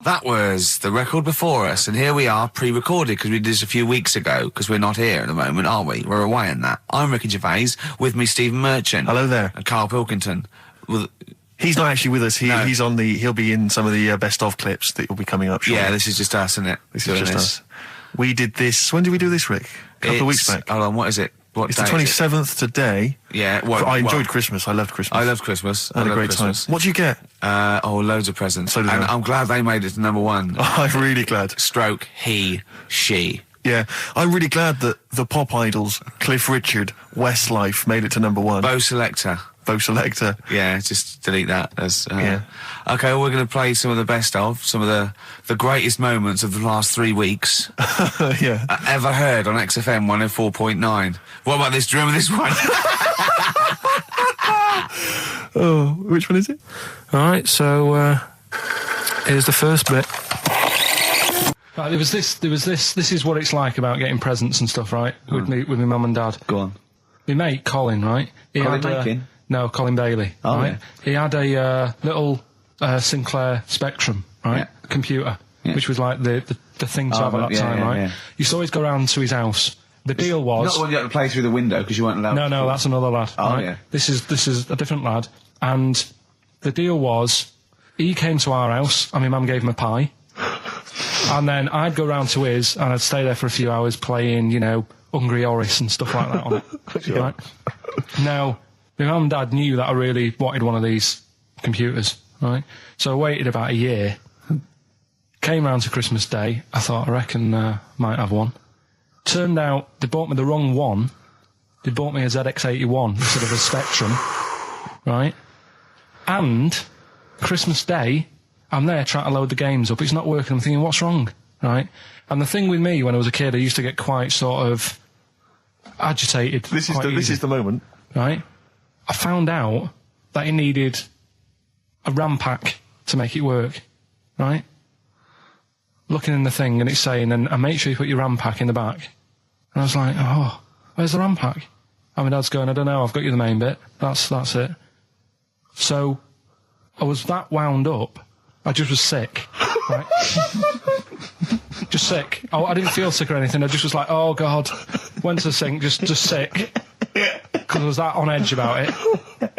That was the record before us, and here we are, pre-recorded, because we did this a few weeks ago, because we're not here at the moment, are we? We're away in that. I'm Ricky Gervais, with me Stephen Merchant. Hello there. And Karl Pilkington. He's not actually with us. He's on the. He'll be in some of the best of clips that will be coming up shortly. Yeah, this is just us, isn't it? This is just us. We did this. When did we do this, Rick? A couple of weeks back. Hold on, what is it? What it's the 27th today. Yeah. I enjoyed Christmas. I loved Christmas. I loved Christmas. I had a great time. What did you get? Loads of presents. So did and I. I'm glad they made it to number one. I'm really glad. Stroke, he, she. Yeah, I'm really glad that the pop idols, Cliff Richard, Westlife, made it to number one. Bo Selector. Yeah, just delete that. Yeah. Okay, well, we're going to play some of the best of, some of the greatest moments of the last 3 weeks. Yeah. Ever heard on XFM 104.9. What about this? Do you remember this one? Oh, which one is it? All right, so here's the first bit. Right, there was this. This is what it's like about getting presents and stuff, right? With my mum and dad. Go on. My mate Colin, right? Colin Bacon? No, Colin Bailey. Oh, right? yeah. He had a little Sinclair Spectrum, right? Yeah. Computer, yeah. Which was like the thing to have at that time, right? Yeah. Used to always go round to his house. The deal was not the one you had to play through the window because you weren't allowed. No, that's another lad. Oh, right? yeah. This is a different lad, and the deal was he came to our house, and my mum gave him a pie, and then I'd go round to his, and I'd stay there for a few hours playing, Hungry Horace and stuff like that on it. Sure. Right? Now, my mum and dad knew that I really wanted one of these computers, right? So I waited about a year. Came round to Christmas Day. I thought, I reckon might have one. Turned out they bought me the wrong one. They bought me a ZX81 instead of a Spectrum, right? And Christmas Day, I'm there trying to load the games up. It's not working. I'm thinking, what's wrong, right? And the thing with me, when I was a kid, I used to get quite sort of agitated. This is the moment, right? I found out that it needed a RAM pack to make it work, right? Looking in the thing and it's saying, and make sure you put your RAM pack in the back. And I was like, oh, where's the RAM pack? And my dad's going, I don't know, I've got you the main bit. That's it. So I was that wound up, I just was sick, right? Just sick. I didn't feel sick or anything. I just was like, oh God. Went to the sink, just sick. Because I was that on edge about it.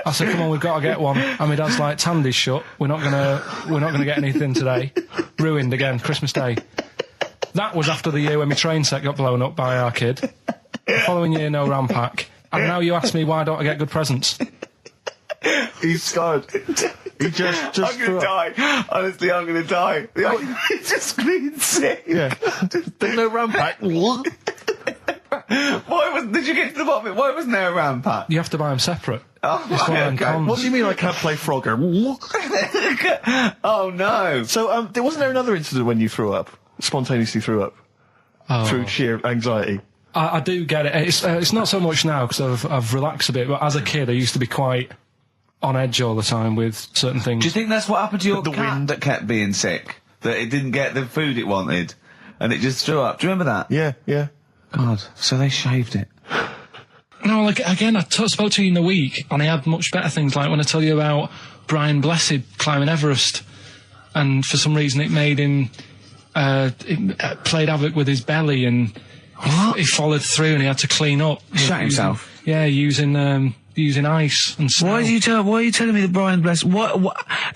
I said, come on, we've got to get one. And my dad's like, Tandy's shut. We're not gonna get anything today. Ruined again, Christmas Day. That was after the year when my train set got blown up by our kid. The following year, no RAM pack. And now you ask me why don't I get good presents? He's scarred. He just I'm gonna die. Honestly, I'm gonna die. He's just being sick. Yeah. There's no RAM pack. Did you get to the bottom of it? Why wasn't there a RAM pack? You have to buy them separate. Oh, it's one of them cons. What do you mean I can't play Frogger? Oh no. So, wasn't there another incident when you threw up? Spontaneously threw up? Through sheer anxiety? I do get it. It's not so much now because I've relaxed a bit, but as a kid I used to be quite on edge all the time with certain things. Do you think that's what happened to your cat that kept being sick? That it didn't get the food it wanted and it just threw up? Do you remember that? Yeah. God, so they shaved it. No, again, I spoke to you in the week, and I had much better things, like when I tell you about Brian Blessed climbing Everest, and for some reason it made him, it played havoc with his belly, and he followed through, and he had to clean up. Shut himself? Yeah, using ice and snow. Why are you telling me that Brian Blessed...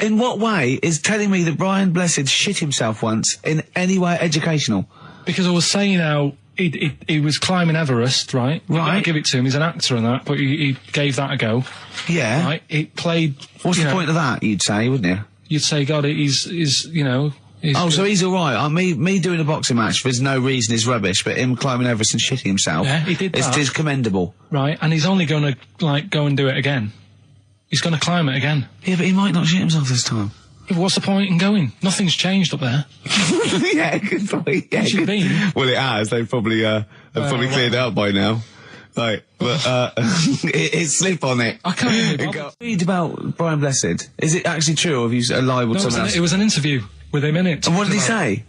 in what way is telling me that Brian Blessed shit himself once in any way educational? Because I was saying how... He was climbing Everest, right? Right. I give it to him. He's an actor and that, but he gave that a go. Yeah. Right. It played. What's the point of that? You'd say, wouldn't you? You'd say, God, he's so he's all right. Me doing a boxing match for no reason is rubbish, but him climbing Everest and shitting himself. Yeah, he did that. Is commendable. Right, and he's only going to go and do it again. He's going to climb it again. Yeah, but he might not shit himself this time. Yeah, what's the point in going? Nothing's changed up there. Yeah, good point. Yeah, you been? Well, it has. They've probably cleared it out by now. Like, but it's slip on it. I can't even read about Brian Blessed. Is it actually true, or have you libelled someone else? It was an interview with him in it. And what did he say?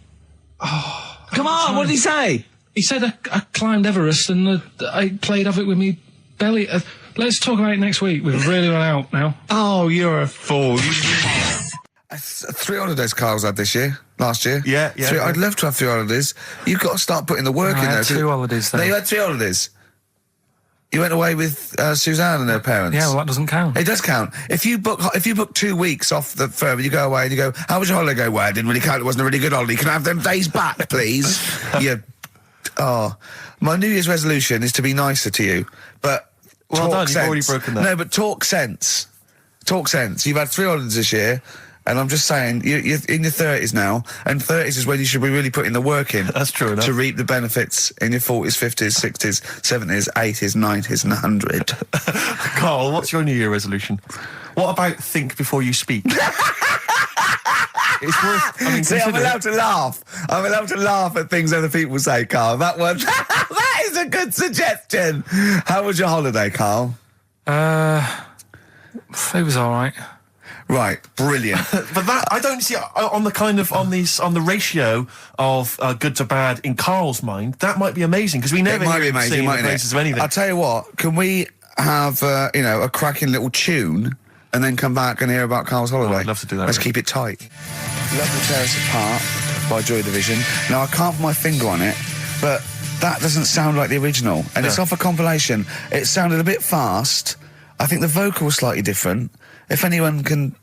Oh, come on, what did he say? He said I climbed Everest and I played havoc with me belly. Let's talk about it next week. We've really run out now. Oh, you're a fool. 3 holidays Carl's had this year, last year. Yeah. I'd love to have 3 holidays. You've got to start putting the work in I there. had 2 holidays then. No, you had 3 holidays. You went away with Suzanne and her parents. Yeah, well, that doesn't count. It does count. If you book 2 weeks off the firm, you go away and you go, how was your holiday? Go, well, it didn't really count. It wasn't a really good holiday. Can I have them days back, please? My New Year's resolution is to be nicer to you, but well done, you've already broken that. No, but talk sense. Talk sense. You've had 3 holidays this year, and I'm just saying, you're in your 30s now, and 30s is when you should be really putting the work in. That's true enough. To reap the benefits in your 40s, 50s, 60s, 70s, 80s, 90s, and 100. Karl, what's your New Year resolution? What about think before you speak? It's worth. I mean, see, I'm allowed to laugh. I'm allowed to laugh at things other people say, Karl. That one, that is a good suggestion. How was your holiday, Karl? It was all right. Right, brilliant. But that I don't see on the ratio of good to bad in Karl's mind. That might be amazing because we never It might be hear him amazing, singing the mightn't it? praises of anything. I'll tell you what. Can we have a cracking little tune and then come back and hear about Karl's holiday? Oh, I'd love to do that. Let's keep it tight. Love Will Tear Us Apart by Joy Division. Now I can't put my finger on it, but that doesn't sound like the original, and it's off a compilation. It sounded a bit fast. I think the vocal was slightly different. If anyone can,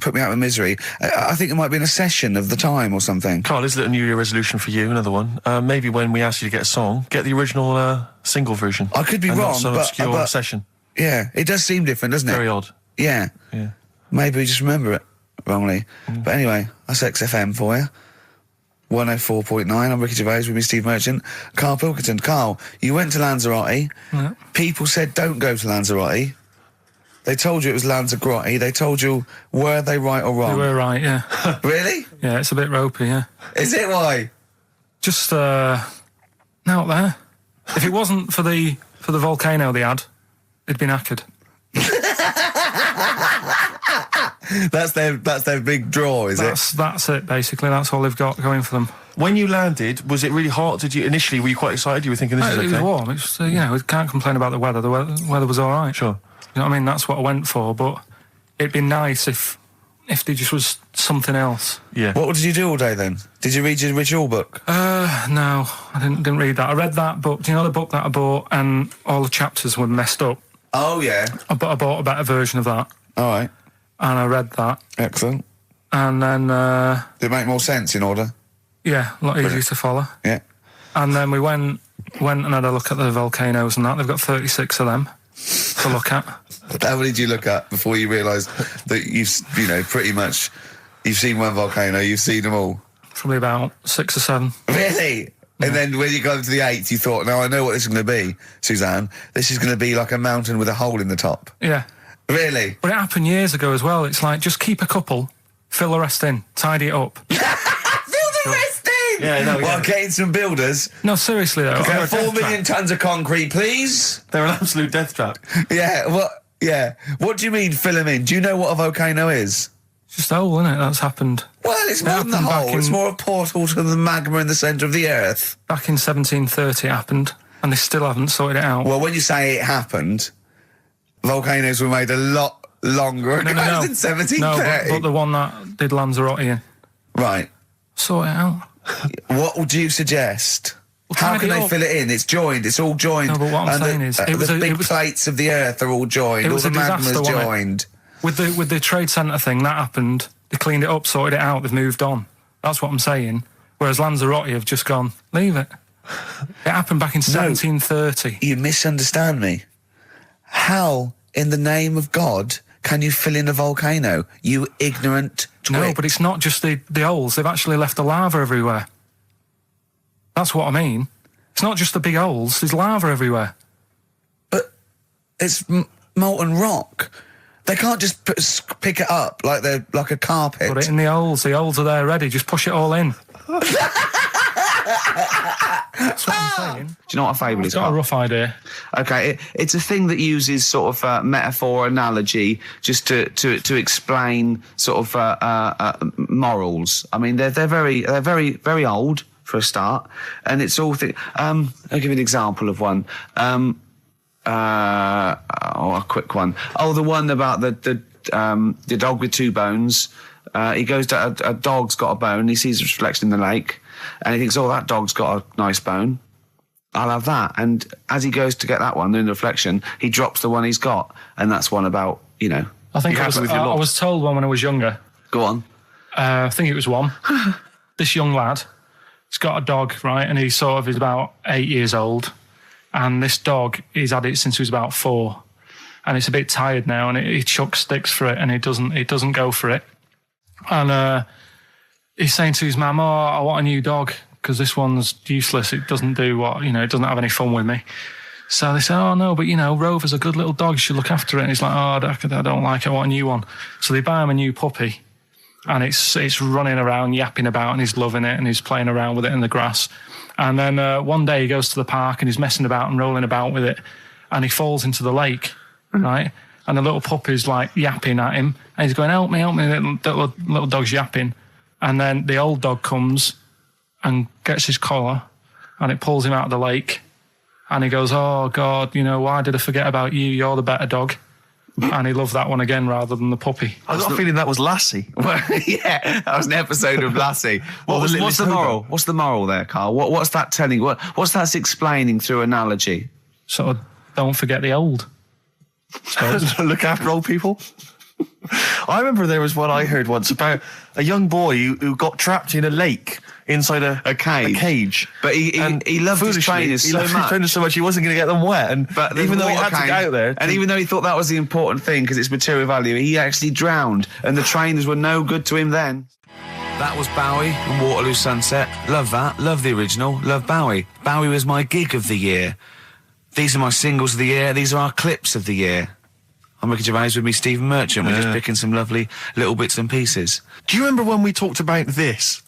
put me out of misery, I think it might be in a session of the time or something. Karl, is it a New Year resolution for you? Another one. Maybe when we ask you to get a song, get the original single version. I could be and wrong, not some obscure session. Yeah, it does seem different, doesn't it? Very odd. Yeah. Yeah. Maybe we just remember it wrongly. But anyway, that's XFM for you. 104.9. I'm Ricky Gervais with me, Steve Merchant. Karl Pilkington. Karl, you went to Lanzarote. Yeah. People said don't go to Lanzarote. They told you it was Lanzarote. They told you, were they right or wrong? You were right, yeah. Really? Yeah, it's a bit ropey, yeah. Is it? Why? Just out there. If it wasn't for the volcano they had, it'd been knackered. That's their big draw, is it? That's it, basically. That's all they've got going for them. When you landed, was it really hot? Were you quite excited? You were thinking this is okay? It was warm. It's we can't complain about the weather. The weather was all right. Sure. You know what I mean? That's what I went for. But it'd be nice if there just was something else. Yeah. What did you do all day then? Did you read your ritual book? No, I didn't read that. I read that book. Do you know the book that I bought, and all the chapters were messed up? Oh yeah. I bought a better version of that. All right. And I read that. Excellent. And then Did it make more sense in order? yeah, a lot easier to follow. Yeah. And then we went and had a look at the volcanoes and that. They've got 36 of them to look at. How many did you look at before you realised that pretty much you've seen one volcano, you've seen them all? Probably about 6 or 7. Really? Yeah. And then when you got to the 8th, you thought, now I know what this is going to be, Suzanne. This is going to be like a mountain with a hole in the top. Yeah. Really? But it happened years ago as well. It's like, just keep a couple, fill the rest in, tidy it up. Fill the rest in! Yeah, no, Well, getting some builders. No, seriously though. Okay, 4 million tonnes of concrete, please. They're an absolute death trap. Yeah, what do you mean fill them in? Do you know what a volcano is? It's just a hole, isn't it? That's happened. Well, it's more than the hole. It's more a portal to the magma in the centre of the earth. Back in 1730 it happened, and they still haven't sorted it out. Well, when you say it happened, volcanoes were made a lot longer ago than 1730. No, but the one that did Lanzarote in. Right. Sort it out. What would you suggest? Well, How tidy can it they up. fill it in? It's joined. It's all joined. No, but what I'm saying is, the big plates of the earth are all joined. It All was the a disaster, magma's wasn't it? joined. With the trade centre thing, that happened. They cleaned it up, sorted it out, they've moved on. That's what I'm saying. Whereas Lanzarote have just gone, leave it. It happened back in 1730. You misunderstand me. How, in the name of God, can you fill in a volcano? You ignorant twit. No, but it's not just the holes. They've actually left the lava everywhere. That's what I mean. It's not just the big holes. There's lava everywhere. But it's molten rock. They can't just pick it up like they're like a carpet. Put it in the holes. The holes are there ready. Just push it all in. That's what I'm saying. Do you know what a fable is? I've got a rough idea. Okay, it's a thing that uses sort of metaphor, analogy, just to explain sort of morals. I mean, they're very very old for a start, and it's all. I'll give you an example of one. A quick one. Oh, the one about the the dog with 2 bones. He goes to a dog's got a bone. He sees a reflection in the lake, and he thinks, "Oh, that dog's got a nice bone. I'll have that." And as he goes to get that one in the reflection, he drops the one he's got, and that's one about, you know. I think You're happy with your lot. I was told one when I was younger. Go on. I think it was one. This young lad, he's got a dog, right, and he's about 8 years old, and this dog, he's had it since he was about 4, and it's a bit tired now, and he chucks sticks for it, and it doesn't go for it, and he's saying to his mum, "Oh, I want a new dog because this one's useless. It doesn't do what, you know, it doesn't have any fun with me." So they say, "Oh no, but you know, Rover's a good little dog. You should look after it." And he's like, "Oh, I don't like it. I want a new one." So they buy him a new puppy. And it's running around, yapping about, and he's loving it, and he's playing around with it in the grass. And then one day he goes to the park, and he's messing about and rolling about with it, and he falls into the lake, right? And the little puppy's like yapping at him, and he's going, help me, little dog's yapping. And then the old dog comes and gets his collar, and it pulls him out of the lake, and he goes, "Oh God, you know, why did I forget about you? You're the better dog." And he loved that one again rather than the puppy. I got a feeling that was Lassie. Well, yeah, that was an episode of Lassie. What's the moral? What's the moral there, Karl? What's that telling? What's that explaining through analogy? Sort of, don't forget the old. Look after old people. I remember there was one I heard once about a young boy who got trapped in a lake inside a cage. But he loved his trainers so much. He wasn't going to get them wet. But even though he had to get out there, and even though he thought that was the important thing because it's material value, he actually drowned, and the trainers were no good to him then. That was Bowie and Waterloo Sunset. Love that. Love the original. Love Bowie. Bowie was my gig of the year. These are my singles of the year. These are our clips of the year. I'm Ricky Gervais, with me Stephen Merchant. We're just picking some lovely little bits and pieces. Do you remember when we talked about this?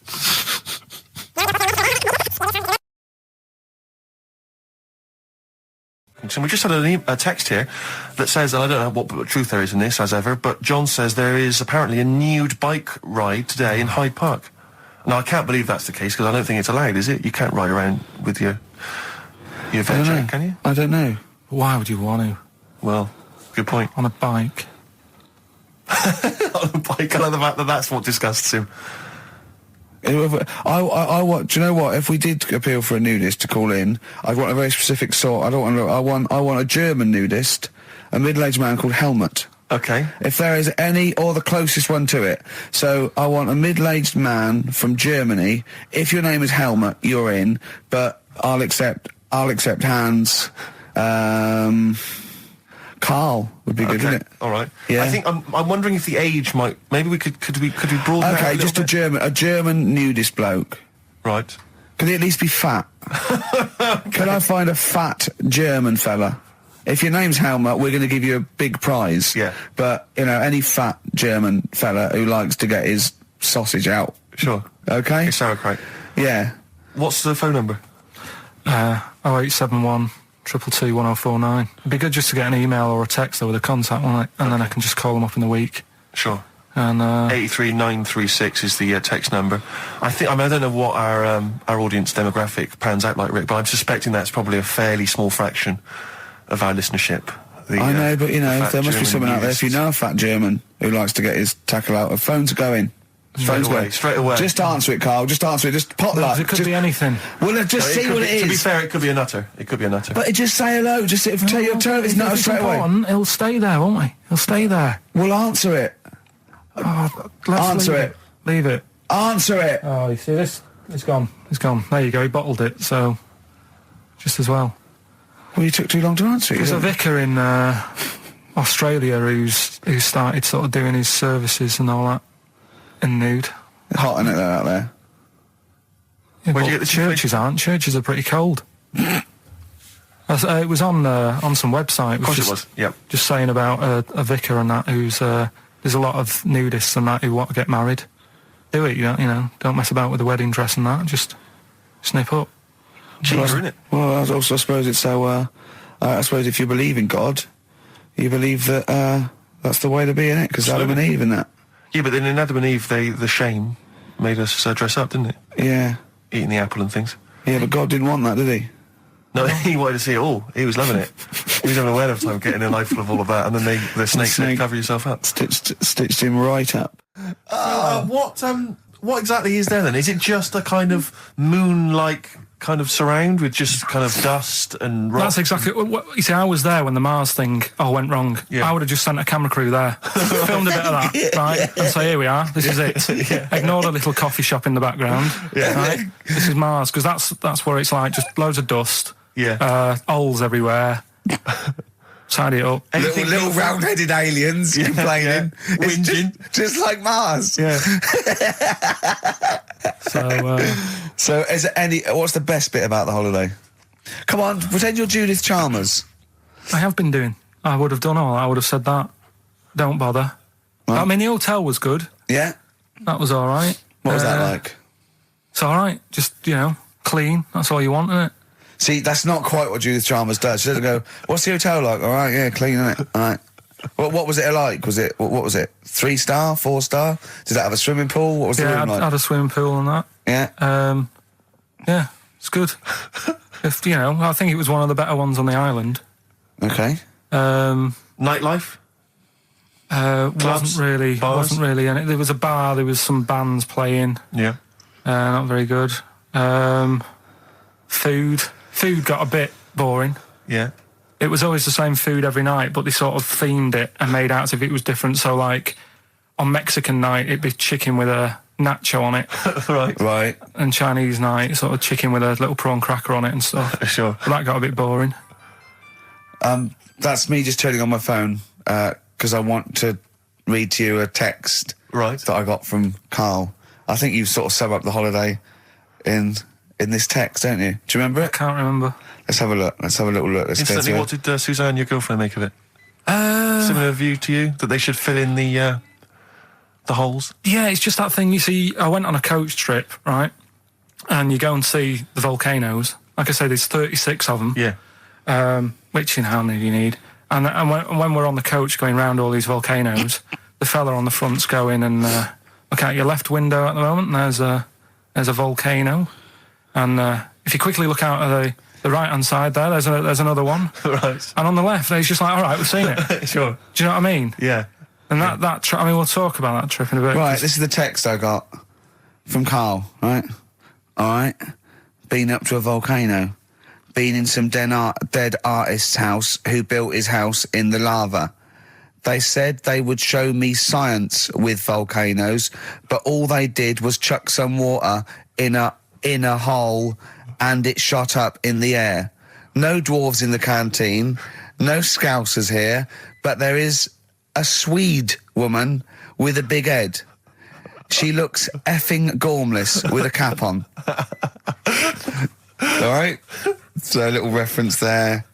So we just had a text here that says, and I don't know what truth there is in this, as ever, but John says there is apparently a nude bike ride today in Hyde Park. Now, I can't believe that's the case, because I don't think it's allowed, is it? You can't ride around with your veg, can you? I don't know. Why would you want to? Well, good point. On a bike. On a bike, I love the fact that that's what disgusts him. I want. Do you know what? If we did appeal for a nudist to call in, I'd want a very specific sort. I want a German nudist, a middle-aged man called Helmut. Okay. If there is any, or the closest one to it. So I want a middle-aged man from Germany. If your name is Helmut, you're in. But I'll accept Hans. Karl would be good, wouldn't it? All right. Yeah. I think I'm wondering if the age might. Maybe we could broaden. Okay, out just a German nudist bloke. Right. Could he at least be fat? Could I find a fat German fella? If your name's Helmut, we're going to give you a big prize. Yeah. But you know, any fat German fella who likes to get his sausage out. Sure. Okay. It's sauerkraut. Yeah. What's the phone number? 0871 222 1049. It'd be good just to get an email or a text though with a contact, wouldn't it? And then I can just call them up in the week. Sure. And 83936 is the text number. I don't know what our audience demographic pans out like, Rick, but I'm suspecting that's probably a fairly small fraction of our listenership. I know, but you know, there must be German someone out there. If you know a fat German who likes to get his tackle out, phones are going. Straight away. Just answer it, Karl. Just answer it. Just potluck. it could be anything. Well, just see what it is. To be fair, it could be a nutter. But just say hello. Just tell his nutter straight away. He'll stay there, won't he? He'll stay there. Well, answer it. Answer it. Leave it. Answer it. Oh, you see this? It's gone. It's gone. There you go. He bottled it. So, just as well. Well, you took too long to answer it. There's a vicar in Australia who started sort of doing his services and all that in nude. Hot, isn't it, out there? Yeah, Where'd but you get the churches aren't. Churches are pretty cold. It was on some website. Of course it was. Yep. Just saying about a vicar and that who's there's a lot of nudists and that who want to get married. Do it, you know. Don't mess about with the wedding dress and that. Just snip up. Cheaper, isn't it? Well, I also suppose it's so. I suppose if you believe in God, you believe that that's the way to be, innit? Because Adam and Eve and that. Yeah, but then in Adam and Eve, the shame made us dress up, didn't it? Yeah. Eating the apple and things. Yeah, but God didn't want that, did he? No, he wanted to see it all. He was loving it. We don't know where of time getting a knife full of all of that, and then the snake said, cover yourself up. Stitched him right up. What exactly is there then? Is it just a kind of moon-like kind of surround with just kind of dust and rock? That's exactly what you see. I was there when the Mars thing went wrong. Yeah. I would have just sent a camera crew there, filmed a bit of that, right, and say, here we are, this is it. Ignore the little coffee shop in the background. Right? This is Mars, because that's where it's like just loads of dust, holes everywhere. Tidy it up. Little round-headed aliens complaining. It's Whinging. just like Mars. Yeah. So is there what's the best bit about the holiday? Come on, pretend you're Judith Chalmers. I have been doing. I would have done all. I would have said that. Don't bother. Right. I mean, the hotel was good. Yeah? That was all right. What was that like? It's all right. Just, clean. That's all you want, isn't it? See, that's not quite what Judith Chalmers does. She doesn't go, what's the hotel like? All right, yeah, clean, isn't it? All right. What was it like? What was it? 3-star, 4-star? Did that have a swimming pool? What was the room like? Had a swimming pool and that. Yeah? Yeah, it's good. I think it was one of the better ones on the island. Okay. Nightlife? Wasn't really. And there was a bar, there was some bands playing. Yeah. Not very good. Food got a bit boring. Yeah. It was always the same food every night, but they sort of themed it and made out as if it was different. So, like, on Mexican night, it'd be chicken with a nacho on it. Right. And Chinese night, sort of chicken with a little prawn cracker on it and stuff. Sure. But that got a bit boring. That's me just turning on my phone, because I want to read to you a text that I got from Karl. I think you sort of sum up the holiday in this text, don't you? Do you remember I it? can't remember. Let's have a look. Let's have a little look. Instantly, what did Suzanne, your girlfriend, make of it? Similar view to you? That they should fill in the holes? Yeah, it's just that thing, you see, I went on a coach trip, right? And you go and see the volcanoes. Like I say, there's 36 of them. Yeah. Which, how many do you need? And when we're on the coach going round all these volcanoes, the fella on the front's going and look out your left window at the moment, and there's a volcano. And if you quickly look out at the right-hand side there, there's another one. Right. And on the left, he's just like, all right, we've seen it. Sure. Do you know what I mean? Yeah. And that trip, we'll talk about that trip in a bit. Right, this is the text I got from Karl, right? All right. Been up to a volcano. Been in some dead artist's house who built his house in the lava. They said they would show me science with volcanoes, but all they did was chuck some water in a hole and it shot up in the air. No dwarves in the canteen, no scousers here, but there is a Swede woman with a big head. She looks effing gormless with a cap on. All right? So a little reference there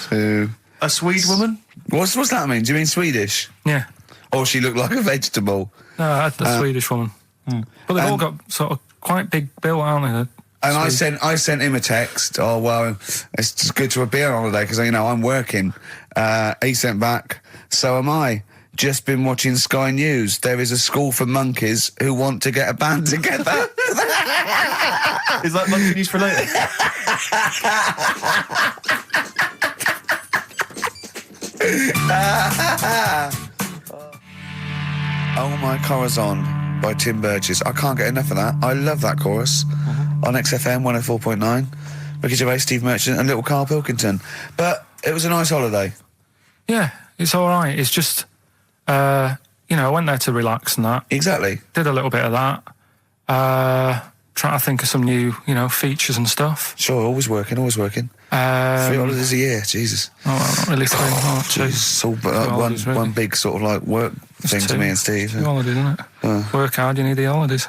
to... A Swede woman? What's that mean? Do you mean Swedish? Yeah. Or she looked like a vegetable? No, I had the Swedish woman. But they've all got sort of quite big bill, aren't they? And I sent him a text. Oh, well, it's just good to be on holiday because, I'm working. He sent back, so am I. Just been watching Sky News. There is a school for monkeys who want to get a band together. Is that monkey news for later? Oh My Corazon by Tim Burgess. I can't get enough of that. I love that chorus. On XFM 104.9. Ricky Gervais, Steve Merchant and little Karl Pilkington. But it was a nice holiday. Yeah, it's all right. It's just, I went there to relax and that. Exactly. Did a little bit of that. Trying to think of some new, features and stuff. Sure, always working. 3 holidays a year, Jesus. Oh, well, not really 3. Oh, 2. It's all one big sort of like work thing to me and Steve. 2 holidays, isn't it? Work hard, you need the holidays.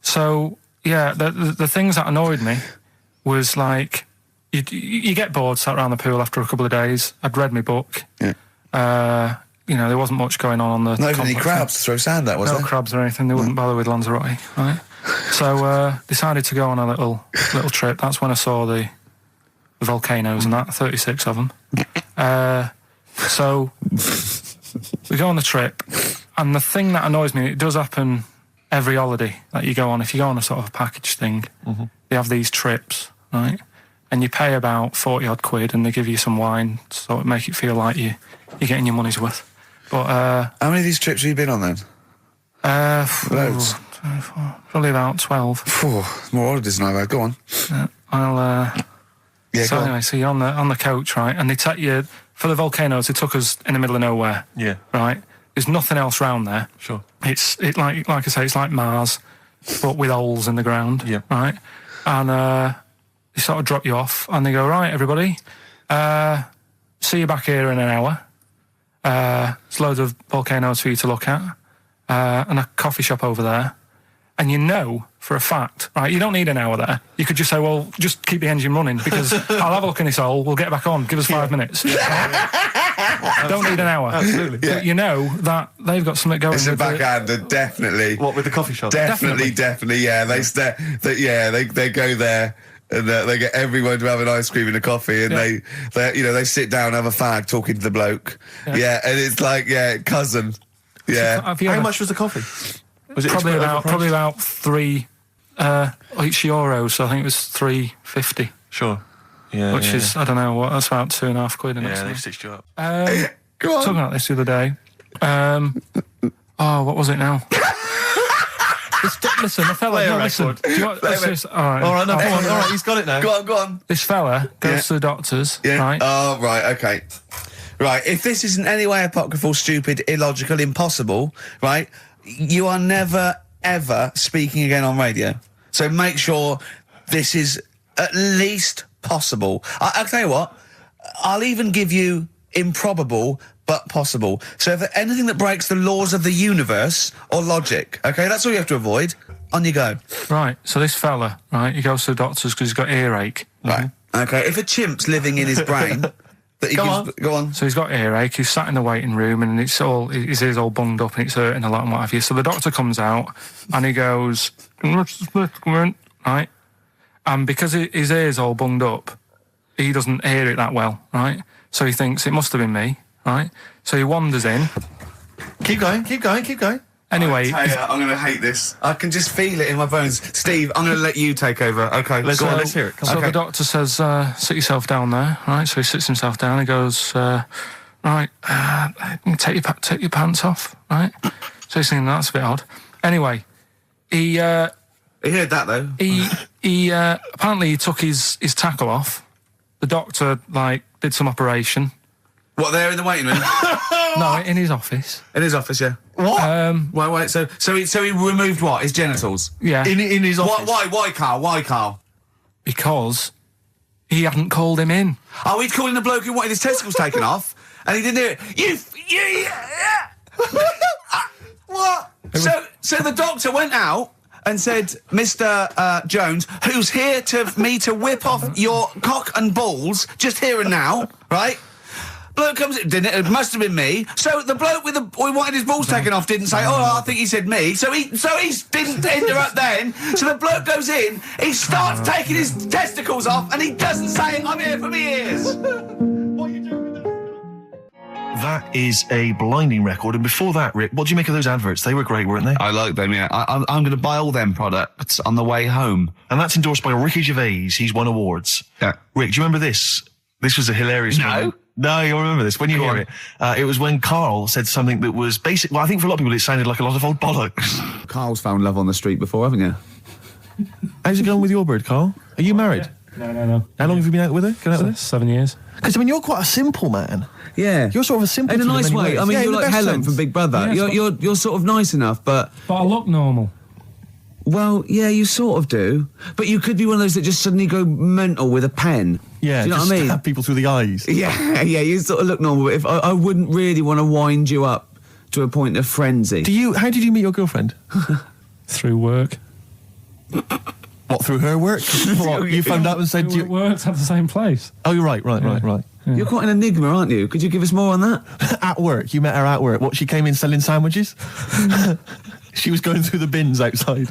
So, yeah, the things that annoyed me was like, you get bored sat around the pool after a couple of days. I'd read my book. Yeah. There wasn't much going on the... Not even any crabs to throw sand at, was there? No crabs or anything. They wouldn't bother with Lanzarote, right? So, decided to go on a little trip. That's when I saw the volcanoes and that, 36 of them. So, we go on the trip, and the thing that annoys me, it does happen every holiday that you go on. If you go on a sort of package thing, they have these trips, right? and you pay about 40 odd quid, and they give you some wine, so it make it feel like you're getting your money's worth. But how many of these trips have you been on then? Loads. 24, probably about 12. More holidays than I've had. Go on. Yeah, So go anyway, on. so you're on the coach, right? And they take you for the volcanoes. They took us in the middle of nowhere. Yeah. Right. There's nothing else round there. Sure. It's like I say, it's like Mars, but with holes in the ground. Yeah. Right. And they sort of drop you off, and they go, right, everybody, see you back here in an hour. There's loads of volcanoes for you to look at, and a coffee shop over there. And you know for a fact, right, you don't need an hour there. You could just say, well, just keep the engine running, because I'll have a look in this hole, we'll get back on, give us 5 minutes. Don't need an hour. Absolutely. Yeah. But you know that they've got something going It's a with it. backhander, definitely. What, with the coffee shop? Definitely, yeah. They go there and they get everyone to have an ice cream and a coffee, and they sit down, have a fag, talking to the bloke. Yeah, and it's like, cousin. Yeah. Have you How ever- much was the coffee? Was it Probably overpriced? about €3 euros. So I think it was $3.50, Sure. Yeah. which is I don't know what. That's about £2.5 quid. Yeah, Yeah, they stitched you up. Go on. talking about this the other day. What was it now? Listen, the fella. Play a No, listen. record. Do you want, let's just, all right. All right, no, I'll come on. play All it. right, he's got it now. Go on. This fella goes Yeah. to the doctors, Yeah. right? Oh, right, okay. Right, if this is in any way apocryphal, stupid, illogical, impossible, right, you are never, ever speaking again on radio. So make sure this is at least possible. I'll tell you what, I'll even give you improbable but possible. So if anything that breaks the laws of the universe or logic, okay, that's all you have to avoid. On you go. Right, so this fella, right, he goes to the doctors because he's got earache. Right. Okay, if a chimp's living in his brain, that he Go go on. So he's got earache, he's sat in the waiting room, and his ears all bunged up and it's hurting a lot and what have you. So the doctor comes out and he goes, right? And because his ear's all bunged up, he doesn't hear it that well, right? So he thinks it must have been me, right? So he wanders in. Keep going. Anyway, I'm going to hate this. I can just feel it in my bones. Steve, I'm going to let you take over. Okay, Let's go on. let's hear it. Come so on. the doctor says, sit yourself down there, right? So he sits himself down. He goes, right, take your pants off, right? So he's thinking that's a bit odd. Anyway, he I heard that though. he apparently he took his tackle off. The doctor did some operation. What, there in the waiting room? No, in his office. In his office, yeah. What? Wait. So he removed what? His genitals. Yeah, in his office? Why, Carl? Why, Carl? because he hadn't called him in. Oh, he'd calling the bloke who wanted his testicles taken off, and he didn't hear it. What? So the doctor went out and said, Mr. Jones, who's here to whip off your cock and balls, just here and now, right? Bloke comes in, didn't it? It must have been me. So the bloke who wanted his balls taken off didn't say, I think he said me. So he didn't interrupt then. So the bloke goes in, he starts taking his testicles off, and he doesn't say, I'm here for me ears. What are you doing with that? That is a blinding record. And before that, Rick, what do you make of those adverts? They were great, weren't they? I like them, yeah. I'm going to buy all them products on the way home. And that's endorsed by Ricky Gervais. He's won awards. Yeah. Rick, do you remember this? This was a hilarious moment. No, you'll remember this when you hear it. It was when Karl said something that was basic. Well, I think for a lot of people it sounded like a lot of old bollocks. Carl's found love on the street before, haven't you? How's it going with your bird, Karl? Are you married? No. How long have you been out with her? Going out with her? 7 years. Because, I mean, you're quite a simple man. Yeah. You're sort of a simple In a in nice many way. ways. I mean, Yeah, in you're the like best Helen sense. from Big Brother. Yeah, You're sort of nice enough, but... But I look normal. Well, yeah, you sort of do. But you could be one of those that just suddenly go mental with a pen. Yeah, do you know just what I mean? stab people through the eyes. Yeah, you sort of look normal. But if I wouldn't really want to wind you up to a point of frenzy. How did you meet your girlfriend? Through work. What, through her work? What, you found out and said... We worked at the same place. Oh, you're right. You're quite an enigma, aren't you? Could you give us more on that? At work. You met her at work. What, she came in selling sandwiches? She was going through the bins outside.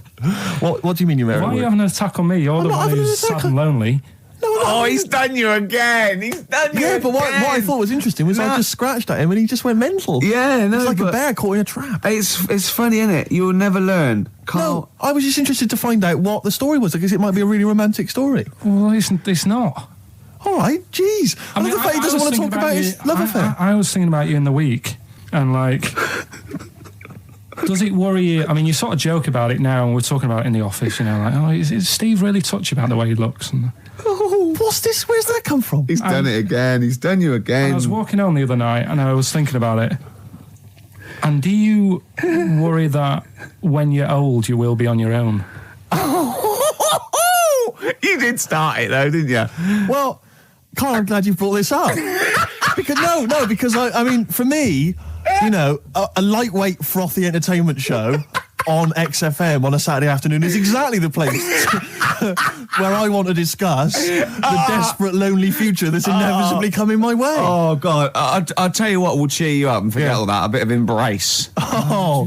What do you mean you met her Why at are you work? having an attack on me? You're the not one having an who's attack sad and lonely. No, Oh, he's done you again. He's done you Yeah, but what again. I thought was interesting was I just scratched at him and he just went mental. Yeah, no, It's like a but bear caught in a trap. it's funny, isn't it? You'll never learn. No, I was just interested to find out what the story was, because it might be a really romantic story. Well, it's not. All right, jeez. I love the fact he doesn't want to talk about his love affair. I was thinking about you in the week, and like, does it worry you? I mean, you sort of joke about it now, and we're talking about it in the office, you know, like, oh, is Steve really touchy about the way he looks? And Oh, what's this? Where's that come from? He's done it again. He's done you again. I was walking home the other night, and I was thinking about it. And do you worry that when you're old, you will be on your own? You did start it though, didn't you? Well, Carl, I'm glad you brought this up. because I mean, for me, you know, a lightweight, frothy entertainment show on XFM on a Saturday afternoon is exactly the place where I want to discuss the desperate, lonely future that's inevitably coming my way. Oh, God. I'll tell you what will cheer you up and forget all that. A bit of Embrace. Oh,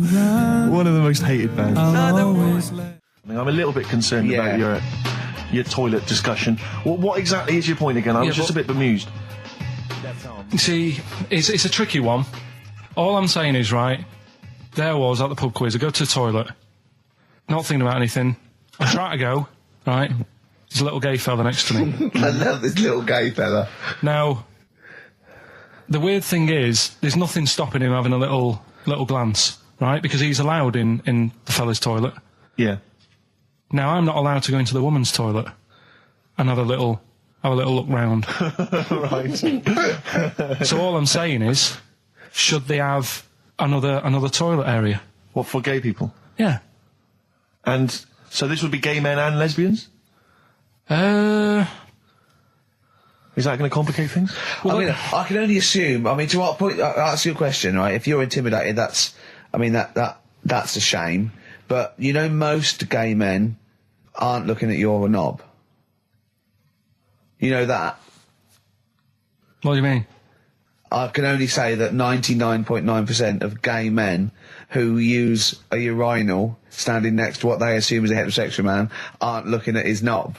one of the most hated bands. I'm a little bit concerned about your toilet discussion. What exactly is your point again? I was just a bit bemused. You see, it's a tricky one. All I'm saying is, right, there I was at the pub quiz. I go to the toilet, not thinking about anything. I try to go, right? There's a little gay fella next to me. I love this little gay fella. Now, the weird thing is, there's nothing stopping him having a little glance, right? Because he's allowed in the fella's toilet. Yeah. Now, I'm not allowed to go into the woman's toilet and have a little look round. Right. So all I'm saying is, should they have another toilet area? What, for gay people? Yeah. And so this would be gay men and lesbians? Well, Is that going to complicate things? Well, I mean, I can only assume. I mean, to what point? I'll ask you a question, right? If you're intimidated, that's a shame. But you know, most gay men aren't looking at your knob. You know that. What do you mean? I can only say that 99.9% of gay men who use a urinal standing next to what they assume is a heterosexual man aren't looking at his knob.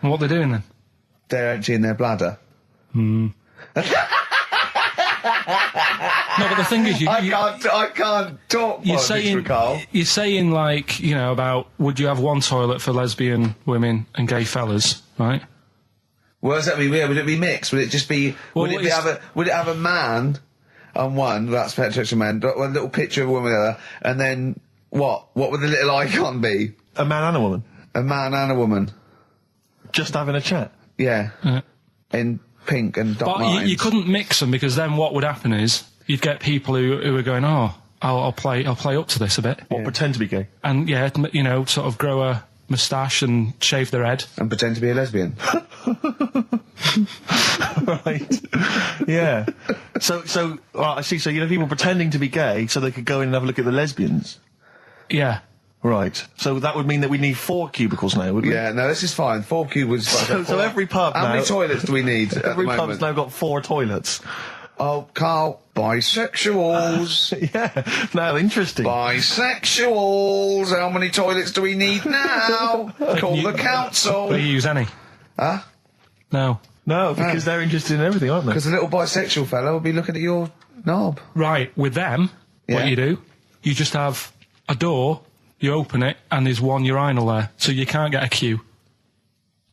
And what they're doing then? They're emptying their bladder. No, but the thing is, I can't talk. You're saying like, you know, about would you have one toilet for lesbian women and gay fellas, right? What does that mean? Would it be mixed? Would it just be? Well, would it have a man on one? That's heterosexual man. One little picture of a woman on the other, and then what? What would the little icon be? A man and a woman? A man and a woman. Just having a chat? Yeah. In pink and dot But lines. you couldn't mix them, because then what would happen is you'd get people who are going, oh, I'll play up to this a bit. What, pretend to be gay? And yeah, you know, sort of grow a moustache and shave their head. And pretend to be a lesbian. Right. Yeah. So I see. So, you know, people pretending to be gay so they could go in and have a look at the lesbians. Yeah. Right. So that would mean that we need 4 cubicles now, would we? Yeah, no, this is fine. 4 cubicles. So every pub How now... many toilets do we need at Every the pub's moment? now got 4 toilets. Oh, Carl, bisexuals. Yeah. Now, interesting. Bisexuals. How many toilets do we need now? Call the council. Will you use any? Huh? No. No, because they're interested in everything, aren't they? Because a little bisexual fella will be looking at your knob. Right, with them, Yeah. what you do, you just have a door, you open it, and there's one urinal there, so you can't get a queue.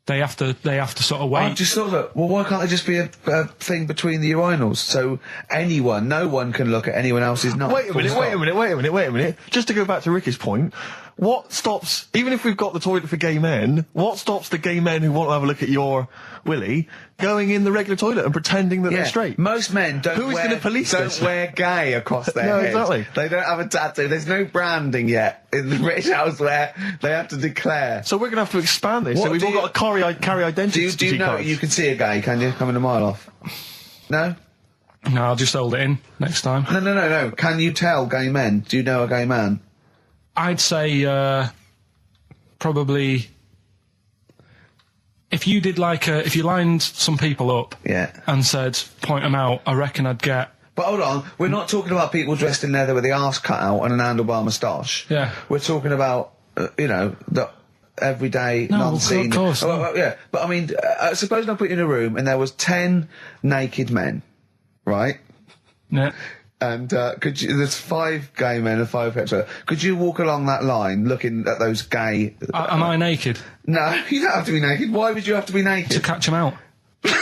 They have to sort of wait. I just thought that, well, why can't there just be a thing between the urinals? So no one can look at anyone else's knob. Wait a minute. Just to go back to Ricky's point, what stops, even if we've got the toilet for gay men, what stops the gay men who want to have a look at your willy going in the regular toilet and pretending that they're straight? Most men don't Who is going to police this? wear gay across their No, head. exactly. They don't have a tattoo. There's no branding yet in the British house where they have to declare. So we're going to have to expand this. What So we've do all you- got to carry identity Do you know cards. you can see a gay, can you? Coming a mile off. No? No, I'll just hold it in next time. No. Can you tell gay men? Do you know a gay man? I'd say probably if you did if you lined some people up Yeah. and said point them out, I reckon I'd get. But hold on, we're not talking about people dressed in leather with the arse cut out and an handlebar moustache. Yeah. We're talking about, everyday, No, non-seen. of course. Oh, well, yeah, but I mean, suppose I put you in a room and there was 10 naked men, right? Yeah. And there's 5 gay men and 5 hetero. Could you walk along that line looking at those gay... Am I naked? No, you don't have to be naked. Why would you have to be naked? To catch them out. Play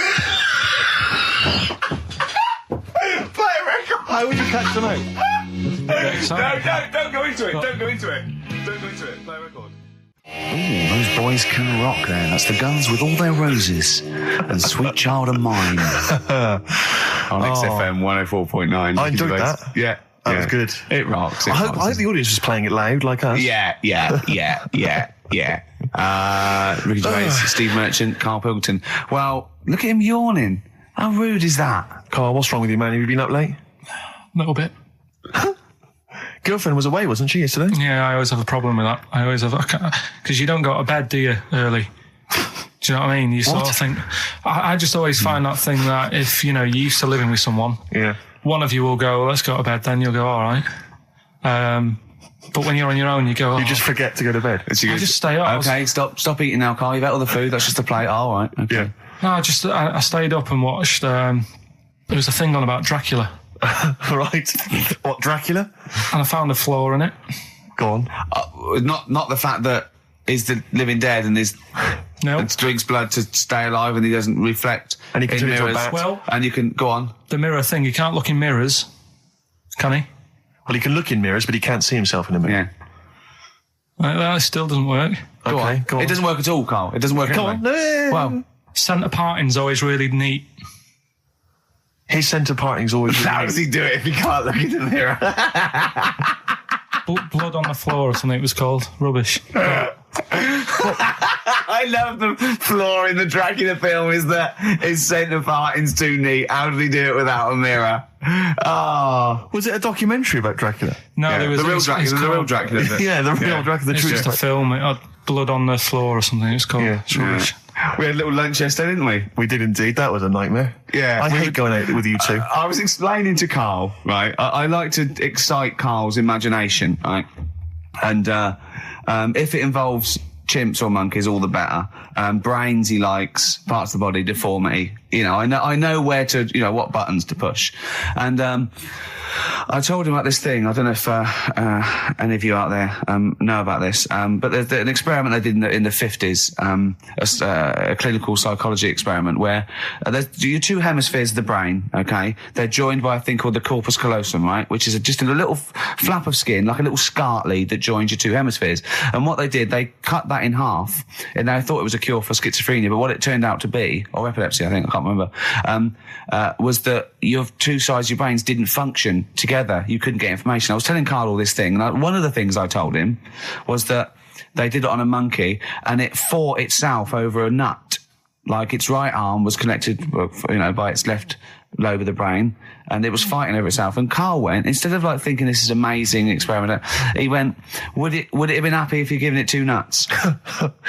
a record. How would you catch them out? No, don't go into it. Don't go into it. Don't go into it. Play a record. Ooh, those boys can rock there. That's the Guns with All Their Roses and Sweet Child of Mine. On XFM 104.9. I enjoyed that. Yeah. That was good. It rocks. I hope the audience was playing it loud like us. Yeah. Ricky Gervais, Steve Merchant, Karl Pilkington. Well, look at him yawning. How rude is that? Carl, what's wrong with you, man? Have you been up late? A little bit. Girlfriend was away, wasn't she, yesterday? Yeah, I always have a problem with that. I always have... Because you don't go to bed, do you, early? Do you know what I mean? You sort of think... I just always find that thing that if, you're used to living with someone, one of you will go, let's go to bed, then you'll go, all right. But when you're on your own, you go... You just forget to go to bed. I just stay up. Okay, stop eating now, Carl. You've ate all the food. That's just a plate. All right. Okay. Yeah. No, I stayed up and watched... there was a thing on about Dracula. Right. What, Dracula? And I found a flaw in it. Go on. Not the fact that he's the living dead and and drinks blood to stay alive and he doesn't reflect and he can turn into a mirrors. bat. Well, and you can go on. The mirror thing, you can't look in mirrors, can he? Well, he can look in mirrors, but he can't see himself in a mirror. Yeah. That still doesn't work. Go on. It doesn't work at all, Carl. It doesn't work Go anyway. on. No. Well, Centre parting's always really neat. His centre parting's always... how does he do it if he can't look in the mirror? Blood on the floor or something it was called. Rubbish. I love the flaw in the Dracula film is that his centre parting's too neat. How did he do it without a mirror? Oh. Was it a documentary about Dracula? No, Yeah, there was... the real Dracula. The real Dracula. Yeah, the real Dracula. The It's true just a film. It had blood on the floor or something it's called. Yeah. It's rubbish. We had a little lunch yesterday, didn't we? We did indeed. That was a nightmare. Yeah. I hate going out with you two. I was explaining to Carl, right? I like to excite Carl's imagination, right? And if it involves chimps or monkeys, all the better. Brains he likes, parts of the body, deformity. I know where to, what buttons to push. And I told him about this thing. I don't know if any of you out there know about this, but there's an experiment they did in the 50s, a clinical psychology experiment where your 2 hemispheres of the brain, okay, they're joined by a thing called the corpus callosum, right, which is just a little flap of skin, like a little scarlet lead that joins your 2 hemispheres. And what they did, they cut that in half, and they thought it was a cure for schizophrenia, but what it turned out to be, or epilepsy, I think, I can't remember, was that your 2 sides of your brains didn't function together. You couldn't get information. I was telling Carl all this thing, and one of the things I told him was that they did it on a monkey, and it fought itself over a nut. Like its right arm was connected, by its left lobe of the brain, and it was fighting over itself. And Carl went, instead of thinking this is amazing experiment, he went, would it have been happy if you'd given it 2 nuts?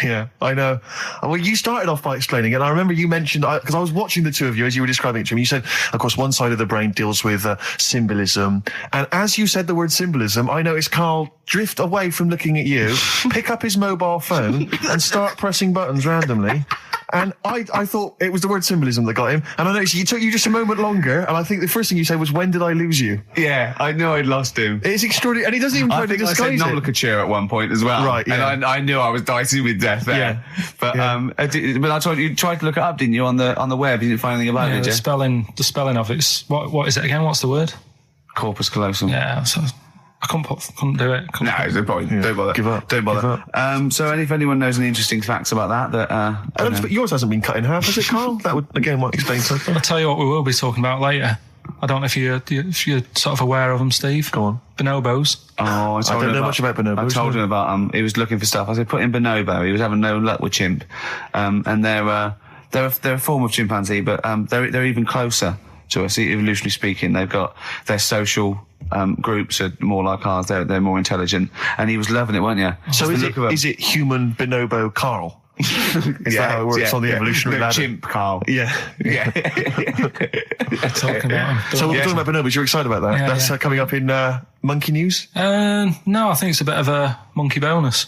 Yeah, I know. Well, you started off by explaining it. I remember you mentioned, because I was watching the 2 of you as you were describing it to me, you said, of course, one side of the brain deals with symbolism. And as you said the word symbolism, I noticed Carl drift away from looking at you, pick up his mobile phone and start pressing buttons randomly. And I thought it was the word symbolism that got him. And I noticed it took you just a moment longer. And I think the first thing you said was, when did I lose you? Yeah, I knew I'd lost him. It's extraordinary. And he doesn't even try to disguise I said it. nomenclature at one point as well. Right, yeah. And I knew I was dicing with death there. Yeah. But, Yeah. but I told you tried to look it up, didn't you, on the web? You didn't find anything about it, did you? The spelling of it's... What is it again? What's the word? Corpus callosum. Yeah, so I couldn't do it. No, there's no point. Yeah. Don't bother. Give up. Don't bother. Give up. So if anyone knows any interesting facts about that, I don't know. But yours hasn't been cut in half, has it, Carl? That would, again, might explain something. I'll tell you what we will be talking about later. I don't know if you're sort of aware of them, Steve. Go on. Bonobos. Oh, I don't know much about bonobos. I told him about he was looking for stuff. I said, put in bonobo. He was having no luck with chimp. And they're a form of chimpanzee, but they're even closer to us, evolutionarily speaking. They've got their social groups are more like ours. They're more intelligent. And he was loving it, weren't you? So is it human bonobo Carl? Is that how it works on the evolutionary ladder? Chimp Carl. Yeah. Yeah. Talking about them. So we're talking about bonobos. You're excited about that? Yeah, That's yeah. Coming up in Monkey News? No, I think it's a bit of a monkey bonus.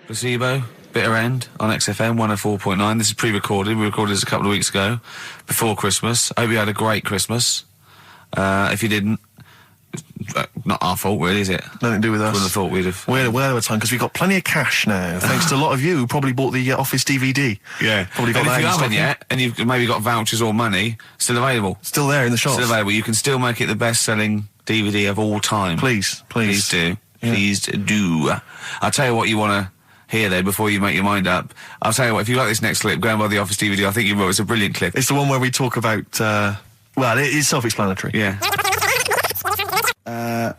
Placebo, Bitter End on XFM 104.9. This is pre-recorded. We recorded this a couple of weeks ago, before Christmas. I hope you had a great Christmas. If you didn't, not our fault, really, is it? Nothing to do with us. Wouldn't have thought we'd have. We're well over time because we've got plenty of cash now, thanks to a lot of you who probably bought the Office DVD. Yeah. Probably got And that if you in stock haven't yet, and you've maybe got vouchers or money, still available. Still there in the shops. Still available. You can still make it the best-selling DVD of all time. Please. Please do. Yeah. Please do. I'll tell you what you want to hear there before you make your mind up. I'll tell you what, if you like this next clip, go and buy the Office DVD. I think you will. It's a brilliant clip. It's the one where we talk about, well, it is self-explanatory. Yeah.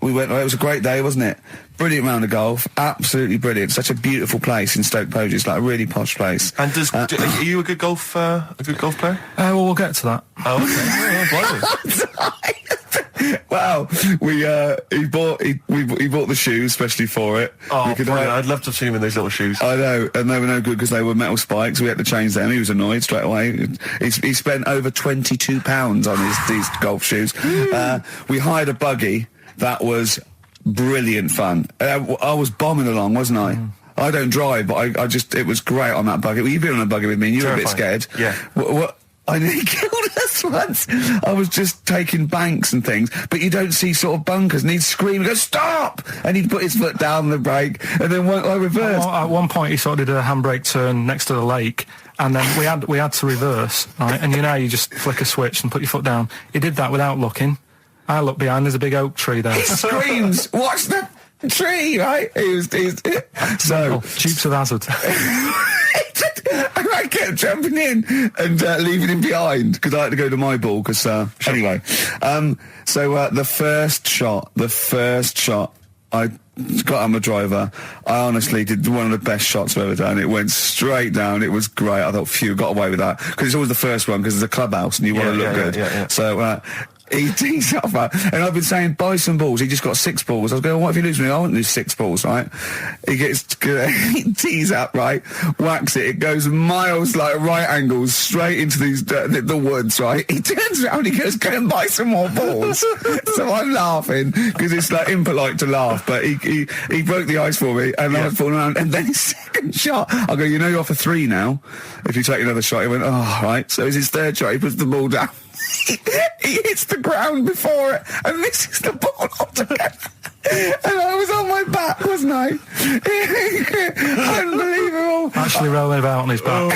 We went, it was a great day, wasn't it? Brilliant round of golf. Absolutely brilliant. Such a beautiful place in Stoke Poges. It's like a really posh place. And are you a good golf player? Well, we'll get to that. Oh, okay. Wow, he bought the shoes especially for it. Oh, brilliant. I'd love to have seen him in those little shoes. I know, and they were no good because they were metal spikes. We had to change them. He was annoyed straight away. He spent over £22 on these golf shoes. We hired a buggy that was brilliant fun. I was bombing along, wasn't I? I don't drive, but it was great on that buggy. Well, you've been on a buggy with me, and you were a bit scared. Yeah. What? I nearly killed us once. I was just taking banks and things, but you don't see sort of bunkers, and he'd scream and go, "Stop!" And he'd put his foot down the brake, and then I reversed. At one point, he sort of did a handbrake turn next to the lake, and then we had to reverse, right? And you just flick a switch and put your foot down. He did that without looking. I look behind, there's a big oak tree there. He screams, "Watch the tree!" Right? So Dukes of Hazzard. I kept jumping in and leaving him behind because I had to go to my ball. Anyway, the first shot, I got on the driver. I honestly did one of the best shots I've ever done. It went straight down. It was great. I thought, phew, got away with that because it's always the first one because it's a clubhouse and you want to look good. Yeah. So. He tees off, and I've been saying, buy some balls. He just got 6 balls. I was going, what if you lose me? I won't lose 6 balls, right? He tees up, right? Whacks it. It goes miles, like right angles, straight into the woods, right? He turns around, he goes, go and buy some more balls. So I'm laughing, because it's like impolite to laugh, but he broke the ice for me, and I was falling around, and then his second shot, I go, you're off a 3 now. If you take another shot, he went, oh, right. So it's his third shot, he puts the ball down. He hits the ground before it and misses the ball altogether. And I was on my back, wasn't I? Unbelievable. Actually rolling about on his back.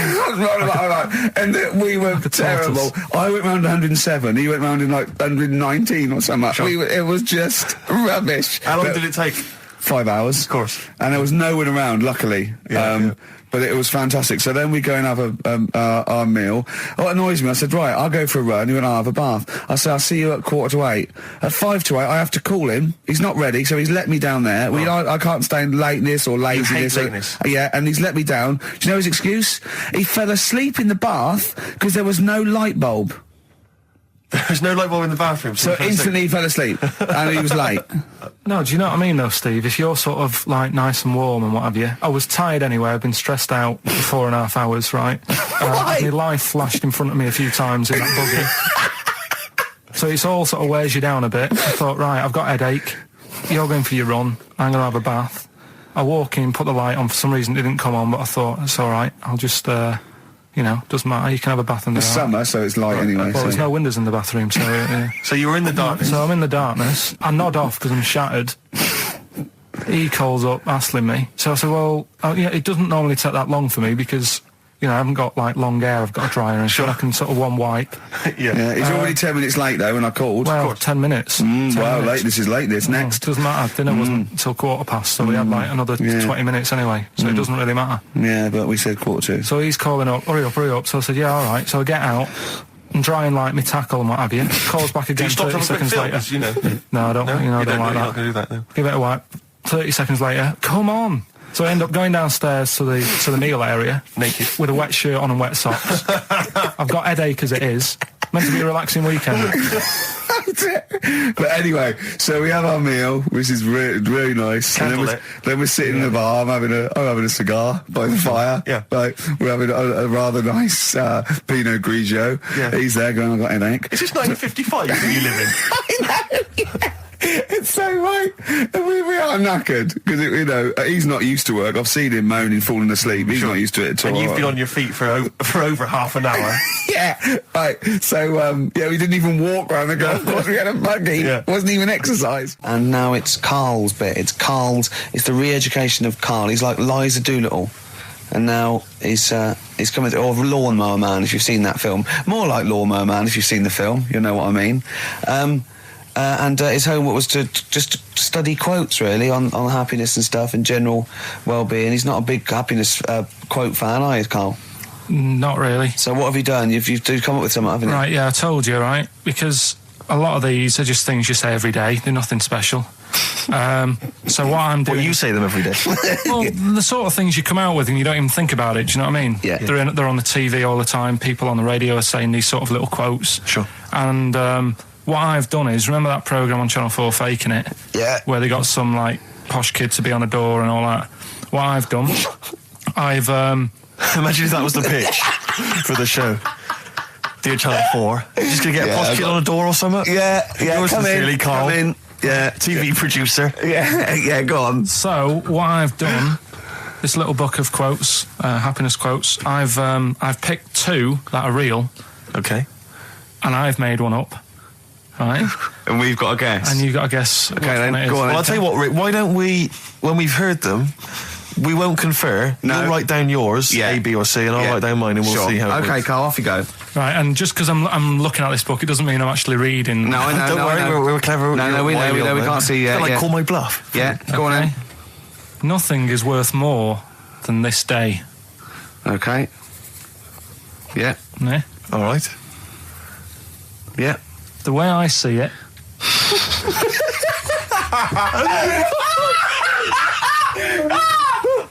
And we were terrible. I went round 107. He went round in like 119 or something. Sure. It was just rubbish. How long did it take? 5 hours. Of course. And there was no one around, luckily. Yeah. But it was fantastic. So then we go and have our meal. What annoys me, I said, right, I'll go for a run. He went, I'll have a bath. I said, I'll see you at 7:45. At 7:55, I have to call him. He's not ready, so he's let me down there. I can't stand lateness or laziness. You hate lateness. Yeah, and he's let me down. Do you know his excuse? He fell asleep in the bath because there was no light bulb. There's no light bulb in the bathroom. So instantly he fell asleep, and he was late. No, do you know what I mean, though, Steve? If you're sort of, like, nice and warm and what have you. I was tired anyway. I've been stressed out for 4.5 hours, right? My life flashed in front of me a few times in that buggy. So it's all sort of wears you down a bit. I thought, right, I've got a headache. You're going for your run. I'm going to have a bath. I walk in, put the light on. For some reason, it didn't come on, but I thought, it's all right. I'll just... doesn't matter. You can have a bath in the It's summer, so it's light anyway. Well, there's no windows in the bathroom, so... So you were in the darkness? So I'm in the darkness. I nod off because I'm shattered. He calls up, hassling me. So I said, well, it doesn't normally take that long for me because, I haven't got, like, long hair. I've got a dryer and sure. I can sort of one wipe. Yeah, he's already 10 minutes late, though, when I called. Well, 10 minutes. 10 wow, minutes. this is late, next. It doesn't matter. Dinner wasn't until 7:15, so we had, like, another 20 minutes anyway, so it doesn't really matter. Yeah, but we said 7:45. So he's calling up, hurry up. So I said, yeah, all right. So I get out and dry and like my tackle and what have you. Calls back again 30 seconds later. No, I don't. I don't like that. You're not going to do that, no. Give it a wipe. 30 seconds later, come on. So I end up going downstairs to the meal area. Naked. With a wet shirt on and wet socks. I've got headache as it is. Meant to be a relaxing weekend. But anyway, so we have our meal, which is really nice. And then we're sitting in the bar. I'm having a cigar by the fire. Yeah. Like, we're having a rather nice Pinot Grigio. Yeah. He's there going, I've got a headache. Is this 1955 that you live in? I know. Yeah. It's so right. We are knackered because he's not used to work. I've seen him moaning, falling asleep. He's not used to it at all. And you've been on your feet for over half an hour. Yeah, right. So we didn't even walk around the golf course. We had a buggy. Yeah. Wasn't even exercise. And now it's Karl's bit. It's the re-education of Karl. He's like Liza Doolittle. And now he's coming to, or Lawnmower Man, if you've seen that film. More like Lawnmower Man, if you've seen the film. You know what I mean. And his homework was to just study quotes, really, on happiness and stuff and general well-being. He's not a big happiness quote fan, are you, Karl? Not really. So what have you done? You've come up with something, haven't you? Right, yeah, I told you, right? Because a lot of these are just things you say every day. They're nothing special. So what I'm doing... Well, you say them every day. Well, the sort of things you come out with and you don't even think about it, do you know what I mean? Yeah. They're on the TV all the time. People on the radio are saying these sort of little quotes. Sure. And what I've done is, remember that programme on Channel 4, Faking It? Yeah. Where they got some, like, posh kid to be on a door and all that. What I've done, I've... Imagine if that was the pitch for the show. Dear Channel 4, you're just going to get a posh kid on a door or something? Yeah, Yours come sincerely, in, Karl. come in. Yeah. TV producer. Yeah, go on. So, what I've done, this little book of quotes, happiness quotes, I've picked two that are real, Okay. and I've made one up, right? And we've got a guess. And you've got to guess which one it is. go on. Well, I'll tell you what, Rick, why don't we, when we've heard them, we won't confer. No. You'll write down yours, Yeah. A, B or C, and I'll Yeah. write down mine and we'll Sure. see how it Okay, works. Karl, off you go. Right, and just because I'm looking at this book, it doesn't mean I'm actually reading. No, I know. Don't no, worry, I know. we're clever. No, we know, we can't see yet. Like, Yeah. call my bluff. Yeah, go on then. Okay. Nothing is worth more than this day. Okay. Yeah, Yeah? All right. yeah. The way I see it,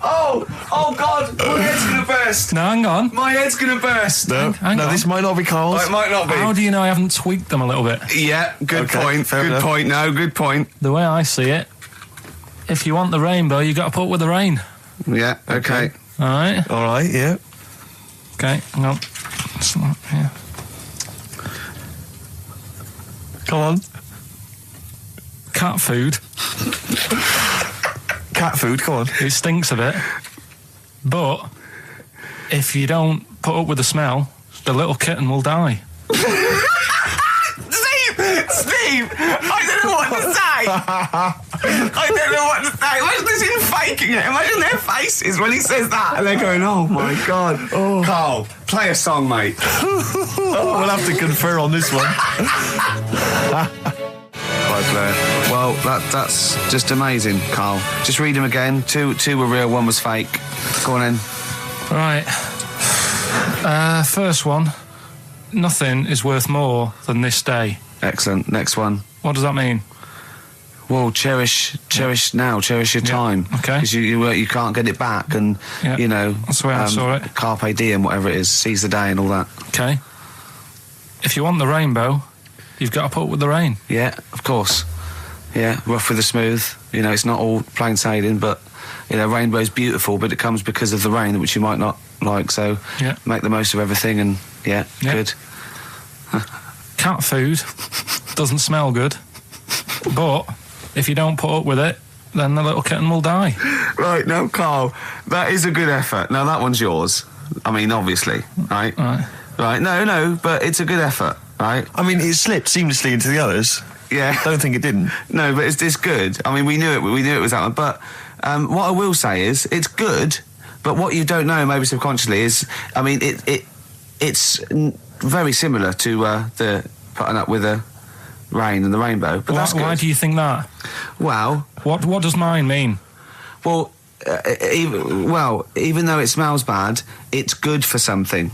Oh God, my head's gonna burst. no, hang on. My head's gonna burst. No, Hang no, on. this might not be Karl's. It might not be. How do you know I haven't tweaked them a little bit? Yeah, good Okay, point. fair Good enough. point. No, good point. The way I see it, if you want the rainbow, you got to put up with the rain. Yeah, okay. All right? All right, yeah. Okay, hang on. It's not, yeah. Come on. Cat food, Cat food, come on. it stinks a bit. But if you don't put up with the smell, the little kitten will die. Steve, I don't know what to say. I don't know what to say. Imagine this in Faking It. Imagine their faces when he says that, and they're going, "Oh my God." Oh. Karl, play a song, mate. We'll have to confer on this one. Right, Blair. Well, that's just amazing, Karl. Just read them again. Two were real, one was fake. Go on then. Right. First one. Nothing is worth more than this day. Excellent. Next one. What does that mean? Well, cherish now, cherish your time. okay. Because you can't get it back, and Yeah, you know that's the way I saw it. Carpe diem, whatever it is, seize the day and all that. Okay. If you want the rainbow, you've got to put up with the rain. Yeah, of course. Yeah, rough with the smooth. You know, it's not all plain sailing, but you know, rainbow's beautiful, but it comes because of the rain, which you might not like. So Yeah. make the most of everything, and yeah. Good. Cat food doesn't smell good, but if you don't put up with it, then the little kitten will die. Right, no, Karl, that is a good effort. Now that one's yours. I mean, obviously, right? Right. No, but it's a good effort, right? I mean, it slipped seamlessly into the others. Yeah. Don't think it didn't. No, but it's good. I mean, we knew it was that one. But what I will say is, it's good. But what you don't know, maybe subconsciously, is, I mean, it's very similar to the putting up with the rain and the rainbow. But that's good. Why do you think that? Well, What does mine mean? well, even though it smells bad, it's good for something.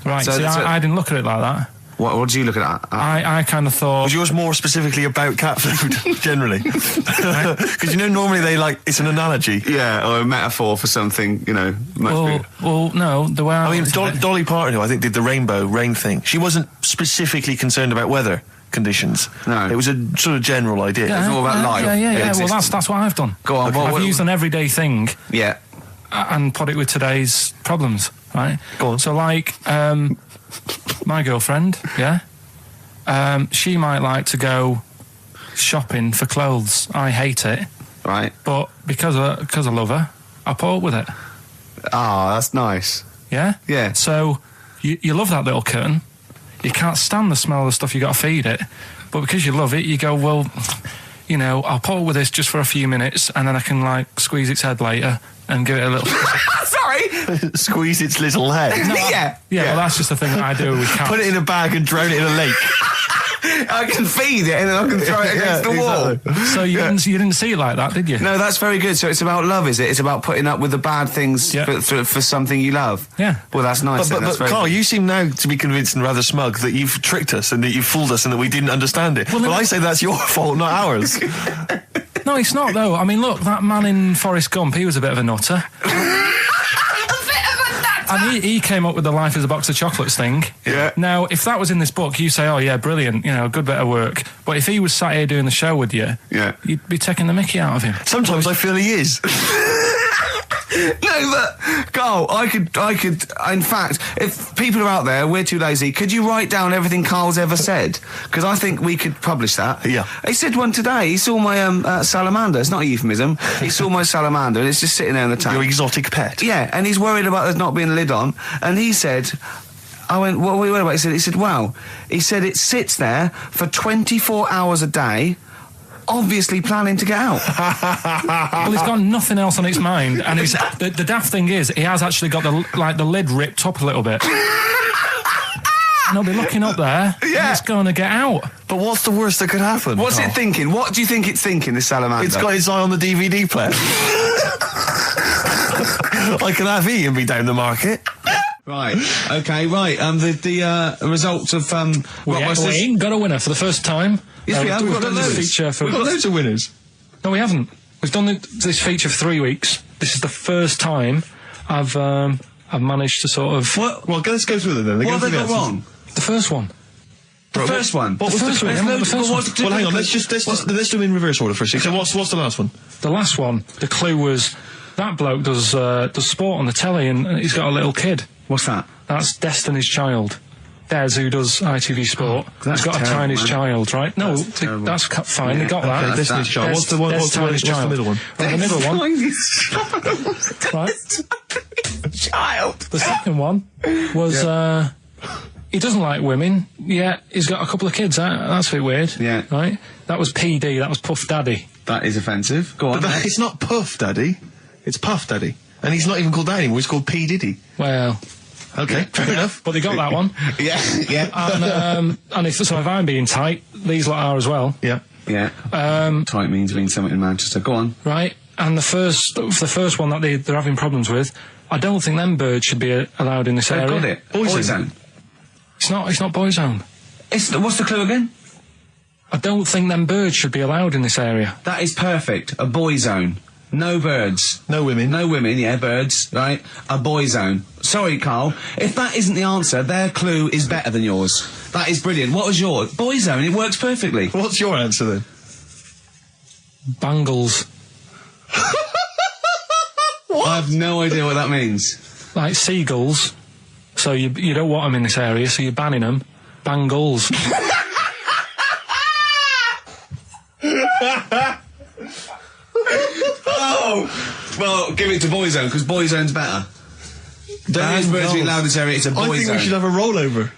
Right, So- see, so- I didn't look at it like that. What do you look at? I kind of thought... Was yours more specifically about cat food, generally? Because you know, normally it's an analogy. Yeah, or a metaphor for something, you know. Much bigger. Well, no, the way I mean, looked at it- Dolly Parton, who I think did the rainbow rain thing, she wasn't specifically concerned about weather conditions. No. It was a sort of general idea. It's all about life. Yeah. Well, Existence. that's what I've done. Go on, I've what- used an everyday thing Yeah. and put it with today's problems, right? Go on. So, like, my girlfriend, yeah, she might like to go shopping for clothes. I hate it, Right. but because I love her, I put up with it. Ah, that's nice. Yeah? Yeah. So, you love that little kitten. You can't stand the smell of the stuff you got to feed it. But because you love it, you go, well, you know, I'll put up with this just for a few minutes and then I can, like, squeeze its head later and give it a little... Sorry! Squeeze its little head. Yeah, well, that's just the thing that I do with cats. Put it in a bag and drown it in a lake. I can feed it and then I can throw it against the wall. Exactly. So you didn't see it like that, did you? No, that's very good. So it's about love, is it? It's about putting up with the bad things for something you love. Yeah. Well, that's nice. But that's very Carl, good. you seem now to be convinced and rather smug that you've tricked us and that you've fooled us and that we didn't understand it. Well, I say that's your fault, not ours. No, it's not, though. I mean, look, that man in Forrest Gump, he was a bit of a nutter. And he came up with the life is a box of chocolates thing. Yeah. Now, if that was in this book, you say, oh, yeah, brilliant, you know, good bit of work. But if he was sat here doing the show with you, you'd be taking the mickey out of him. Sometimes I feel he is. No, but Carl, I could. In fact, if people are out there, we're too lazy. Could you write down everything Carl's ever said? Because I think we could publish that. Yeah. He said one today. He saw my salamander. It's not a euphemism. He saw my salamander, and it's just sitting there in the tank. Your exotic pet. Yeah, and he's worried about there not being a lid on. And he said, I went, what are you worried about? He said, wow. He said it sits there for 24 hours a day, obviously planning to get out. Well, he's got nothing else on its mind, and the daft thing is, he has actually got the lid ripped up a little bit. And he'll be looking up there, and it's going to get out. But what's the worst that could happen? What's it thinking? What do you think it's thinking, this salamander? It's got its eye on the DVD player. I can have Ian be down the market. Right. Okay. Right. The results of Rockbusters. We ain't got a winner for the first time. Yes, we have. We've got done this loads. feature for. We've got loads of winners. No, we haven't. We've done this feature for 3 weeks. This is the first time I've managed to sort of. Well, let's go through them then. What have they got wrong? The first one. The first one. What was the first one? Well, hang on. Let's do them in reverse order first. So what's the last one? The last one. The clue was that bloke does sport on the telly and he's got a little kid. What's that? That's Destiny's Child. Des, who does ITV Sport, has got a Chinese child, right? No, that's fine. They got that. Okay, Destiny's Child. What's the middle one? Well, the middle one. Right. Child. The second one was he doesn't like women. Yeah, he's got a couple of kids. That's a bit weird. Yeah. Right. That was PD. That was Puff Daddy. That is offensive. Go on. But it's not Puff Daddy. It's Puff Daddy. And he's not even called that anymore. He's called P Diddy. Well. Okay, fair enough. But they got that one. Yeah. And if I'm being tight, these lot are as well. Yeah. Yeah. Tight means something in Manchester. Go on. Right. And the first one that they're having problems with, I don't think them birds should be allowed in this area. Got it. Boyzone. It's not Boyzone. What's the clue again? I don't think them birds should be allowed in this area. That is perfect. A boy zone. No birds. No women. No women, yeah, birds, right? A boy zone. Sorry, Carl. If that isn't the answer, their clue is better than yours. That is brilliant. What was yours? Boy zone, it works perfectly. What's your answer then? Bangles. I have no idea what that means. Like seagulls. So you don't want them in this area, so you're banning them. Bangles. Oh! Well, give it to Boyzone, because Boyzone's better. Don't use birds being allowed in this area, it's a Boyzone. I think we should have a rollover.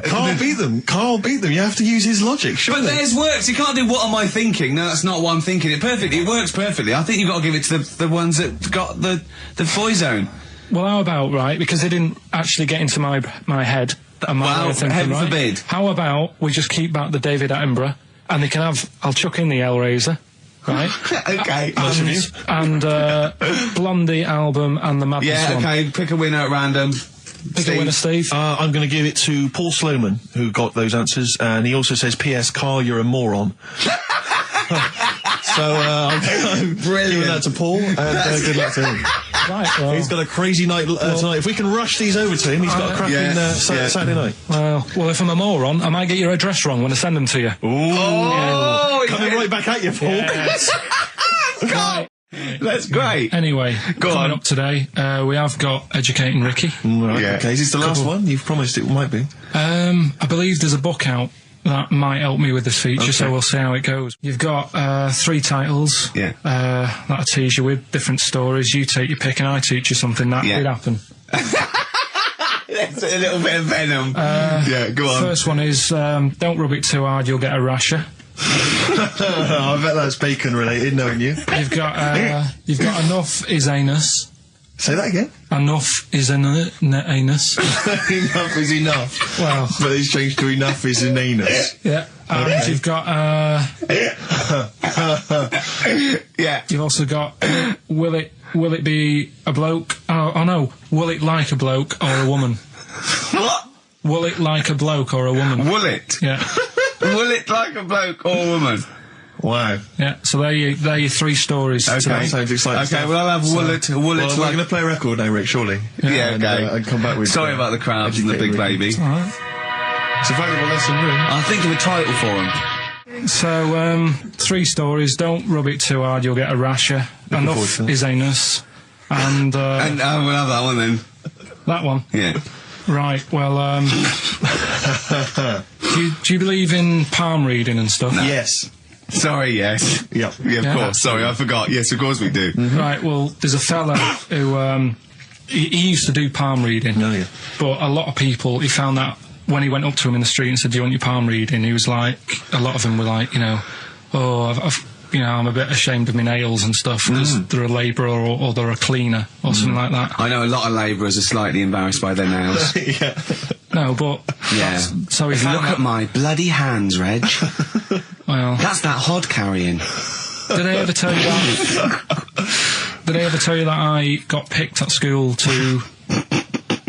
Carl beat them. Carl beat them. You have to use his logic, surely. But theirs works. You can't do what am I thinking. No, that's not what I'm thinking. It perfectly. It works perfectly. I think you've got to give it to the ones that got the Boyzone. Well, how about, right, because they didn't actually get into my head and my way of thinking, heaven right? forbid. How about we just keep back the David Attenborough and they can have, I'll chuck in the Hellraiser, right? Okay. And Blondie album and the Madness Yeah, one. okay, pick a winner at random. Pick a winner, Steve. I'm going to give it to Paul Sloman, who got those answers, and he also says, P.S. Carl, you're a moron. So I'm giving that to Paul, and good luck to him. Right, well, he's got a crazy night tonight. If we can rush these over to him, he's got a cracking Saturday night. Well, if I'm a moron, I might get your address wrong when I send them to you. Ooh. Coming right back at you, Paul. Yes. Right. That's great. Anyway, coming up today, we have got Educating Ricky. Right, okay. Is this the last one? You've promised it might be. I believe there's a book out that might help me with this feature, so we'll see how it goes. You've got 3 titles that I tease you with, different stories. You take your pick and I teach you something. That did happen. That's a little bit of venom. Go on. First one is, don't rub it too hard, you'll get a rasher. I bet that's bacon related, knowing you. You've got enough is anus. Say that again. Enough is anus. Enough is enough. Well, but it's changed to enough is an anus. Yeah. And you've got You've also got will it be a bloke? Oh no, will it like a bloke or a woman? What? Will it like a bloke or a woman? Will it? Yeah. Will it like a bloke or a woman? Wow. Yeah, so they're your 3 stories. Okay. Today. Sounds exciting. Okay, stuff. well, I'll have will it we're like... going to play a record now, Rick, surely. Yeah, okay. And come back with... Sorry about the crowds and the big baby. All right. It's a valuable lesson, really. I'll think of a title for him. So, 3 stories. Don't rub it too hard, you'll get a rasher. Enough is anus. And we'll have that one then. That one? Yeah. Right, well, do you believe in palm reading and stuff? No. Yes. Sorry, yes. Yep. Yeah, of course. Sorry, I forgot. Yes, of course we do. Mm-hmm. Right, well, there's a fella who, he used to do palm reading. Oh, yeah. But a lot of people, he found that when he went up to him in the street and said, do you want your palm reading? He was like, a lot of them were like, I'm a bit ashamed of my nails and stuff because they're a labourer or they're a cleaner or something like that. I know a lot of labourers are slightly embarrassed by their nails. Yeah. No, but... Yeah. So if look at my bloody hands, Reg. Well... That's that hod carrying. Did I ever tell you that? Did I ever tell you that I got picked at school to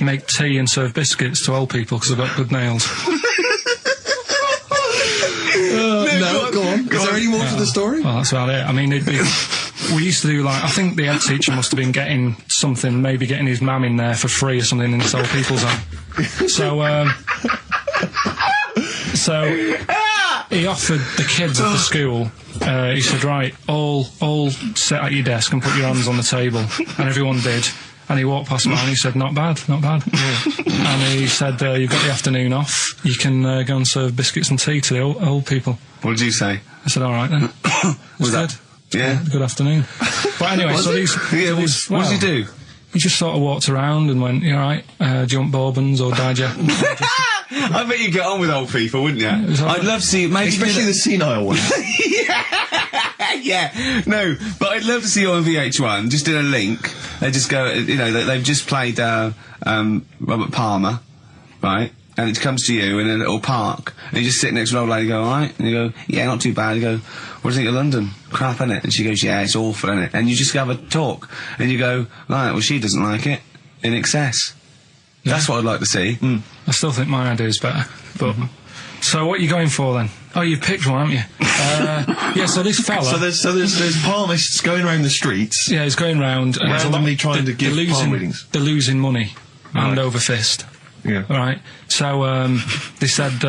make tea and serve biscuits to old people because I've got good nails? No, go on. Is there any more to the story? Well, that's about it. I mean, we used to do, like, I think the head teacher must have been getting something, maybe getting his mum in there for free or something in this old people's home. So he offered the kids of the school, he said, right, all sit at your desk and put your hands on the table. And everyone did. And he walked past mine and he said, not bad. And he said, you've got the afternoon off. You can go and serve biscuits and tea to the old people. What did you say? I said, all right then. Was that? Yeah. Good afternoon. But anyway, what did he do? He just sort of walked around and went, you all right? Do you want bourbons or digest? I bet you get on with old people, wouldn't you? I'd love to see... Maybe especially the senile ones. Yeah, no, but I'd love to see you on VH1, just in a link. They just go, they've just played Robert Palmer, right? And it comes to you in a little park, and you just sit next to an old lady and go, alright? And you go, yeah, not too bad. You go, what do you think of London? Crap, innit? And she goes, yeah, it's awful, innit? And you just have a talk, and you go, right, well, she doesn't like it, in excess. Yeah. That's what I'd like to see. I still think my idea is better, but... So what are you going for then? Oh, you've picked one, haven't you? Yeah, so this fella... So there's palmists going around the streets... Yeah, he's going round... and randomly trying to give palm readings. They're losing money, hand over fist. Yeah. Right? So, they said,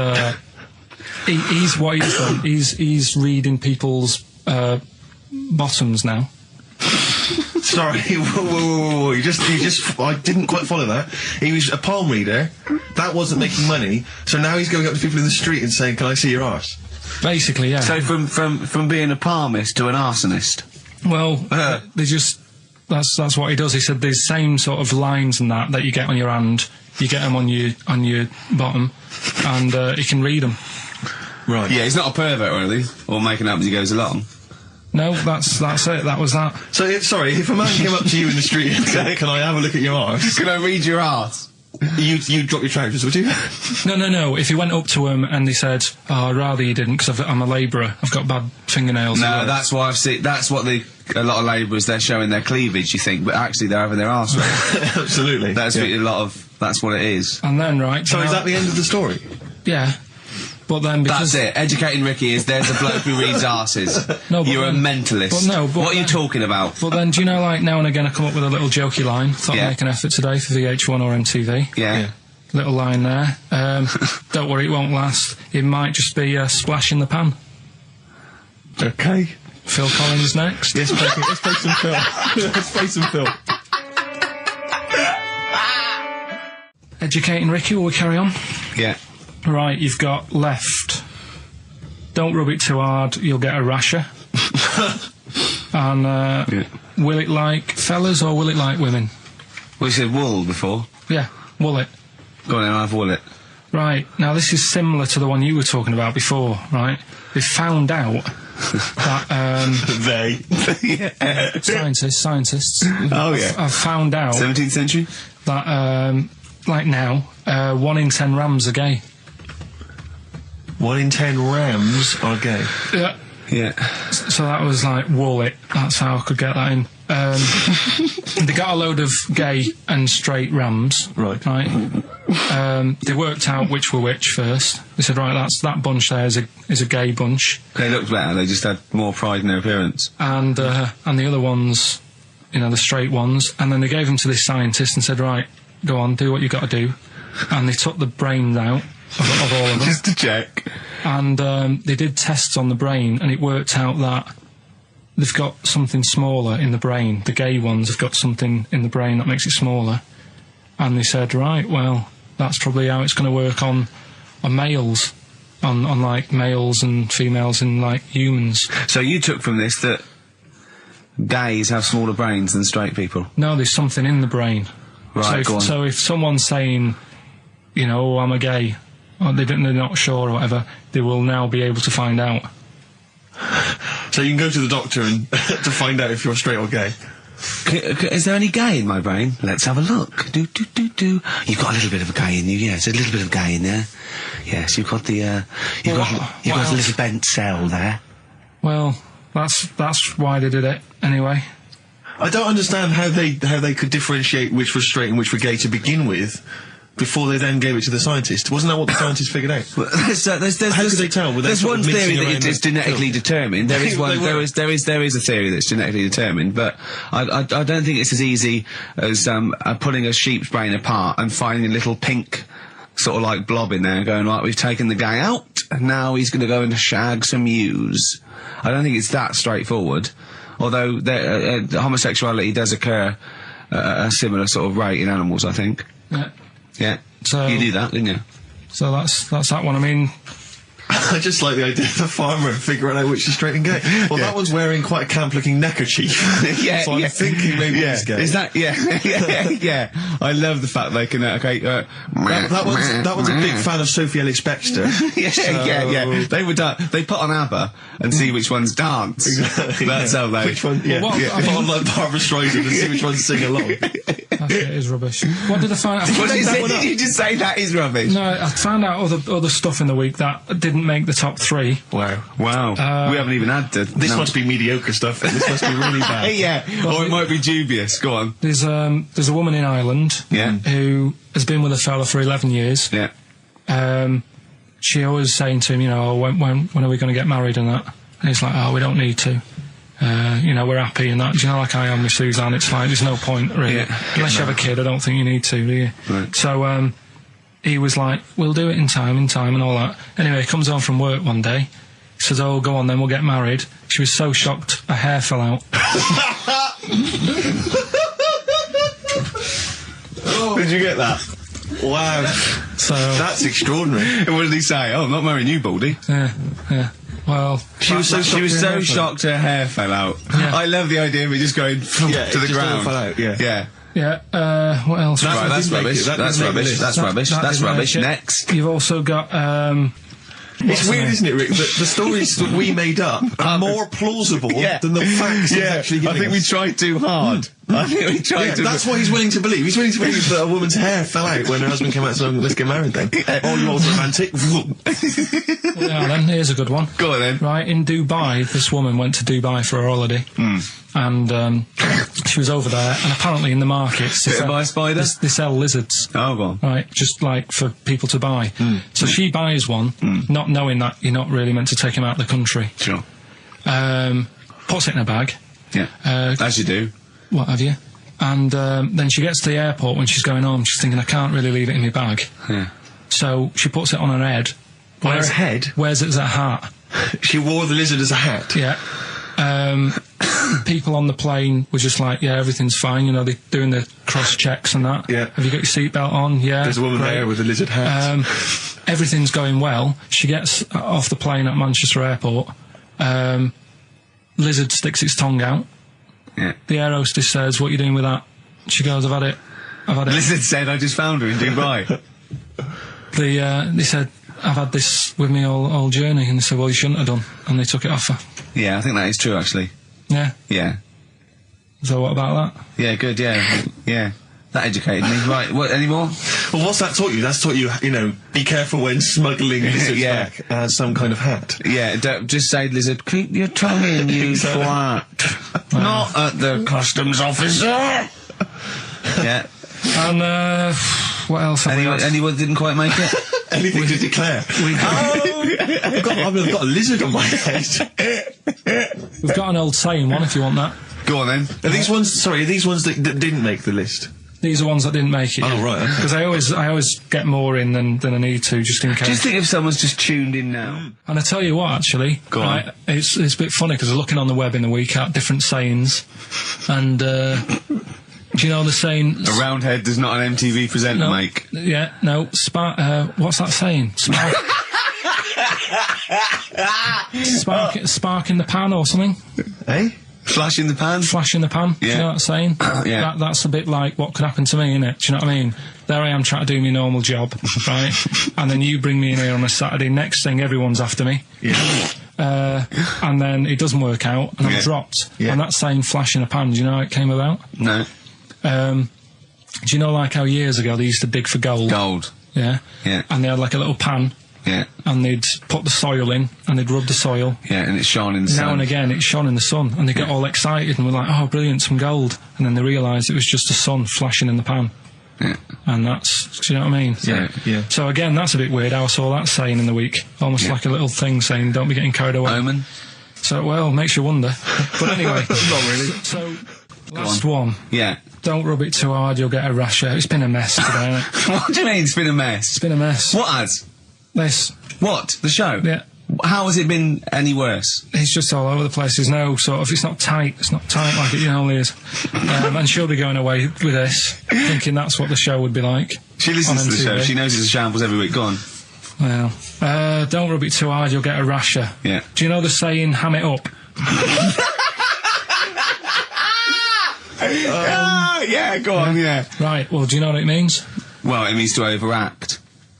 what he's done, he's reading people's, bottoms now. Sorry, whoa. You just, I didn't quite follow that. He was a palm reader, that wasn't making money, so now he's going up to people in the street and saying, can I see your arse? Basically, yeah. So from being a palmist to an arsonist? Well, they just, that's what he does. He said there's same sort of lines and that you get on your hand, you get them on your bottom, and he can read them. Right. Yeah, he's not a pervert or anything, or making up as he goes along. No, that's it. That was that. So, if a man came up to you in the street and said, can I have a look at your arse? Can I read your arse? You'd drop your trousers, would you? No. If he went up to him and he said, oh, I'd rather you didn't because I'm a labourer. I've got bad fingernails. No, that's why I've seen... That's what a lot of labourers, they're showing their cleavage, you think, but actually they're having their arse read. Absolutely. That's what it is. And then, right... So is that the end of the story? Yeah. But then because... That's it. Educating Ricky is there's a bloke who reads arses. No, but you're a mentalist. But what are you talking about? But then, do you know, like, now and again I come up with a little jokey line. Thought I'd make an effort today for VH1 or MTV. Yeah. Little line there. Don't worry, it won't last. It might just be a splash in the pan. Okay. Phil Collins next. Yes, let's play some Phil. Let's play some Phil. Educating Ricky, will we carry on? Yeah. Right, you've got left. don't rub it too hard, you'll get a rasher. And will it like fellas or will it like women? Well, you said wool before. Yeah, will it. Go on then, I'll have wool it. Right, now this is similar to the one you were talking about before, right? They found out that... Scientists. Oh, yeah. I've found out 17th century? that, like now, 1 in 10 rams are gay. 1 in 10 rams are gay. Yeah. Yeah. So that was like, wool it. That's how I could get that in. They got a load of gay and straight rams. Right. They worked out which were which first. They said, right, that bunch there is a gay bunch. They looked better, they just had more pride in their appearance. And the other ones, you know, the straight ones. And then they gave them to this scientist and said, right, go on, do what you got to do. And they took the brains out of all of them. Just to check. And they did tests on the brain, and it worked out that they've got something smaller in the brain. The gay ones have got something in the brain that makes it smaller. And they said, right, well, that's probably how it's going to work on males, on like males and females and like humans. So you took from this that gays have smaller brains than straight people? No, there's something in the brain. Right, go on. So if someone's saying, you know, oh, I'm a gay, or they're not sure or whatever, they will now be able to find out. So you can go to the doctor and to find out if you're straight or gay. Is there any gay in my brain? Let's have a look. Do. You've got a little bit of a gay in you, yes. There's a little bit of gay in there. Yes, you've got the, you've got a little bent cell there. Well, that's why they did it, anyway. I don't understand how they could differentiate which was straight and which were gay to begin with, before they then gave it to the scientist. Wasn't that what the scientists figured out? Well, how could they tell? There's one theory that it's genetically determined. There is one. There is a theory that's genetically determined, but I don't think it's as easy as pulling a sheep's brain apart and finding a little pink sort of like blob in there, and going, right, we've taken the guy out, and now he's going to go and shag some ewes. I don't think it's that straightforward. Although homosexuality does occur at a similar sort of rate in animals, I think. Yeah. Yeah. So you knew that, didn't you? So that's that one. I mean, I just like the idea of the farmer figuring out which is straight and gay. Well, that one's wearing quite a camp-looking neckerchief. So I'm thinking maybe he's gay. Is that, yeah. I love the fact they can, that one's a big fan of Sophie Ellis-Bextor. They put on ABBA and see which ones dance. Exactly. That's how they... Which one, yeah. Put on like Barbara Streisand and see which ones sing along. That shit is rubbish. What did I find out? Did you just say that is rubbish? No, I found out other stuff in the week that didn't make the top 3. Wow. We haven't even had to... This must be mediocre stuff. This must be really bad. Yeah, or it might be dubious. Go on. There's a woman in Ireland who has been with a fella for 11 years. Yeah. She always saying to him, you know, when are we going to get married and that? And he's like, oh, we don't need to. You know, we're happy and that. Do you know, like I am with Suzanne, it's like, there's no point, really. Unless you have a kid, I don't think you need to, do you? Right. So, he was like, we'll do it in time and all that. Anyway, he comes home from work one day. He says, oh, go on then, we'll get married. She was so shocked, her hair fell out. Did you get that? Wow. So that's extraordinary. What did he say? Oh, I'm not marrying you, Baldy. Yeah. Well, she was so shocked her hair fell out. Yeah. I love the idea of it just going to the ground. Fell out. Yeah. What else? That's rubbish. That's rubbish. Next. You've also got, it's weird, isn't it, Rick, that the stories that we made up are more plausible than the facts he's actually giving I think us. we tried too hard. That's what he's willing to believe. He's willing to believe that a woman's hair fell out when her husband came out saying, let's get married then. Oh, you're all romantic. Yeah, then, here's a good one. Go on then. Right, in Dubai, this woman went to Dubai for a holiday. And she was over there, and apparently in the markets Bit by a spider? they sell lizards. Oh, go on. Right, just like for people to buy. So she buys one, not knowing that you're not really meant to take him out of the country. Sure. Puts it in a bag. Yeah. As you do. What have you? And then she gets to the airport when she's going home. She's thinking, I can't really leave it in my bag. Yeah. So she puts it on her head. On her head? Wears it as a hat. She wore the lizard as a hat? Yeah. people on the plane were just like, yeah, everything's fine. You know, they're doing the cross checks and that. Yeah. Have you got your seatbelt on? Yeah. There's a woman great. there with a lizard hat. Everything's going well. She gets off the plane at Manchester Airport. Lizard sticks its tongue out. Yeah. The air hostess says, "What are you doing with that?" She goes, "I've had it. I've had it." Lizard said, "I just found her in Dubai." They said, "I've had this with me all journey," and they said, "Well, you shouldn't have done," and they took it off her. Yeah, I think that is true, actually. Yeah. Yeah. So what about that? Yeah, good, yeah. Yeah. That educated me. Right, what, any more? Well, what's that taught you? That's taught you, you know, be careful when smuggling lizards Yeah. back as some kind of hat. Yeah, don't just say, lizard, keep your tongue in, you twat. Not at the customs officer. Yeah. And what else? Have we got? Anyone didn't quite make it? Anything to declare? I've got a lizard on my head. We've got an old saying one if you want that. Go on then. Are these ones that didn't make the list? These are ones that didn't make it. Oh, right, okay. Because I always get more in than I need to, just in case. Just think if someone's just tuned in now. And I tell you what, actually, Go on. right, it's a bit funny because I'm looking on the web in the week at different sayings, and do you know the saying? A round head does not an MTV presenter No, make. Yeah, no. What's that saying? Spark in the pan or something. Eh? Flash in the pan? Flash in the pan. Do you Yeah. know that saying? Yeah. That's a bit like what could happen to me, innit? Do you know what I mean? There I am trying to do my normal job, right? And then you bring me in here on a Saturday. Next thing, everyone's after me. Yeah. And then it doesn't work out, and I'm Yeah. dropped. Yeah. And that saying "flash in a pan," do you know how it came about? No. Do you know like how years ago they used to dig for gold? Gold. Yeah. Yeah. And they had like a little pan, Yeah. and they'd put the soil in, and they'd rub the soil. Yeah, and it's shone in the sun. Now and again, it shone in the sun, and they get all excited and were like, "Oh, brilliant, some gold!" And then they realised it was just the sun flashing in the pan. Yeah. And that's, do you know what I mean? Yeah. Yeah. So again, that's a bit weird. I saw that saying in the week, almost Yeah. like a little thing saying, "Don't be getting carried away." Omen? So, well, makes you wonder. But anyway. Not really. So, last one. Yeah. Don't rub it too hard, you'll get a rasher. It's been a mess today, hasn't it? What do you mean it's been a mess? It's been a mess. What has? This. What? The show? Yeah. How has it been any worse? It's just all over the place. There's no sort of, it's not tight like it normally is. And she'll be going away with this, thinking that's what the show would be like. She listens on to the show. MTV. She knows it's a shambles every week. Go on. Well, don't rub it too hard, you'll get a rasher. Yeah. Do you know the saying, ham it up? Yeah, go on, yeah. Right, well, do you know what it means? Well, it means to overact.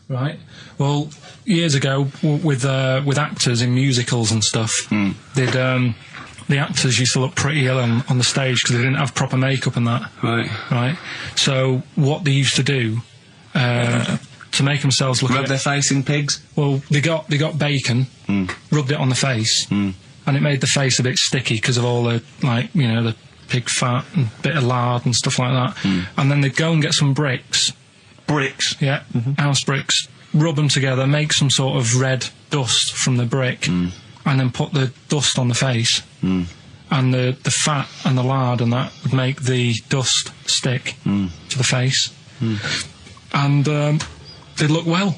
Right. Well, years ago, with actors in musicals and stuff, the actors used to look pretty ill on the stage because they didn't have proper makeup and that. Right. Right. So what they used to do to make themselves look Rub their face in pigs? well, they got bacon, rubbed it on the face, and it made the face a bit sticky because of all the the pig fat and bit of lard and stuff like that. And then they'd go and get some bricks. Bricks. Yeah, house bricks. Rub them together, make some sort of red dust from the brick, and then put the dust on the face. And the fat and the lard and that would make the dust stick to the face. And they'd look well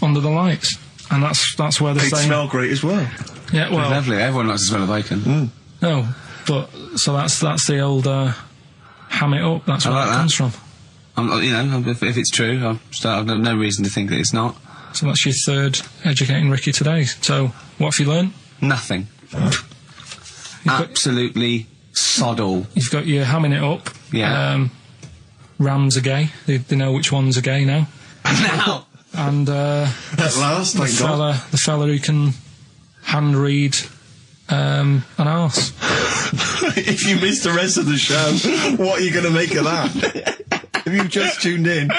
under the lights. And that's where the They'd saying... smell great as well. Yeah, well... Lovely. Everyone likes the smell of bacon. No, but... So that's the old... ham it up. That's where like that that. comes from. If it's true, I've no reason to think that it's not. So that's your third Educating Ricky today. So, what have you learned? Nothing. Absolutely sod all. You've got your hamming it up. Yeah. Rams are gay. They know which ones are gay now. Now! And At last, thank God. the fella who can hand read an arse. If you missed the rest of the show, what are you going to make of that? If you've just tuned in.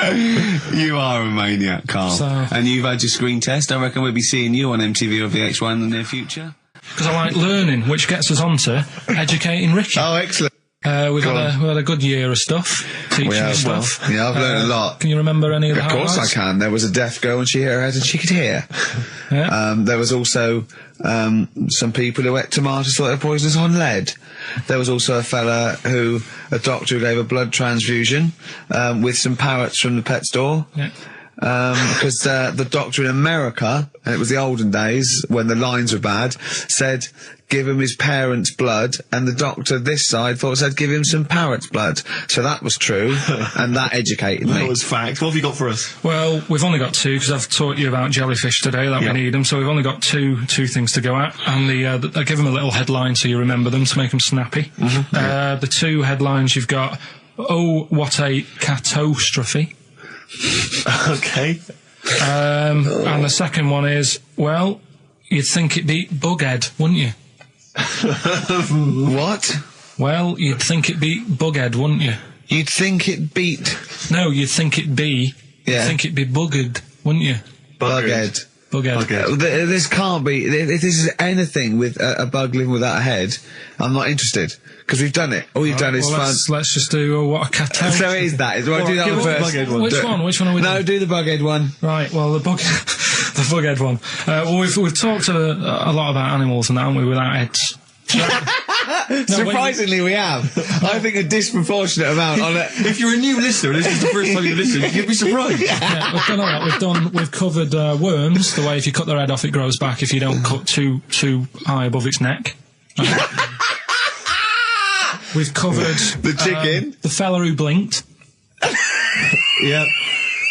You are a maniac, Carl. So- And you've had your screen test. I reckon we'll be seeing you on MTV or VH1 in the near future. Because I like learning, which gets us on to Educating Ricky. Oh, excellent. We've had a good year of stuff, teaching We you have, stuff. Yeah, I've learned a lot. Can you remember any of the Of course I highlights? can. There was a deaf girl and she hit her head and she could hear. Yeah. There was also some people who ate tomatoes thought they were poisonous on lead. There was also a doctor who gave a blood transfusion with some parrots from the pet store. Yeah. because the doctor in America, and it was the olden days when the lines were bad, said give him his parents' blood, and the doctor this side thought said give him some parrot's blood. So that was true, and that educated me. That was fact. What have you got for us? Well, we've only got two because I've taught you about jellyfish today that we need them. So we've only got two things to go at, and I give them a little headline so you remember them to make them snappy. The two headlines you've got: oh, what a catastrophe. Okay. And the second one is, well, you'd think it'd be bughead, wouldn't you? What? Well, you'd think it'd be bughead, wouldn't you? You'd think it beat... No, you'd think it'd be... Yeah. You'd think it'd be buggered, wouldn't you? Bughead. Bughead. This can't be... If this is anything with a bug living without a head, I'm not interested. Because we've done it. All you've done is fun. Let's just do what a catastrophe. So it is that. Well, do that one first. Which one? Which one are we doing? No, do the bughead one. Right, well, the bughead one. Well, we've talked a lot about animals and that, haven't we, without heads. Surprisingly, we have. I think a disproportionate amount on it. If you're a new listener and this is the first time you listen, you'd be surprised. Yeah, we've done all that. We've covered worms, the way if you cut their head off, it grows back if you don't cut too high above its neck. We've covered the chicken, the fella who blinked. Yeah,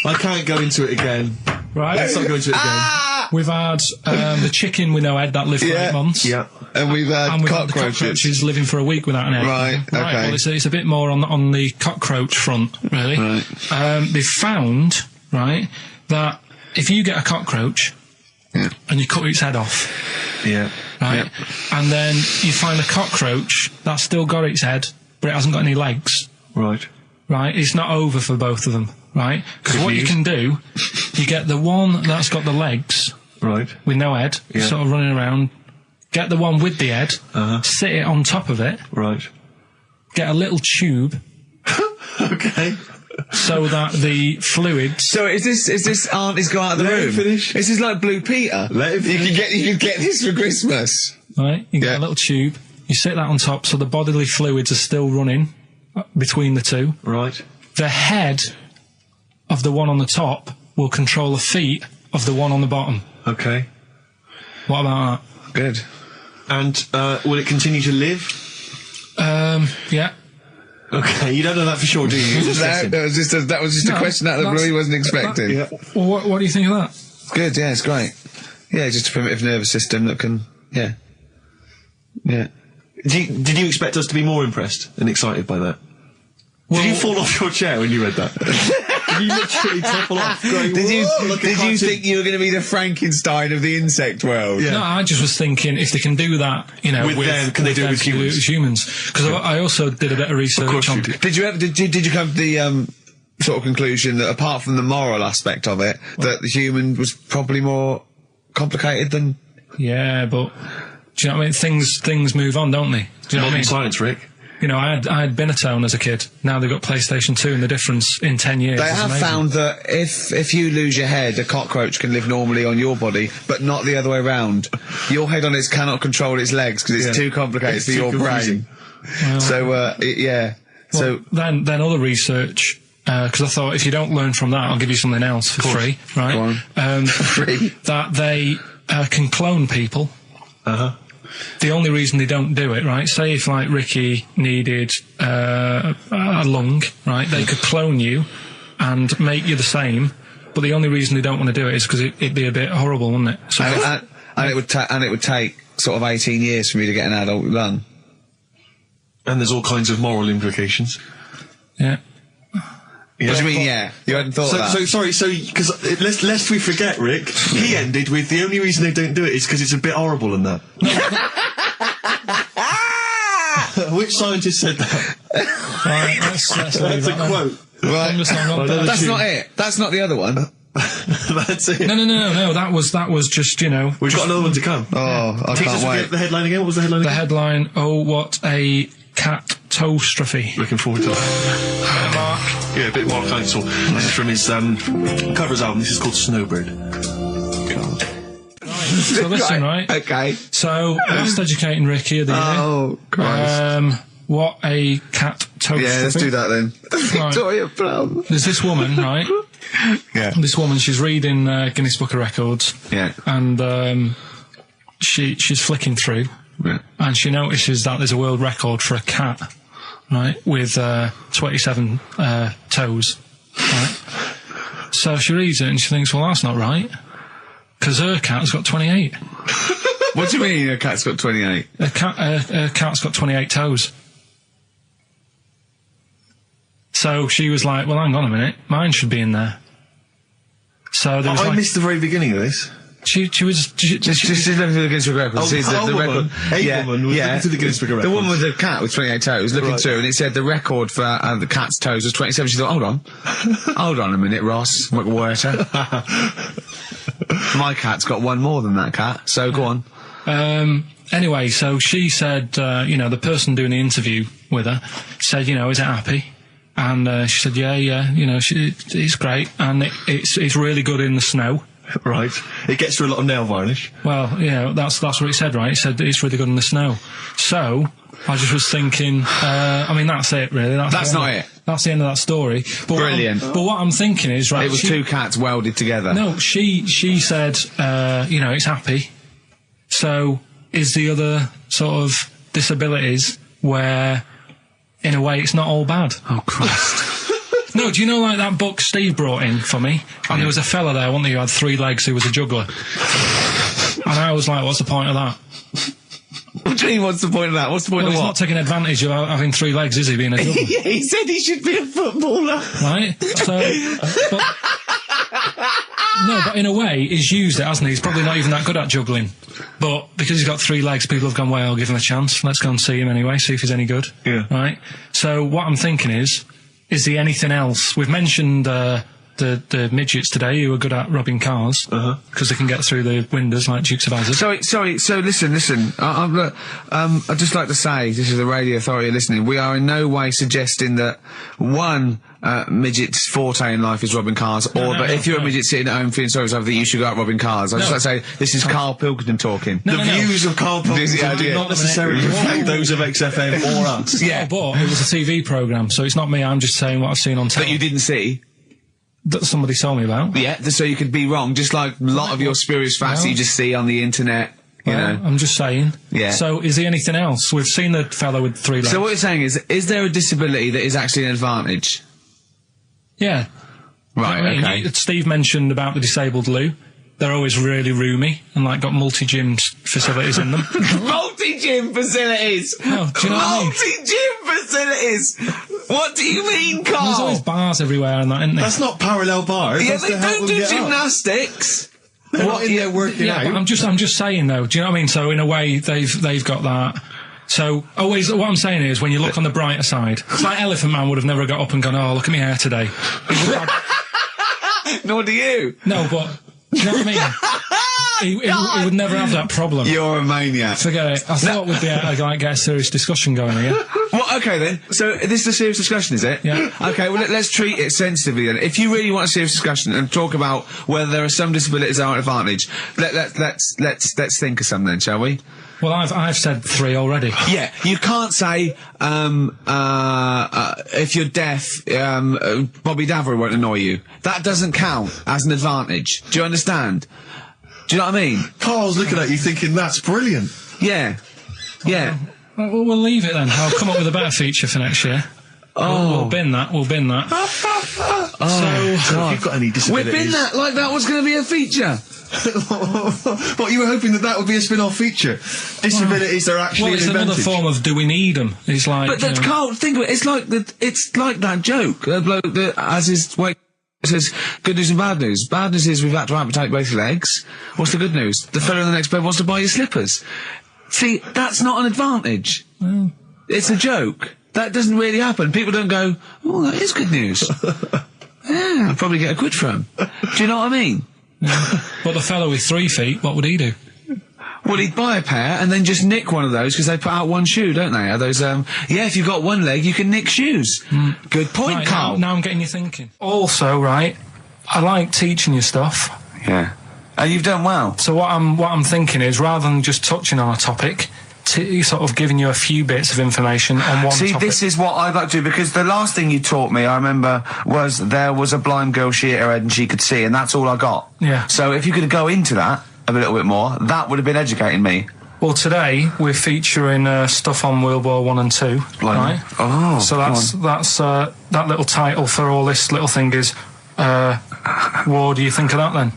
I can't go into it again. Right, let's not go into it again. We've had the chicken with no head that lived for 8 months. Yeah, and we've had the cockroaches living for a week without an head. Right, okay. Well, it's a bit more on the cockroach front, really. Right. They've found, right, that if you get a cockroach and you cut its head off, right, and then you find a cockroach that's still got its head, but it hasn't got any legs. Right. Right, it's not over for both of them, right? Because what you can do, you get the one that's got the legs, right, with no head, sort of running around. Get the one with the head, sit it on top of it, right. Get a little tube, okay, so that the fluids. So is this auntie's go out of the room? Finish. This is like Blue Peter. Let him finish. You can get this for Christmas. Right, you get a little tube. You sit that on top, so the bodily fluids are still running between the two. Right. The head of the one on the top will control the feet of the one on the bottom. Okay. What about that? Good. And will it continue to live? Yeah. Okay, you don't know that for sure, do you? That was just a question out of the blue he wasn't expecting. Well, what do you think of that? Good, yeah, it's great. Yeah, just a primitive nervous system that can, yeah. Did you expect us to be more impressed and excited by that? Well, did you fall off your chair when you read that? Did you literally topple off? Did you think you were going to be the Frankenstein of the insect world? Yeah. No, I just was thinking if they can do that, you know, with them, can they do it with humans? Because I also did a bit of research. Of course on. You did. Did you come to the sort of conclusion that apart from the moral aspect of it, that the human was probably more complicated than? Yeah, but do you know what I mean? Things move on, don't they? Do you know what I mean? Science, Rick. You know, I had Binatone as a kid. Now they've got PlayStation 2, and the difference in 10 years They is have amazing. found that if you lose your head, a cockroach can live normally on your body, but not the other way around. Your head on it cannot control its legs because it's too complicated for your brain. Well, so, yeah. Well, so then other research, because I thought if you don't learn from that, I'll give you something else for free, right? Go on. Free. That they can clone people. The only reason they don't do it, right? Say if like Ricky needed a lung, right? They could clone you and make you the same, but the only reason they don't want to do it is because it'd be a bit horrible, wouldn't it? So and it would take sort of 18 years for me to get an adult lung. And there's all kinds of moral implications. Yeah. What do you mean, yeah? You hadn't thought of that? So, sorry, because lest we forget, Rick, he ended with the only reason they don't do it is because it's a bit horrible and that. Which scientist said that? Right, let's That's a quote. Right. That's not it. That's not the other one. That's it. No. That was just, you know. We've got another one to come. Oh, I can't wait. The headline again? What was the headline again? The headline, oh, what a catastrophe. Looking forward to that. Mark. Yeah, a bit more counsel. This is from his covers album. This is called Snowbird. So listen, right? Okay. So, Best Educating Ricky of the year. Oh, Christ. What a catastrophe. Yeah, let's do that then. Victoria Plum. There's this woman, right, Yeah. This woman, she's reading Guinness Book of Records. Yeah. And she's flicking through. Yeah. And she notices that there's a world record for a cat, right, with 27 toes, right? So she reads it and she thinks, well, that's not right, because her cat's got 28. What do you mean a cat's got 28? A cat's got 28 toes. So she was like, well, hang on a minute, mine should be in there. So there was I missed the very beginning of this. She was Just looking through the Guinness Book of Records. Oh, sees the woman. record. A woman was looking through the Guinness Book of The Records. woman with the cat with 28 toes looking Right. through, and it said the record for the cat's toes was 27. She thought, hold on a minute, Ross McWhirter. My cat's got one more than that cat, so go on. Anyway, so she said, the person doing the interview with her said, is it happy? And she said, yeah, it's great, and it's really good in the snow. Right. It gets through a lot of nail varnish. Well, that's what it said, right? It said it's really good in the snow. So I just was thinking, that's it, really. That's not it. That's the end of that story. But Brilliant. But what I'm thinking is, right? It was two cats welded together. No, she said, it's happy. So is the other sort of disabilities where, in a way, it's not all bad? Oh, Christ. No, do you know, like, that book Steve brought in for me? And there was a fella there, wasn't there, who had 3 legs, who was a juggler. And I was like, what's the point of that? What do you mean, what's the point of that? What's the point Well, of he's what? not taking advantage of having 3 legs, is he, being a juggler? Yeah, he said he should be a footballer. Right? So, but in a way, he's used it, hasn't he? He's probably not even that good at juggling. But because he's got 3 legs, people have gone, well, I'll give him a chance. Let's go and see him anyway, see if he's any good. Yeah. Right? So what I'm thinking is there anything else? We've mentioned the midgets today who are good at robbing cars because they can get through the windows like Dukes of Hazzard. Sorry. So listen. I'd just like to say, this is the Radio Authority listening. We are in no way suggesting that one midget's forte in life is robbing cars, if you're a midget sitting at home feeling sorry for yourself, that you should go out robbing cars. I'd just like to say this is Karl Pilkington talking. The views of Karl Pilkington do not necessarily reflect those of XFM or us. Yeah, but it was a TV programme, so it's not me. I'm just saying what I've seen on That television. you didn't see. That somebody told me about. Yeah, so you could be wrong, just like a lot of your spurious facts that you just see on the internet, you know. I'm just saying. Yeah. So is there anything else? We've seen the fellow with 3 legs. So what you're saying is there a disability that is actually an advantage? Yeah. Right, I mean, okay. Steve mentioned about the disabled loo. They're always really roomy and, like, got multi-gym facilities in them. Multi-gym facilities! No, do you know what I mean? Multi-gym facilities! What do you mean, There's always Carl? bars everywhere and that, isn't there? That's not parallel bars. Yeah, That's they to help don't them do get up. gymnastics! They're not in there working Yeah, out. but I'm just saying, though, do you know what I mean? So, in a way, they've got that. So, always, what I'm saying is, when you look on the brighter side, it's like Elephant Man would have never got up and gone, oh, look at my hair today. He would have- Nor do you. No, but, do you know what I mean? He would never have that problem. You're a maniac. Forget it. I thought we'd be able to, like, get a serious discussion going here. Well, okay then. So this is a serious discussion, is it? Yeah. Okay. Well, let's treat it sensitively then. If you really want a serious discussion and talk about whether there are some disabilities that are an advantage, let's think of some then, shall we? Well, I've said 3 already. Yeah. You can't say if you're deaf, Bobby Davery won't annoy you. That doesn't count as an advantage. Do you understand? Do you know what I mean? Carl's looking at you thinking, that's brilliant. Yeah. Yeah. Well, we'll leave it then. I'll come up with a better feature for next year. We'll bin that. Oh, So, if you've got any We've disabilities... been that like that was going to be a feature. What, you were hoping that would be a spin-off feature? Disabilities are actually Well, it's an another advantage. form of do we need them? It's like, But that's Carl. Think of it. It's like that joke. The bloke that as his weight says, good news and bad news. Bad news is we've had to amputate both your legs. What's the good news? The fellow in the next bed wants to buy your slippers. See, that's not an advantage. It's a joke. That doesn't really happen. People don't go, oh, that is good news. Yeah, I'll probably get a quid for him. Do you know what I mean? But the fellow with 3 feet, what would he do? Well, he'd buy a pair and then just nick one of those because they put out one shoe, don't they? Are those, yeah, if you've got one leg, you can nick shoes. Good point, Right, Carl. now I'm getting you thinking. Also, right, I like teaching you stuff. Yeah. And you've done well. So what I'm thinking is, rather than just touching on a topic, sort of giving you a few bits of information on one See, topic. this is what I'd like to do, because the last thing you taught me, I remember, was there was a blind girl, she hit her head and she could see, and that's all I got. Yeah. So if you could go into that a little bit more, that would have been educating me. Well, today we're featuring stuff on World War One and Two, right? Oh, so that's that little title for all this little thing is, what do you think of that then?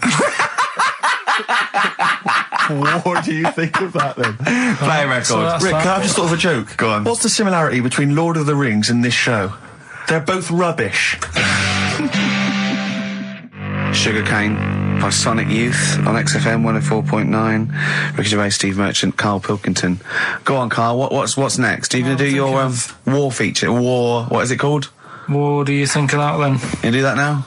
What do you think of that then? Play a record. So that's Rick, that. can I just thought of a joke? Go on. What's the similarity between Lord of the Rings and this show? They're both rubbish. Sugarcane by Sonic Youth on XFM 104.9. Ricky Gervais, Steve Merchant, Karl Pilkington. Go on, Karl. What's next? Are you going to do your war feature? What is it called? What do you think of that then? You do that now?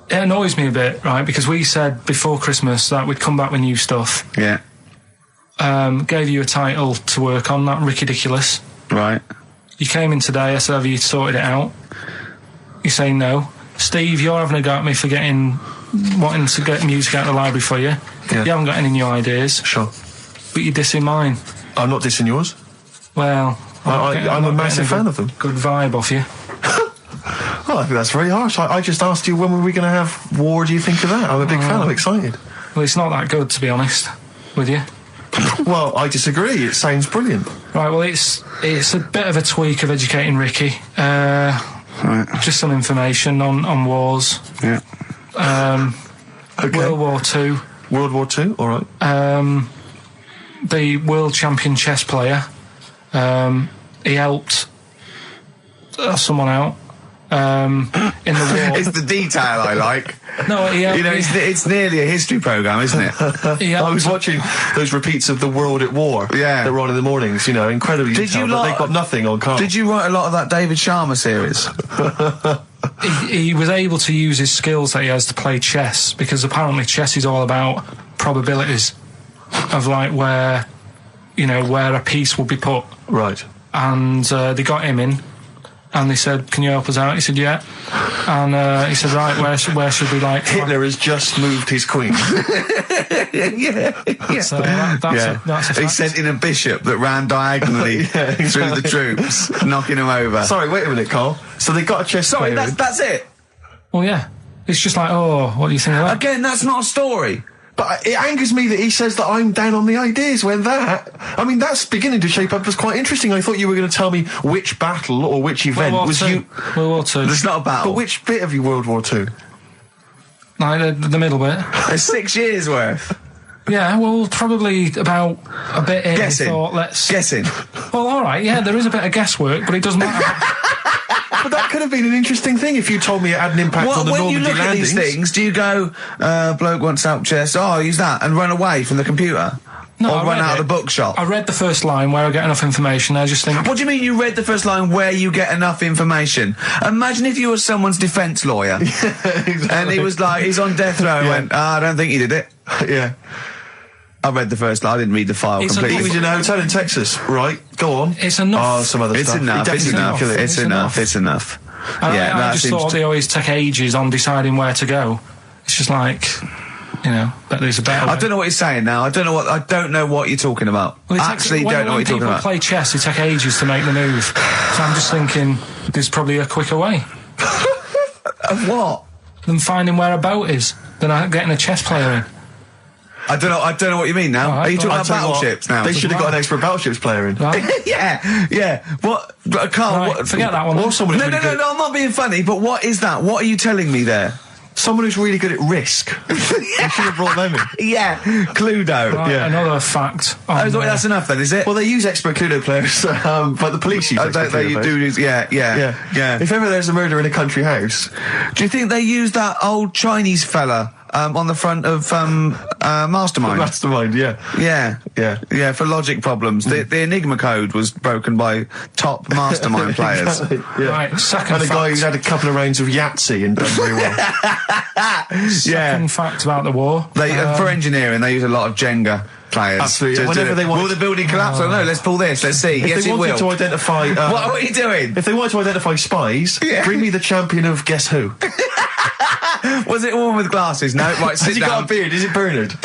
It annoys me a bit, right? Because we said before Christmas that we'd come back with new stuff. Yeah. Gave you a title to work on, that Ridiculous. Right. You came in today, I said, have you sorted it out? You say no. Steve, you're having a go at me for wanting to get music out of the library for you. Yeah. You haven't got any new ideas. Sure. But you're dissing mine. I'm not dissing yours. Well, I'm a massive fan of them. Good vibe off you. Well, I think that's very harsh. I just asked you, when were we going to have war? Do you think of that? I'm a big fan. I'm excited. Well, it's not that good, to be honest with you. Well, I disagree. It sounds brilliant. Right, well, it's a bit of a tweak of educating Ricky. Right. Just some information on wars. Yeah. Okay. World War Two. World War II, all right. The world champion chess player, he helped someone out in the war. It's the detail I like. No, he helped. You know, it's nearly a history programme, isn't it? I was watching those repeats of The World at War. Yeah. That were on in the mornings, you know, incredibly detailed, but they've got nothing on Carl. Did you write a lot of that David Sharma series? He was able to use his skills that he has to play chess, because apparently chess is all about probabilities of like where a piece will be put. Right. Mm. And they got him in, and they said, "Can you help us out?" He said, "Yeah." And he said, "Right, where should we like?" Hitler has just moved his queen. yeah. So that's a fact. He sent in a bishop that ran diagonally through the troops, knocking him over. Sorry, wait a minute, Carl. So they got a chess Sorry, player. that's it. Well, yeah. It's just like, oh, what do you think of that? Again, that's not a story. But it angers me that he says that I'm down on the ideas when that's beginning to shape up as quite interesting. I thought you were going to tell me which battle or which event was you. World War Two. It's not a battle. But which bit of you World War II? Like the middle bit. It's 6 years worth. Yeah, well, probably about a bit in. Guessing. Guessing. Well, all right, yeah, there is a bit of guesswork, but it doesn't matter. But that could have been an interesting thing if you told me it had an impact on the when Normandy you look landings. at these things, do you go, bloke wants out chest, oh, use that, and run away from the computer? No, or I run read out it. of the bookshop? I read the first line where I get enough information. I just think, What do you mean you read the first line where you get enough information? Imagine if you were someone's defence lawyer. Exactly. And he was like, he's on death row and went, I don't think he did it. Yeah. I read the first line, I didn't read the file It's completely. He was in a hotel in Texas, right? Go on. It's enough. Oh, some other It's stuff. enough, He it's definitely enough, didn't kill it. it's enough, it's enough. I that just seems thought to- they always take ages on deciding where to go. It's just like, but there's a better way. I don't know what you're saying now. I don't know what you're talking about. Well, it takes- Actually, don't know what you're talking When about. people play chess, it takes ages to make the move. So I'm just thinking, there's probably a quicker way Of what? than finding where a boat is, than getting a chess player in. I don't know what you mean now. Oh, Are you talking I'll about tell you what, battleships now? They should have got an expert battleships player in. Right? yeah. What? Carl, Right, what? forget that one. Or someone who's No, really good. I'm not being funny, but what is that? What are you telling me there? Someone who's really good at risk. We should have brought them in. Yeah, Cluedo. Right, Yeah. another fact. Oh, that's enough then, is it? Well, they use expert Cluedo players, but the police use expert Cluedo you players. do use, yeah. If ever there's a murder in a country house, Do you think they use that old Chinese fella on the front of Mastermind? mastermind, yeah. Yeah, for logic problems. The Enigma code was broken by top Mastermind players. Yeah. Right, second And a guy fact. who's had a couple of rounds of Yahtzee and done very well. Second fact about the war. For engineering, they use a lot of Jenga players. Absolutely. Whenever they want- Will the building collapse? Oh, no, let's pull this. Let's see. If Yes, they it wanted will. to identify... What are you doing? If they wanted to identify spies, Yeah. bring me the champion of Guess Who. Was it a woman with glasses? No, right, Has sit he down. got a beard? Is it Bernard?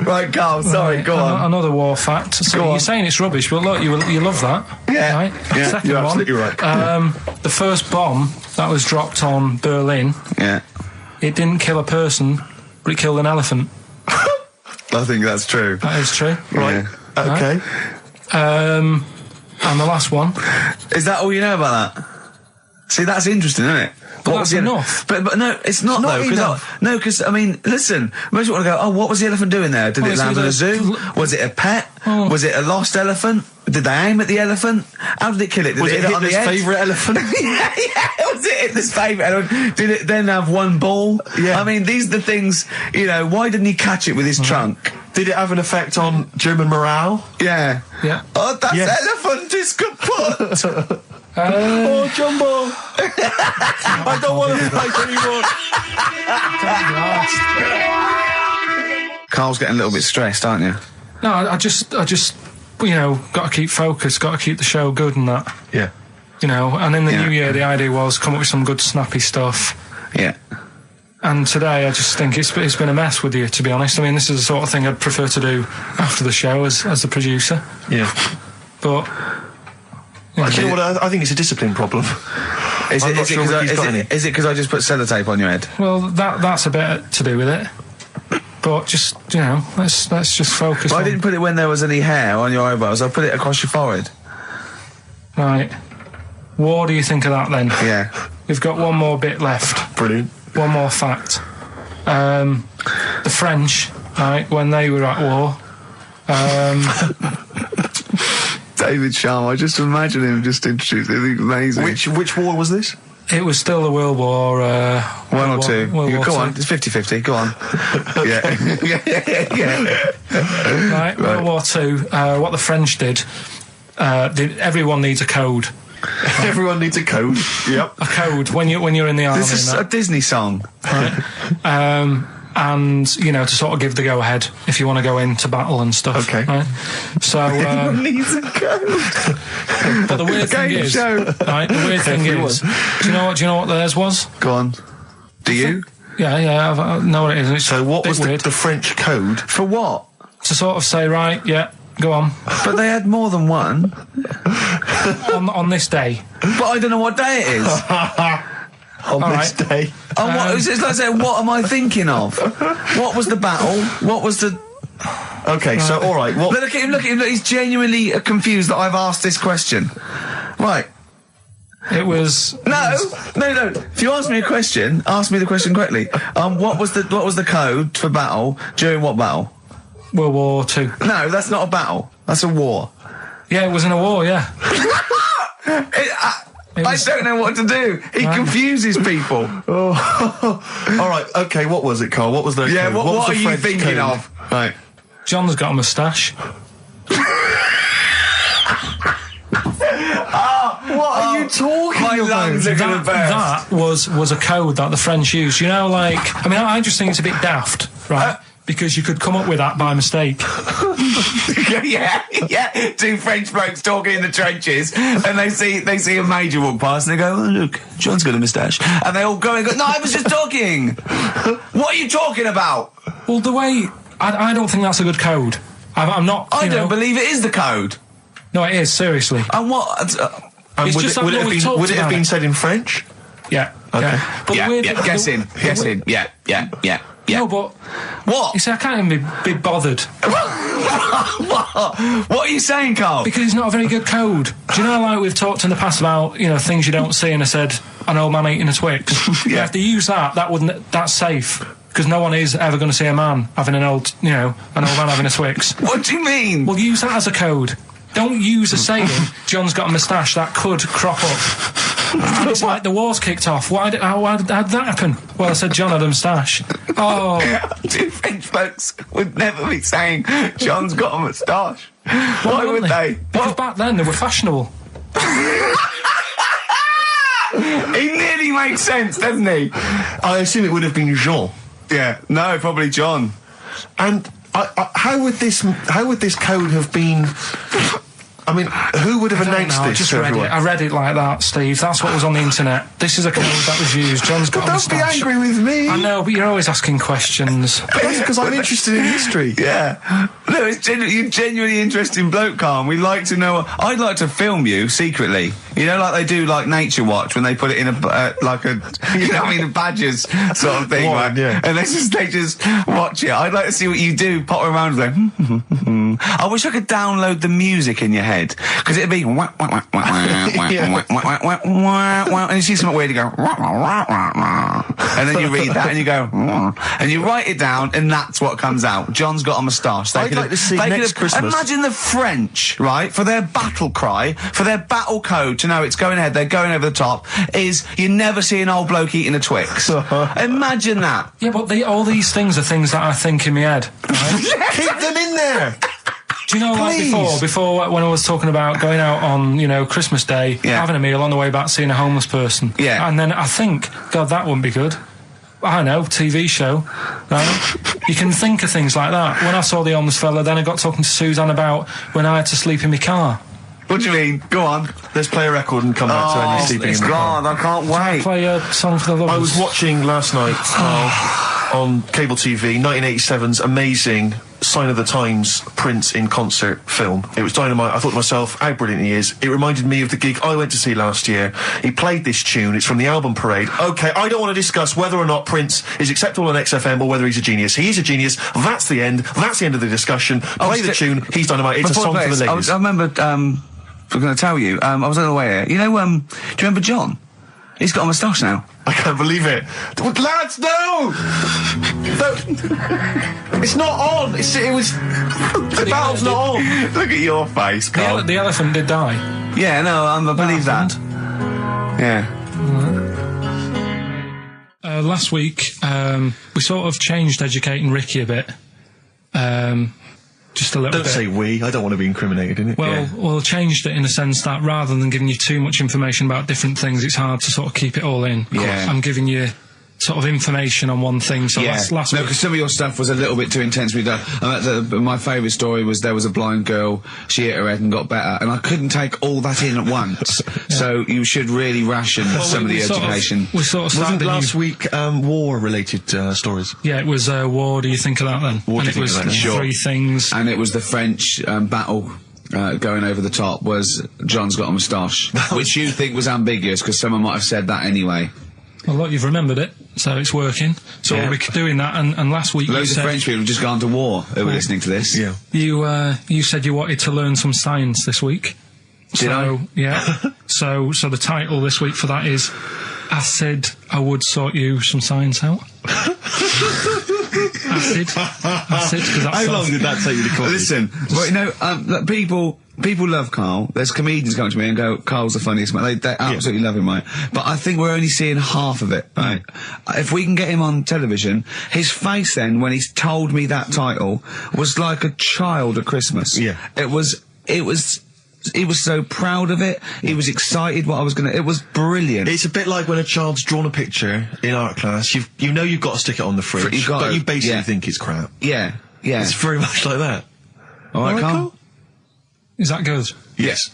Right, Carl, sorry, go on. Another war fact. So Go you're on. saying it's rubbish, but look, you love that. Yeah. Right? Yeah, Second you're one. absolutely right. The first bomb that was dropped on Berlin, Yeah. it didn't kill a person, but it killed an elephant. I think that's true. That is true. Right. Yeah. Okay. And the last one. Is that all you know about that? See, that's interesting, isn't it? But that's enough. But no, it's not not though. enough. Because I mean, listen. Most people want to go. Oh, what was the elephant doing there? Did Well, it it's land in a either- zoo? Was it a pet? Oh. Was it a lost elephant? Did they aim at the elephant? How did it kill it? Did Was it it hit it on the Hitler's head? favourite elephant? yeah. Was it Hitler's favourite elephant? Did it then have one ball? Yeah. I mean, these are the things. You know, why didn't he catch it with his trunk? Did it have an effect on German morale? Yeah. Yeah. Oh, that Yes. elephant is kaput. Oh, Jumbo! I don't want to fight anymore. Carl's getting a little bit stressed, aren't you? No, I just, got to keep focused, got to keep the show good and that. Yeah. And in the Yeah. new year, the idea was come up with some good snappy stuff. Yeah. And today, I just think it's been a mess with you, to be honest. I mean, this is the sort of thing I'd prefer to do after the show as the producer. Yeah. But Do you know what? I think it's a discipline problem. Is I'm it not sure Ricky's got any. because I just put sellotape on your head? well, that's a bit to do with it. But just let's just focus. Well, I on, didn't put it when there was any hair on your eyebrows. I put it across your forehead. Right. What do you think of that then? Yeah. We've got one more bit left. Brilliant. One more fact. The French, right, when they were at war, David Sharma, I just imagine him just introduced it. It's amazing. Which war was this? it was still the World War... One or two. World War Go Two. on, it's 50-50. Go on. yeah. Right, World War Two. What the French did, everyone needs a code. Everyone needs a code. Yep. A code when you're in the army. This is and a that. Disney song. Right? And to sort of give the go ahead if you want to go into battle and stuff. Okay. Right? So, Needs a code. but the weird thing Game is, show. right? The weird thing is, do you know what theirs was? Go on. Do you? Yeah, I know what it is. It's So what a bit was weird. the French code? For what? To sort of say, right, yeah, go on But they had more than one. on this day. But I don't know what day it is. On All this right. day. And what, it's like saying, what am I thinking of? What was the battle? What was the... Okay, so all right. What? Look at him, look, he's genuinely confused that I've asked this question. Right. It was No. If you ask me a question, ask me the question correctly. What was the code for battle during what battle? World War Two. No, that's not a battle. That's a war. Yeah, it was in a war. Yeah. I don't know what to do. He confuses people. All right. Okay. What was it, Carl? What was the Yeah. code? What was are the you French thinking code? of? Right. John's got a moustache. What are you talking My about? lungs are gonna burst. That was a code that the French used. I just think it's a bit daft, right? Because you could come up with that by mistake. yeah. Two French blokes talking in the trenches, and they see a major walk past, and they go, "Oh, look, John's got a moustache," and they all go and go, "No, I was just talking. What are you talking about?" Well, the way I don't think that's a good code. I'm not. I don't believe it is the code. No, it is seriously. And what? And It's would just it, that would it no have one been, talked would it have about been it. said in French? Yeah. Okay. Yeah. But the weird, Guess in. Yeah. No, but What? you see, I can't even be bothered What are you saying, Carl? because it's not a very good code. Do you know, like we've talked in the past about things you don't see, and I said an old man eating a Twix. Yeah. If they use that's safe because no one is ever going to see a man having an old man having a Twix. What do you mean? Well, use that as a code. Don't use a saying, John's got a moustache, that could crop up. It's like the war's kicked off. How did that happen? Well, I said John had a moustache. Oh, Two French folks would never be saying John's got a moustache. Why would they? Because back then they were fashionable. He nearly makes sense, doesn't he? I assume it would have been Jean. Yeah. No, probably John. And how would this code have been I mean, who would have I don't announced know, I this just to read everyone? it. I read it like that, Steve. That's what was on the internet. This is a code that was used. John's got a Don't be moustache. angry with me. I know, but you're always asking questions. That's because I'm interested in history. Yeah. No, you're genuinely interesting bloke, Carl. We like to know. I'd like to film you secretly. You know, like they do, like Nature Watch, when they put it in a like a, you know, what I mean, a badgers sort of thing. One, right? yeah. And they just watch it. I'd like to see what you do. Pop around like. I wish I could download the music in your head, because it'd be wah, wah, wah, wah, wah, wah, wah, wah, wah, wah, and you see something weird, you go wah, wah, wah, wah, wah. And then you read that and you go wah, and you write it down, and that's what comes out. John's got a moustache. I'd like to see next Christmas. Imagine the French, right, for their battle cry, for their battle code to know it's going ahead, they're going over the top, is you never see an old bloke eating a Twix. Imagine that. Yeah, but all these things are things that I think in my head. Right? Keep them in there. Do you know, like before when I was talking about going out on, you know, Christmas Day, having a meal on the way back, seeing a homeless person. Yeah. And then I think, God, that wouldn't be good. I know, TV show, right? You can think of things like that. When I saw the homeless fella, then I got talking to Suzanne about when I had to sleep in my car. What do you mean? Go on. Let's play a record and come back to any sleeping in the car. God, I can't wait. Play a song for the lovers. I was watching last night on cable TV 1987's amazing Sign of the Times Prince in concert film. It was dynamite. I thought to myself, how brilliant he is. It reminded me of the gig I went to see last year. He played this tune. It's from the album Parade. Okay, I don't want to discuss whether or not Prince is acceptable on XFM or whether he's a genius. He is a genius. That's the end. That's the end of the discussion. Play the tune. He's dynamite. It's a song for the ladies. I remember, I'm going to tell you, I was on the way here. You know, do you remember John? He's got a moustache now. I can't believe it. Lads, no! It's not on. It was... The battle's not on. Look at your face, Carl. The elephant did die. Yeah, no, I believe that. Yeah. Last week, we sort of changed educating Ricky a bit. Just a little bit. Don't say we. I don't want to be incriminated in it. Well, changed it in the sense that rather than giving you too much information about different things, it's hard to sort of keep it all in. Yeah. I'm giving you sort of information on one thing. So last no, week, because some of your stuff was a little bit too intense. My favourite story was there was a blind girl, she hit her head and got better, and I couldn't take all that in at once. So you should really ration some of the education. We sort of started Wasn't last week war-related stories? Yeah, it was What do you think of that then? What do and you it think was of that? Sure. 3 things. And it was the French battle. Going over the top was John's got a moustache, which you think was ambiguous because someone might have said that anyway. Well, look, you've remembered it, so it's working. So we'll be doing that, and last week Loads of French people have just gone to war who were listening to this. Yeah. You said you wanted to learn some science this week. Did I? Yeah. so the title this week for that is I Said I Would Sort You Some Science Out. Acid, because that's How long did that take you to call? Listen, well, you know, people love Karl. There's comedians come to me and go, Karl's the funniest man. They absolutely love him, right? But I think we're only seeing half of it, right? If we can get him on television, his face then, when he's told me that title, was like a child at Christmas. Yeah. He was so proud of it. He was excited what I was it was brilliant. It's a bit like when a child's drawn a picture in art class. You know you've got to stick it on the fridge, but you basically think it's crap. Yeah. It's very much like that. All right, Karl? Is that good? Yes.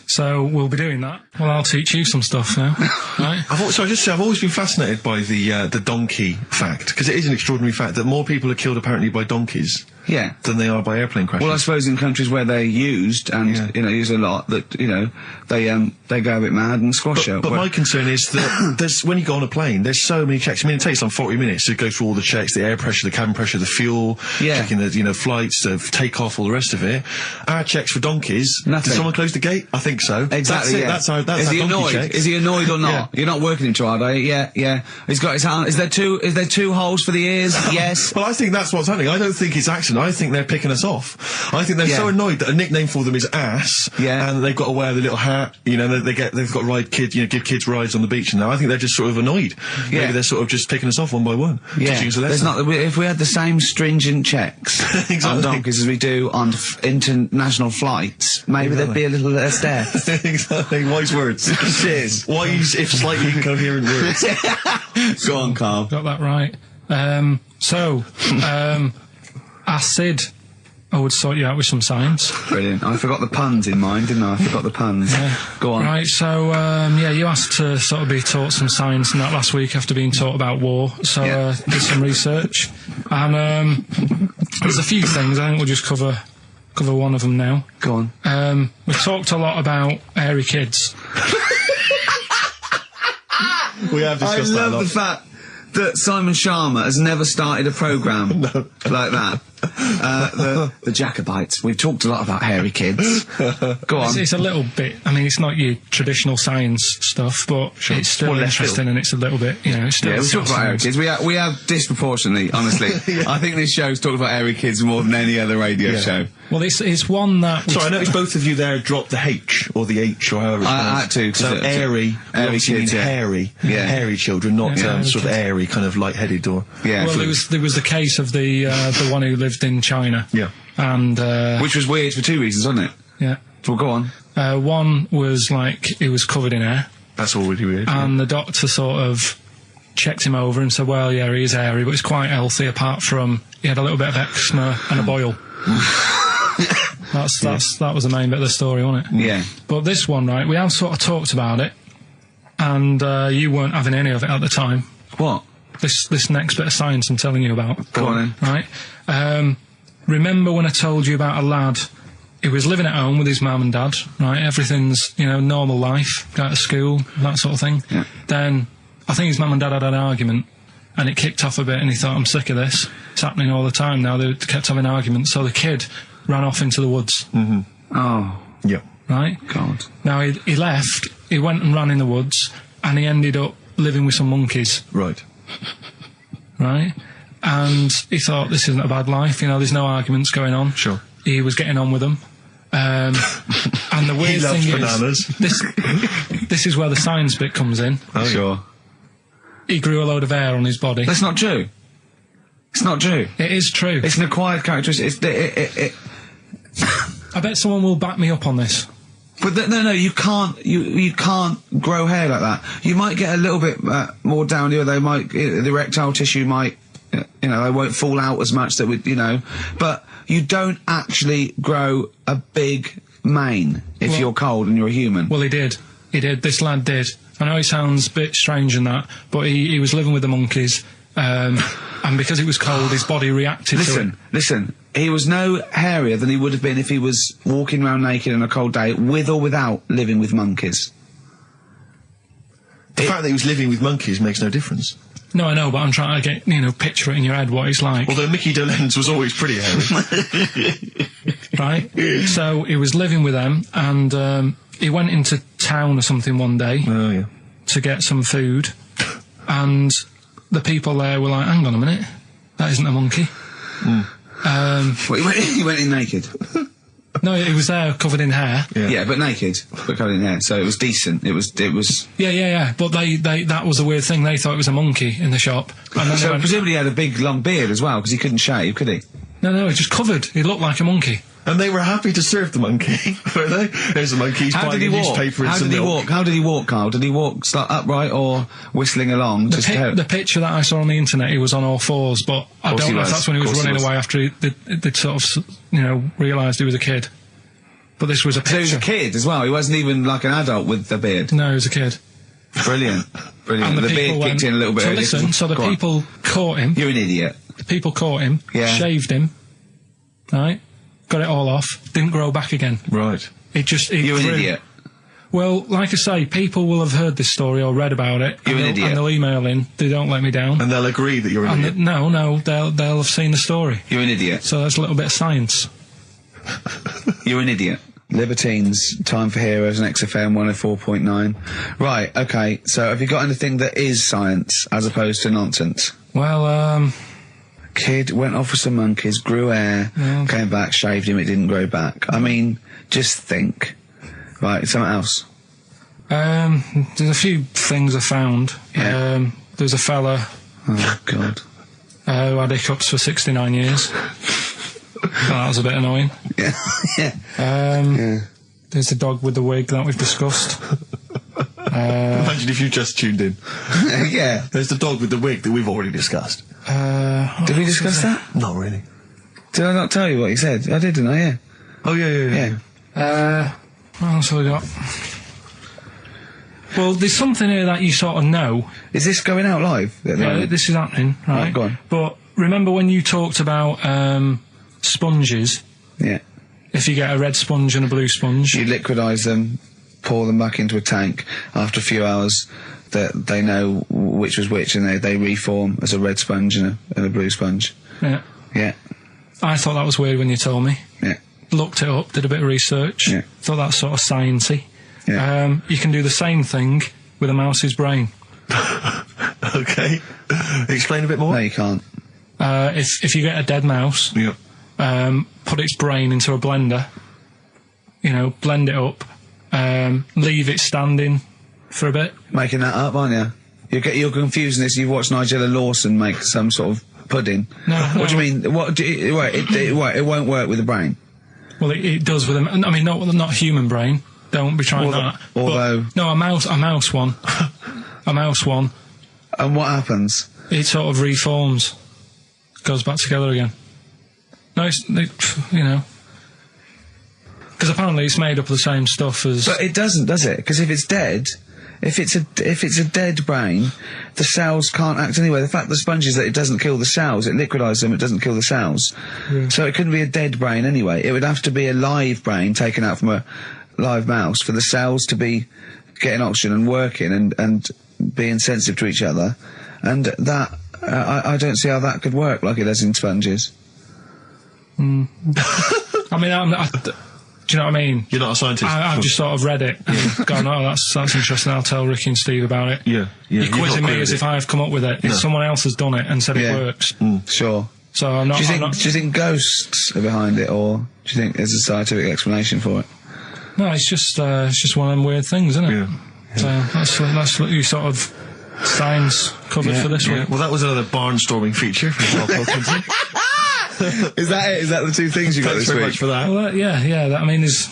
So we'll be doing that. Well, I'll teach you some stuff now, right? I've always been fascinated by the donkey fact, because it is an extraordinary fact that more people are killed apparently by donkeys. Yeah. Than they are by airplane crashes. Well, I suppose in countries where they're used and use a lot, that they go a bit mad and squash it. But my concern is that when you go on a plane, there's so many checks. I mean, it takes 40 minutes to go through all the checks: the air pressure, the cabin pressure, the fuel, checking the flights, the takeoff, all the rest of it. Our checks for donkeys. Nothing. Did someone close the gate? I think so. Exactly. That's it. That's is our he donkey annoyed? checks. Is he annoyed or not? Yeah. You're not working him too hard, are you? Yeah. He's got his hand. Is there two holes for the ears? Yes. Well, I think that's what's happening. I don't think it's accident. I think they're picking us off. I think they're so annoyed that a nickname for them is ass. Yeah. And they've got to wear the little hat. They've got to ride kids. Give kids rides on the beach. And now I think they're just sort of annoyed. Yeah. Maybe they're sort of just picking us off one by one. Yeah. Teaching us a lesson. If we had the same stringent checks on donkeys as we do on international flights, maybe there'd be a little less death. Exactly. Wise words. Cheers. Wise, if slightly incoherent words. Go on, Karl. Got that right. Acid I would sort you out with some science. Brilliant. I forgot the puns in mine, didn't I? I forgot the puns. Go on. Right, so, you asked to sort of be taught some science and that last week after being taught about war, so did some research. And there's a few things, I think we'll just cover one of them now. Go on. We talked a lot about hairy kids. We have discussed that a I love lot. the fact that Simon Sharma has never started a programme like that. The Jacobites. We've talked a lot about hairy kids. Go on. It's a little bit, I mean, it's not your traditional science stuff, but it's still interesting and it's a little bit, it's still... Yeah, we've talked about hairy kids. We have disproportionately, honestly. I think this show's talked about hairy kids more than any other radio show. Well, it's one that... Sorry, I noticed both of you there dropped the H, or the H, or however it's I had to. So airy kids, yeah. hairy. Yeah. Hairy children, not Yeah, sort of airy, kind of light-headed or... Yeah. Well, there was the case of the one who lived in China. Yeah. And... which was weird for two reasons, wasn't it? Yeah. Well, go on. One was, he was covered in hair. That's already weird. And the doctor sort of checked him over and said, well, yeah, he is hairy, but he's quite healthy, apart from he had a little bit of eczema and a boil. That was the main bit of the story, wasn't it? Yeah. But this one, right, we have sort of talked about it, and you weren't having any of it at the time. What? This next bit of science I'm telling you about. Go on then. Right? Remember when I told you about a lad who was living at home with his mum and dad, right? Everything's, normal life, go to school, that sort of thing. Yeah. Then, I think his mum and dad had an argument, and it kicked off a bit, and he thought, I'm sick of this. It's happening all the time now. They kept having arguments, so the kid ran off into the woods. Mm-hmm. Oh. Yeah. Right? God. Now, he left, he went and ran in the woods, and he ended up living with some monkeys. Right. Right? And he thought, this isn't a bad life, there's no arguments going on. Sure. He was getting on with them. And the weird loves thing bananas. is, this is where the science bit comes in. Oh, sure. He grew a load of hair on his body. That's not true. It's not true. It is true. It's an acquired characteristic. I bet someone will back me up on this. But no, you can't. You can't grow hair like that. You might get a little bit more down here. They might the erectile tissue might, they won't fall out as much. That would, but you don't actually grow a big mane if you're cold and you're a human. Well, he did. This lad did. I know it sounds a bit strange and that, but he was living with the monkeys, and because it was cold, his body reacted to it. Listen. He was no hairier than he would have been if he was walking around naked on a cold day, with or without living with monkeys. The fact that he was living with monkeys makes no difference. No, I know, but I'm trying to get, picture it in your head what it's like. Although Mickey Dolenz was always pretty hairy. Right? So he was living with them, and he went into town or something one day to get some food, and the people there were like, hang on a minute, that isn't a monkey. He went in naked. No, he was there covered in hair. Yeah, but naked, but covered in hair. So it was decent. It was. Yeah. But that was the weird thing. They thought it was a monkey in the shop. And then So presumably he had a big long beard as well, because he couldn't shave, could he? No, he just covered. He looked like a monkey. And they were happy to serve the monkey, were they? There's a monkey, he's How did buying he a walk? newspaper and How some did he milk. walk? How did he walk, Carl? Did he walk upright or whistling along? The picture that I saw on the internet, he was on all fours, but I don't know if that's when he was running away after they'd sort of, realised he was a kid. But this was a picture. So he was a kid as well. He wasn't even like an adult with a beard. No, he was a kid. Brilliant. And The beard kicked in a little bit So earlier. listen, so the Go on. people caught him. You're an idiot. The people caught him, shaved him, right? Got it all off, didn't grow back again. Right. You're an idiot. Well, like I say, people will have heard this story or read about it. You're an idiot. And they'll email in. They don't let me down. And they'll agree that you're an idiot. No, they'll have seen the story. You're an idiot. So that's a little bit of science. You're an idiot. Libertines, Time for Heroes, and XFM 104.9. Right, okay, so have you got anything that is science as opposed to nonsense? Well, Kid went off with some monkeys, grew hair, came back, shaved him, it didn't grow back. I mean, just think. Right, something else. there's a few things I found. Yeah. There's a fella Oh, God. who had hiccups for 69 years. That was a bit annoying. Yeah. Yeah. There's the dog with the wig that we've discussed. Imagine if you just tuned in. Yeah. There's the dog with the wig that we've already discussed. Did we discuss that? Not really. Did I not tell you what he said? I did, didn't I? Yeah. Oh, yeah. What else have we got? Well, there's something here that you sort of know. Is this going out live? Yeah, this is happening, right? Right, go on. But remember when you talked about sponges? Yeah. If you get a red sponge and a blue sponge. You liquidise them, pour them back into a tank. After a few hours, they know which was which, and they reform as a red sponge and a blue sponge. Yeah. Yeah. I thought that was weird when you told me. Yeah. Looked it up, did a bit of research. Yeah. Thought that's sort of sciencey. Yeah. You can do the same thing with a mouse's brain. Okay. Explain a bit more. No, you can't. If you get a dead mouse, Yeah. put its brain into a blender, blend it up, leave it standing for a bit. Making that up, aren't you? You're confusing this. You've watched Nigella Lawson make some sort of pudding. No. What do you mean? It won't work with the brain. Well, it does with not human brain. Don't be trying that. Although... But, no, a mouse one. A mouse one. And what happens? It sort of reforms. Goes back together again. No, because apparently it's made up of the same stuff as... But it doesn't, does it? Because if it's dead... If it's a dead brain, the cells can't act anyway. The fact the sponge is that it doesn't kill the cells, it liquidises them, it doesn't kill the cells. Yeah. So it couldn't be a dead brain anyway. It would have to be a live brain taken out from a live mouse for the cells to be getting oxygen and working and being sensitive to each other. And that, I don't see how that could work like it does in sponges. I mean, do you know what I mean? You're not a scientist. I've just sort of read it and gone, oh, that's interesting, I'll tell Ricky and Steve about it. Yeah. You're quizzing me as if I've come up with it. No. If someone else has done it and said it works. Sure. So I'm not... Do you think ghosts are behind it, or do you think there's a scientific explanation for it? No, it's just one of them weird things, isn't it? Yeah. So that's what you sort of science covered for this week. Well, that was another barnstorming feature from Karl Pilkington. Is that it? Is that the two things you got this week? Thanks very much for that. Well, I mean, there's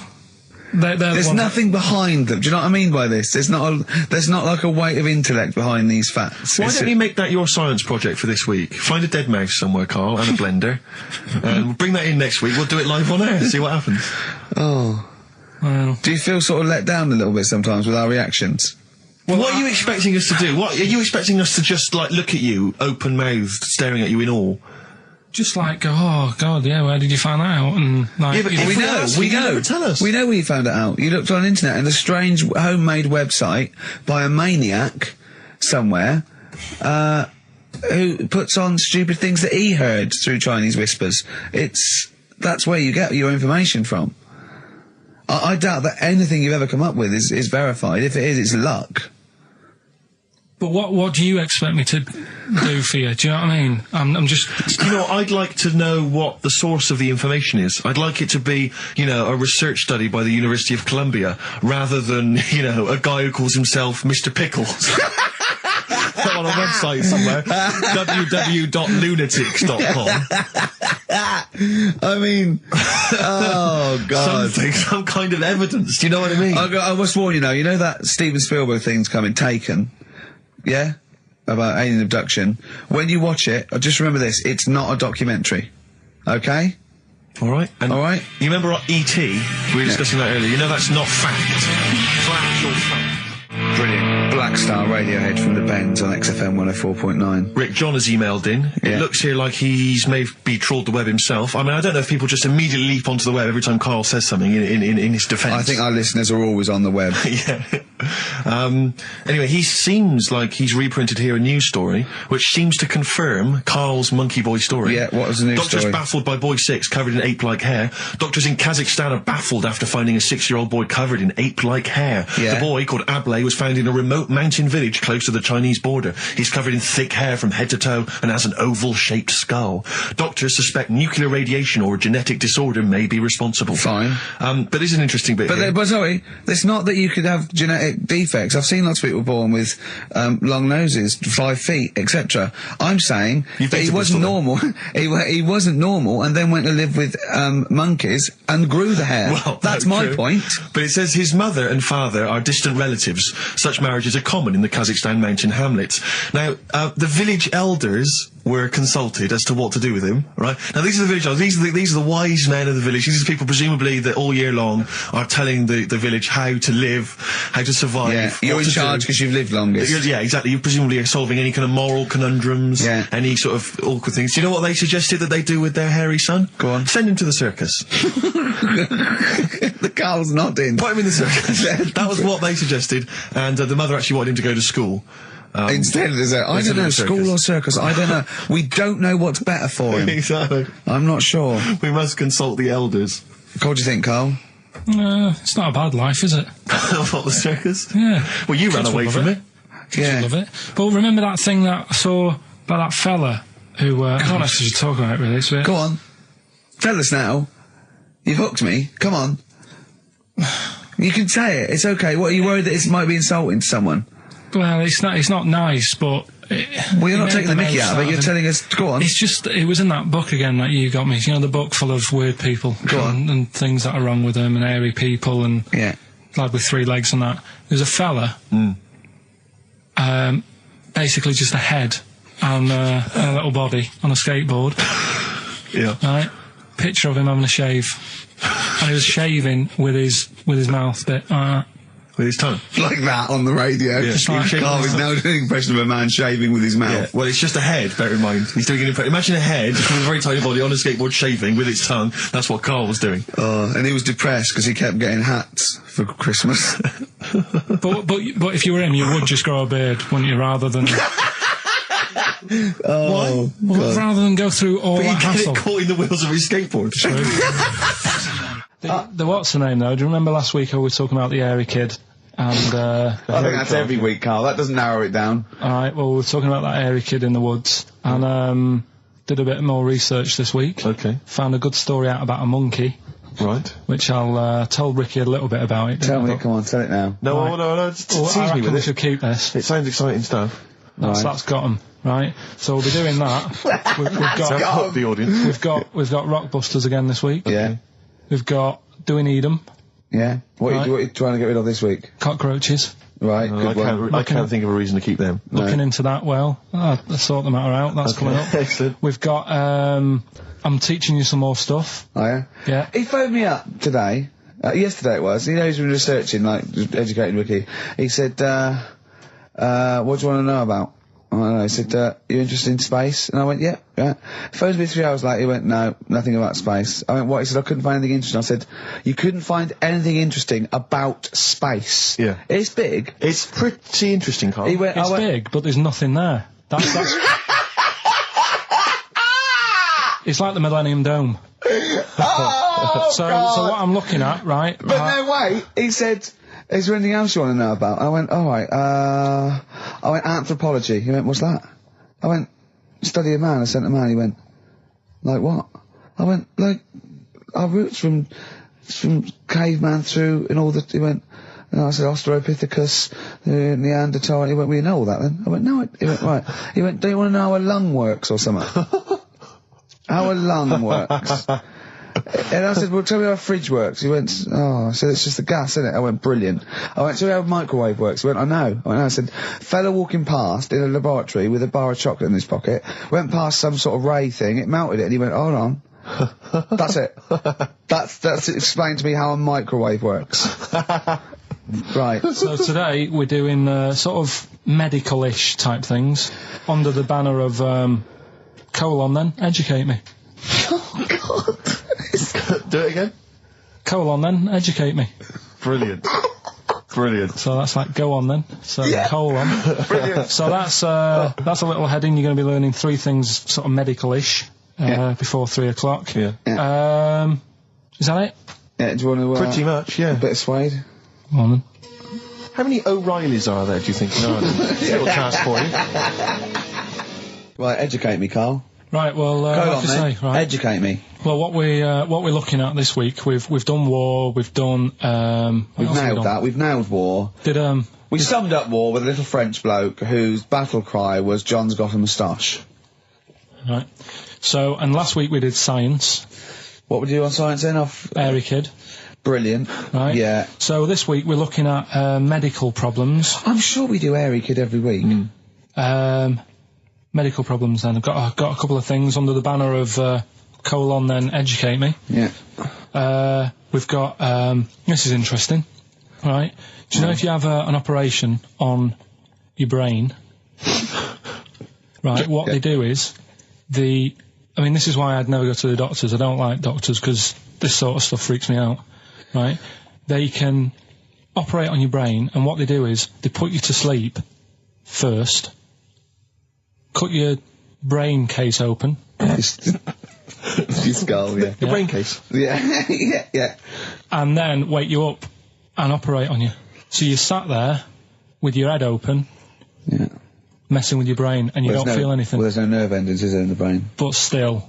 nothing behind them. Do you know what I mean by this? There's not like a weight of intellect behind these facts. Why don't you make that your science project for this week? Find a dead mouse somewhere, Karl, and a blender. We'll bring that in next week. We'll do it live on air. See what happens. Oh. Well. Do you feel sort of let down a little bit sometimes with our reactions? Well, what are you expecting us to do? What are you expecting us to just look at you, open-mouthed, staring at you in awe? Just like, oh God, yeah, where did you find that out? And like, we know. Tell us. We know where you found it out. You looked on the internet and a strange homemade website by a maniac somewhere, who puts on stupid things that he heard through Chinese whispers. That's where you get your information from. I doubt that anything you've ever come up with is verified. If it is, it's luck. But what do you expect me to do for you? Do you know what I mean? I'm just... I'd like to know what the source of the information is. I'd like it to be, a research study by the University of Columbia, rather than, a guy who calls himself Mr. Pickles. On a website somewhere. www.lunatics.com. I mean... Oh, God. Some kind of evidence. Do you know what I mean? I must warn you now, that Steven Spielberg thing's coming, Taken... Yeah? About alien abduction. When you watch it, just remember this, it's not a documentary. Okay? Alright. Alright? You remember E.T.? We were discussing that earlier. That's not fact. Factual fact. Brilliant. Black Star Radiohead from the Bends on XFM 104.9. Rick John has emailed in. It looks here like he's maybe trawled the web himself. I mean, I don't know if people just immediately leap onto the web every time Karl says something in his defence. I think our listeners are always on the web. Yeah. Anyway, he seems like he's reprinted here a news story, which seems to confirm Karl's Monkey Boy story. Yeah, what was the news Doctors story? baffled by boy 6 covered in ape-like hair. Doctors in Kazakhstan are baffled after finding a 6-year-old boy covered in ape-like hair. Yeah. The boy, called Ablay, was found in a remote mountain village close to the Chinese border. He's covered in thick hair from head to toe and has an oval-shaped skull. Doctors suspect nuclear radiation or a genetic disorder may be responsible. Fine. But this is an interesting bit here. But sorry, it's not that you could have genetic defects. I've seen lots of people born with long noses, 5 feet, etc. I'm saying that he wasn't normal. he wasn't normal, and then went to live with monkeys and grew the hair. Well, that's my point. But it says his mother and father are distant relatives. Such marriages are common in the Kazakhstan mountain hamlets. Now, the village elders were consulted as to what to do with him, right? Now, these are the village elders. These are the wise men of the village. These are people, presumably, that all year long are telling the village how to live, how to survive. Yeah, you're in charge because you've lived longest. Yeah, exactly. You presumably are solving any kind of moral conundrums, any sort of awkward things. Do you know what they suggested that they do with their hairy son? Go on. Send him to the circus. The Carl's nodding. Put him in the circus. That was what they suggested, and the mother actually wanted him to go to school. Instead, I don't know, school or circus, I don't know. We don't know what's better for him. Exactly. I'm not sure. We must consult the elders. What do you think, Carl? It's not a bad life, is it? What, the circus? Yeah. Well, you ran away from it. Kids will love it. But remember that thing that I saw about that fella who, I don't know if you should talk about it really, so Go on. Tell us now. You've hooked me. Come on. You can say it. It's okay. What, are you worried that it might be insulting to someone? Well, it's not nice, but... Well, you're not taking the mickey out of it, you're telling us... Go on. It's just, it was in that book again that you got me. You know, the book full of weird people. Go on. And things that are wrong with them, and hairy people, and... Yeah. Lad with 3 legs and that. There's a fella... basically just a head and a little body on a skateboard. Yeah. Right? Picture of him having a shave. And he was shaving with his mouth bit. With his tongue. Like that on the radio. Yeah. Just like- Carl is now doing an impression of a man shaving with his mouth. Yeah. Well, it's just a head, bear in mind. He's doing an impression. Imagine a head with a very tiny body on a skateboard shaving with its tongue. That's what Carl was doing. And he was depressed because he kept getting hats for Christmas. But if you were him, you would just grow a beard, wouldn't you, rather than... Oh, Well, rather than go through all But that he get hassle. it caught in the wheels of his skateboard. The what's the name though? Do you remember last week I was talking about the hairy kid? And I think that's every week, Carl. That doesn't narrow it down. alright, well we were talking about that hairy kid in the woods, and did a bit more research this week. Okay. Found a good story out about a monkey, Right. which I'll tell Ricky a little bit about it. Tell me, come on, tell it now. No, Right. no, Well, tease I me reckon with we it. should keep this. It sounds exciting stuff. That's got 'em, right? So we'll be doing that. We've Don't got hook the audience. we've got Rockbusters again this week. Yeah. We've got Do We Need 'Em? Yeah. What Right. are you trying to get rid of this week? Cockroaches. Right, No, good one. I can't think of a reason to keep them. Looking into that well. Let's sort the matter out. That's coming up. Excellent. We've got I'm teaching you some more stuff. Oh, yeah? Yeah. He phoned me up today. Yesterday it was. You know, he's been researching, like, just educating Ricky. He said, what do you want to know about? I don't know. He said, you interested in space? And I went, yeah. He phoned me 3 hours later. He went, no, nothing about space. I went, what? He said, I couldn't find anything interesting. I said, you couldn't find anything interesting about space? Yeah. It's big. It's pretty interesting, Carl. He went, It's big, but there's nothing there. That's it's like the Millennium Dome. So what I'm looking at, right? But no, wait. He said, is there anything else you want to know about? I went, all right. I went, anthropology. He went, what's that? I went, study a man. I sent a man. He went, like what? I went, like, our roots from caveman through and all that. He went, and I said, Australopithecus, Neanderthal. He went, well, you know all that then? I went, no. He went, right. He went, do you want to know how a lung works or something? How a lung works? And I said, well, tell me how a fridge works. He went, oh, I said, it's just the gas, isn't it? I went, brilliant. I went, tell me how a microwave works. He went, I know. I went, no. I said, fella walking past in a laboratory with a bar of chocolate in his pocket, went past some sort of ray thing, it melted it, and he went, hold on. That's it. That's explained to me how a microwave works. Right. So today we're doing sort of medical-ish type things under the banner of colon then, educate me. Oh, God. Do it again. Colon then, educate me. Brilliant. Brilliant. So that's like go on then. So colon. Brilliant. So that's a little heading. You're going to be learning 3 things sort of medical-ish before 3 o'clock. Yeah. Is that it? Yeah, do you want to... Pretty much, yeah. A bit of suede? Come on then. How many O'Reillys are there, do you think? No, little task for you. Right, educate me, Carl. Right, well, Go like on, I then. say, right. Educate me. Well, what we're looking at this week, we've done war, we've done We've nailed that. We've nailed war. Did We summed up war with a little French bloke whose battle cry was "John's got a moustache." right. So, and last week we did science, What would you do on science then? Off hairy kid, brilliant. right? Yeah. So this week we're looking at medical problems. I'm sure we do Airy Kid every week. medical problems then. I've got a couple of things under the banner of colon then educate me. Yeah. We've got, this is interesting, right? Do you know if you have an operation on your brain, right, what they do is, I mean, this is why I'd never go to the doctors. I don't like doctors because this sort of stuff freaks me out, right? They can operate on your brain, and what they do is they put you to sleep first, cut your brain case open. Your skull, yeah. The brain case. Yeah, yeah. And then wake you up and operate on you. So you're sat there with your head open, Yeah. messing with your brain, and you don't feel anything. Well, there's no nerve endings, is there, in the brain? But still,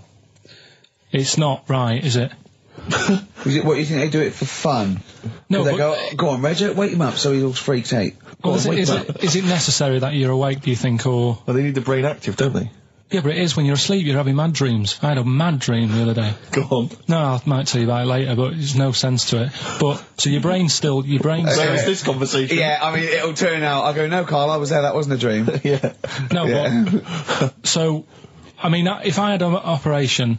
it's not right, is it? What, you think they do it for fun? No, They but go on, Reg, wake him up so he all freaks out. well, is it necessary that you're awake, do you think, or... Well, they need the brain active, don't they? Yeah, but it is when you're asleep, you're having mad dreams. I had a mad dream the other day. Go on. No, I might tell you about it later, but there's no sense to it. But, so your brain's still... Where is this conversation? Yeah, I mean, it'll turn out, I go, no, Carl, I was there, that wasn't a dream. Yeah. No, Yeah. but... So, I mean, if I had an operation...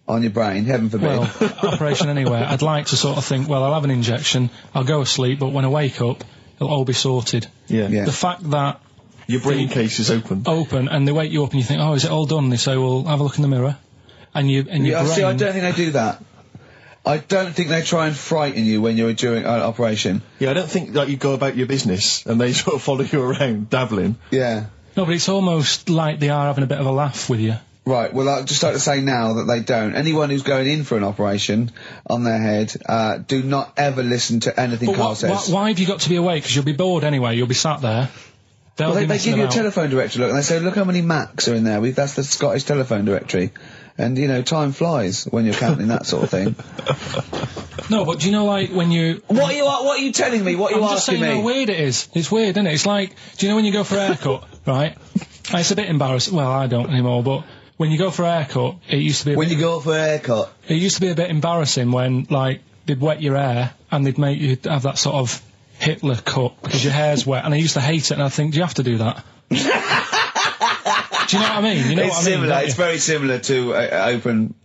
On your brain, heaven forbid. Well, operation anywhere, I'd like to sort of think, well, I'll have an injection, I'll go asleep, but when I wake up, it'll all be sorted. Yeah. Yeah. The fact that... Your brain case is open. And they wake you up and you think, oh, is it all done? And they say, well, have a look in the mirror. And your brain... See, I don't think they do that. I don't think they try and frighten you when you're doing an operation. Yeah, I don't think that you go about your business and they sort of follow you around, dabbling. Yeah. No, but it's almost like they are having a bit of a laugh with you. Right, well, I'd just like to say now that they don't. Anyone who's going in for an operation on their head, do not ever listen to anything Carl says. Why have you got to be awake? Because you'll be bored anyway, you'll be sat there. Well, they give you a telephone directory, look, and they say, look how many Macs are in there. That's the Scottish telephone directory. And, you know, time flies when you're counting that sort of thing. No, but do you know, like, when you... What are you telling me? What are you I'm just asking saying me? how weird it is. It's weird, isn't it? It's like, do you know when you go for a haircut, right? And it's a bit embarrassing. Well, I don't anymore, but... When you go for a haircut, it used to be... When you go for a haircut? It used to be a bit embarrassing when, like, they'd wet your hair and they'd make you have that sort of Hitler cut because your hair's wet, and I used to hate it, and I think, do you have to do that? Do you know what I mean? You know It's what I mean? similar. It's very similar to open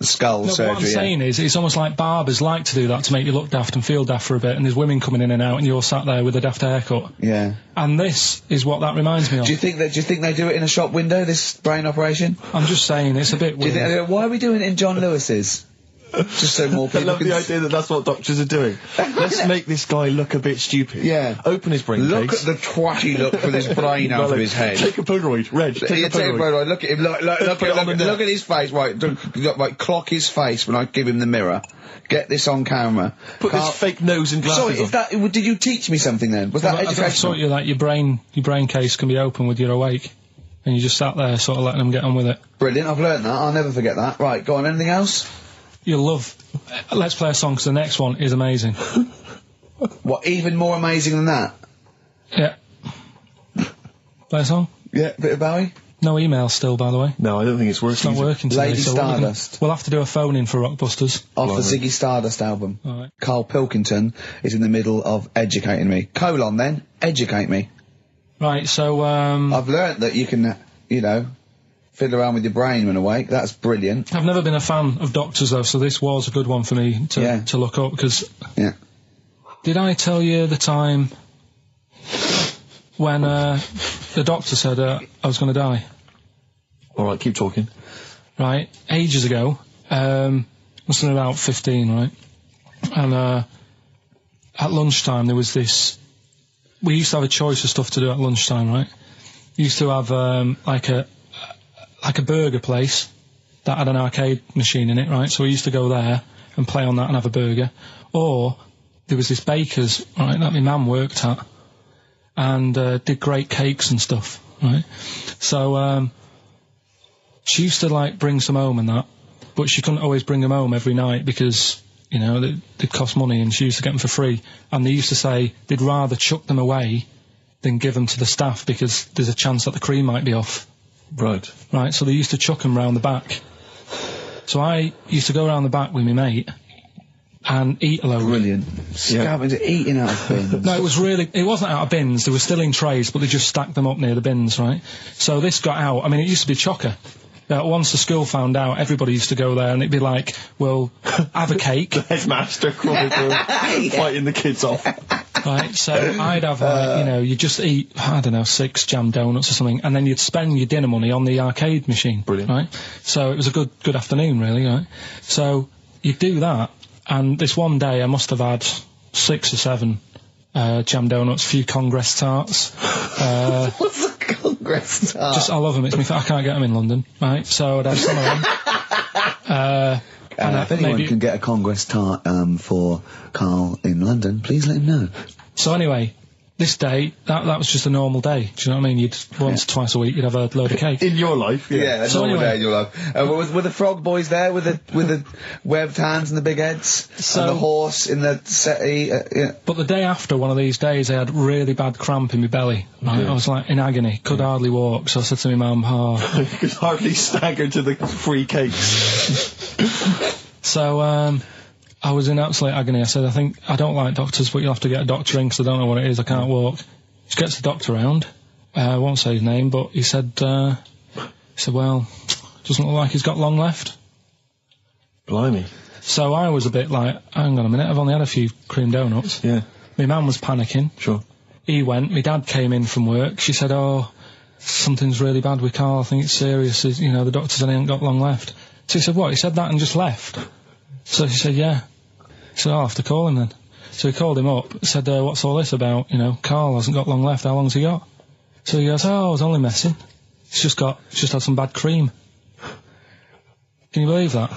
skull surgery. What I'm saying is, it's almost like barbers like to do that to make you look daft and feel daft for a bit, and there's women coming in and out, and you're sat there with a daft haircut. Yeah. And this is what that reminds me of. Do you think they do it in a shop window, this brain operation? I'm just saying, it's a bit weird. Why are we doing it in John Lewis's? Just so more I people love can the idea that that's what doctors are doing. Let's make this guy look a bit stupid. Yeah. Open his brain Look case. at the twatty look from his brain out of his head. Take a Polaroid. Reg, take a Polaroid. Look at him. Look at his face. Right, clock his face when I give him the mirror. Get this on camera. Put this fake nose and glasses Sorry, did you teach me something then? Was that educational? I thought you like your brain case can be open with your awake, and you just sat there sort of letting them get on with it. Brilliant, I've learnt that. I'll never forget that. Right, go on. Anything else? You'll love... Let's play a song, because the next one is amazing. What, even more amazing than that? Yeah. Play a song? Yeah, bit of Bowie? No email still, by the way. No, I don't think it's working. It's not working today. Lady so Stardust. We'll have to do a phone-in for Rockbusters. Off the Ziggy Stardust album. All right. Karl Pilkington is in the middle of educating me. Colon then, educate me. Right, so, I've learnt that you can, you know, fiddle around with your brain when awake. That's brilliant. I've never been a fan of doctors, though, so this was a good one for me to look up, because... Yeah. Did I tell you the time when the doctor said I was going to die? All right, keep talking. Right, ages ago, must have been about 15, right? And at lunchtime there was this... We used to have a choice of stuff to do at lunchtime, right? We used to have like a burger place that had an arcade machine in it, right? So we used to go there and play on that and have a burger. Or there was this baker's, right, that my mum worked at, and did great cakes and stuff, right? So she used to like bring some home and that, but she couldn't always bring them home every night because, you know, they cost money, and she used to get them for free. And they used to say they'd rather chuck them away than give them to the staff because there's a chance that the cream might be off. Right. Right, so they used to chuck them round the back. So I used to go round the back with my mate, and eat a load. Brilliant. Scavenging, eating out of bins. No, it wasn't out of bins, they were still in trays, but they just stacked them up near the bins, right? So this got out, I mean, it used to be chocker. Once the school found out, everybody used to go there, and it'd be like, well, have a cake. The headmaster crawling through, fighting the kids off. Right, so I'd have, you just eat, I don't know, 6 jam donuts or something, and then you'd spend your dinner money on the arcade machine. Brilliant. Right? So it was a good afternoon, really, right? So you'd do that, and this one day I must have had 6 or 7 jam donuts, a few Congress tarts. What's a Congress tart? I love them. I can't get them in London, right? So I'd have some of them. If anyone can get a Congress tart for Karl in London, please let him know. So anyway, this day, that was just a normal day. Do you know what I mean? You'd once, twice a week, you'd have a load of cake. In your life, yeah. So normal day in your life. Were the frog boys there with the webbed hands and the big heads? And the horse in the settee? Yeah. But the day after one of these days, I had really bad cramp in my belly. Right? I was like in agony, could hardly walk. So I said to my mum, you could hardly stagger to the free cakes. So, I was in absolute agony. I said, I don't like doctors, but you'll have to get a doctor in because I don't know what it is, I can't walk. She gets the doctor round, I won't say his name, but he said, well, doesn't look like he's got long left. Blimey. So I was a bit like, hang on a minute, I've only had a few cream donuts. Yeah. My mum was panicking. Sure. He went, my dad came in from work, she said, something's really bad with Karl, I think it's serious, the doctor said he ain't got long left. So he said, what, he said that and just left? So she said, yeah. He said, I'll have to call him then. So he called him up, said, what's all this about? Karl hasn't got long left, how long's he got? So he goes, I was only messing. He's just had some bad cream. Can you believe that?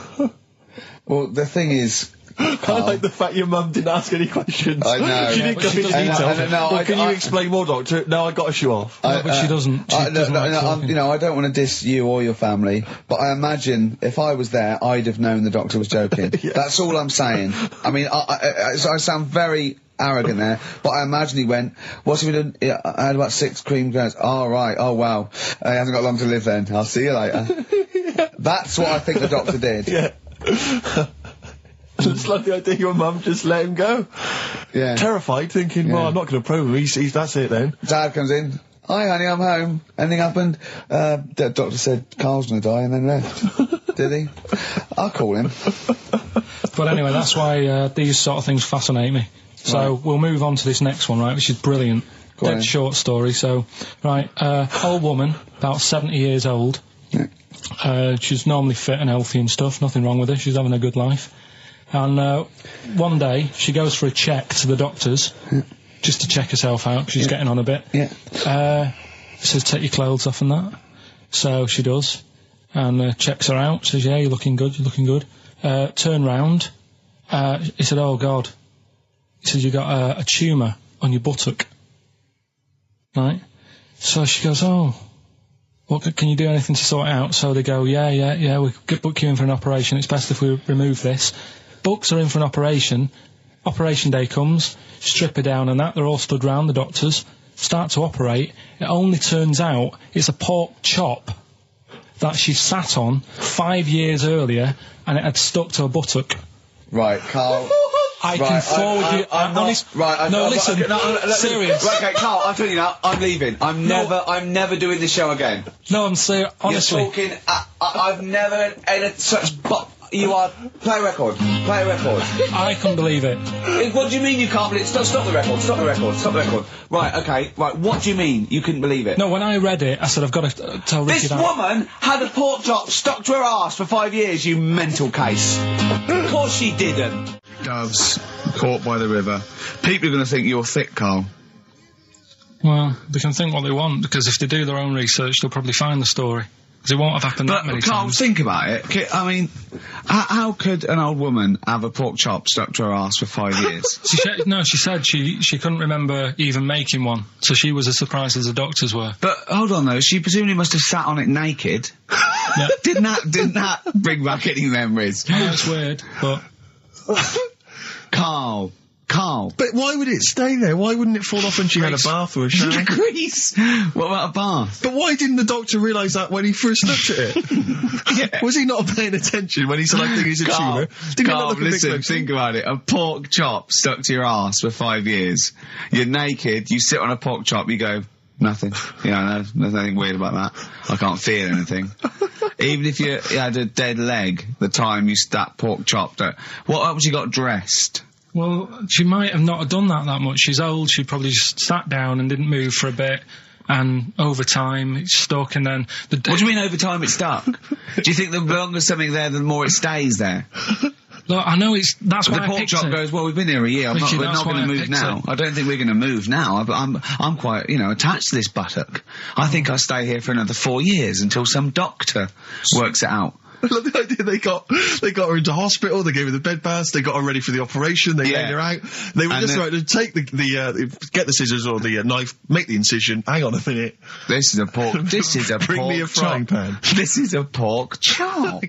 Well, the thing is, I like the fact your mum didn't ask any questions. I know. She didn't go into detail. Can you explain more, doctor? No, I got a shoe off. No, but she doesn't. I don't want to diss you or your family, but I imagine if I was there, I'd have known the doctor was joking. Yeah. That's all I'm saying. I mean, I sound very arrogant there, but I imagine he went, what's he been doing? I had about 6 cream donuts. Oh, right. Oh, wow. He hasn't got long to live then. I'll see you later. That's what I think the doctor did. Yeah. It's like the idea your mum just let him go. Yeah. Terrified, thinking, well, I'm not going to probe him. He's that's it then. Dad comes in. Hi, honey, I'm home. Anything happened? The doctor said Karl's going to die and then left. Did he? I'll call him. But anyway, that's why these sort of things fascinate me. So we'll move on to this next one, right, which is brilliant. Dead short story. So, right, old woman, about 70 years old. Yeah. She's normally fit and healthy and stuff. Nothing wrong with her. She's having a good life. And one day, she goes for a check to the doctors, just to check herself out, 'cause she's getting on a bit. Yeah. Says, take your clothes off and that. So she does, and checks her out, says, yeah, you're looking good, you're looking good. Turn round. He said, oh, God. He says, you got a tumour on your buttock. Right? So she goes, oh, what, can you do anything to sort it out? So they go, yeah, we could book you in for an operation, it's best if we remove this. Books her in for an operation. Operation day comes, strip her down and that, they're all stood round, the doctors, start to operate. It only turns out it's a pork chop that she sat on 5 years earlier and it had stuck to her buttock. Right, Karl. I can forward you. Serious. Right, okay, Karl, I'm telling you now, I'm leaving. I'm never doing this show again. No, I'm serious. Honestly. You're talking, I've never had such you are, play a record. I couldn't believe it. What do you mean you can't believe it? Stop the record. Right, okay, right, what do you mean you couldn't believe it? No, when I read it, I said, I've got to tell Ricky that. This woman had a pork chop stuck to her arse for 5 years, you mental case. Of course she didn't. Doves caught by the river. People are going to think you're thick, Karl. Well, they can think what they want, because if they do their own research, they'll probably find the story. Because it won't have happened that many Karl, times. think about it. I mean, how could an old woman have a pork chop stuck to her arse for 5 years? She said she couldn't remember even making one, so she was as surprised as the doctors were. But hold on though, she presumably must have sat on it naked. Yeah. Didn't that bring back any memories? I know it's weird, but... Karl, Carl. But why would it stay there? Why wouldn't it fall off when she had a bath or a shower? Grease. What about a bath? But why didn't the doctor realise that when he first looked at it? Yeah. Was he not paying attention when he said, I think it's a tumour? Didn't he not look a bit listen, closer? think about it. A pork chop stuck to your ass for 5 years. You're naked, you sit on a pork chop, you go, nothing. Yeah, there's nothing weird about that. I can't feel anything. Even if you had a dead leg, the time you that pork chopped it. What else you got dressed? Well, she might have not have done that much. She's old. She probably just sat down and didn't move for a bit. And over time, it's stuck. And then What do you mean over time it's stuck? Do you think the longer something there, the more it stays there? Look, I know that's why The I pork picked chop it. goes, well, we've been here a year. We're Richie, not that's going why to I move picked now. it. I don't think we're going to move now. But I'm quite, attached to this buttock. I think I'll stay here for another 4 years until some doctor works it out. I love the idea they got her into hospital, they gave her the bed baths, they got her ready for the operation, they laid her out. They were just right to take get the scissors or the knife, make the incision, hang on a minute. This is a pork. This is a Bring pork me a frying chop. pan. This is a pork chop.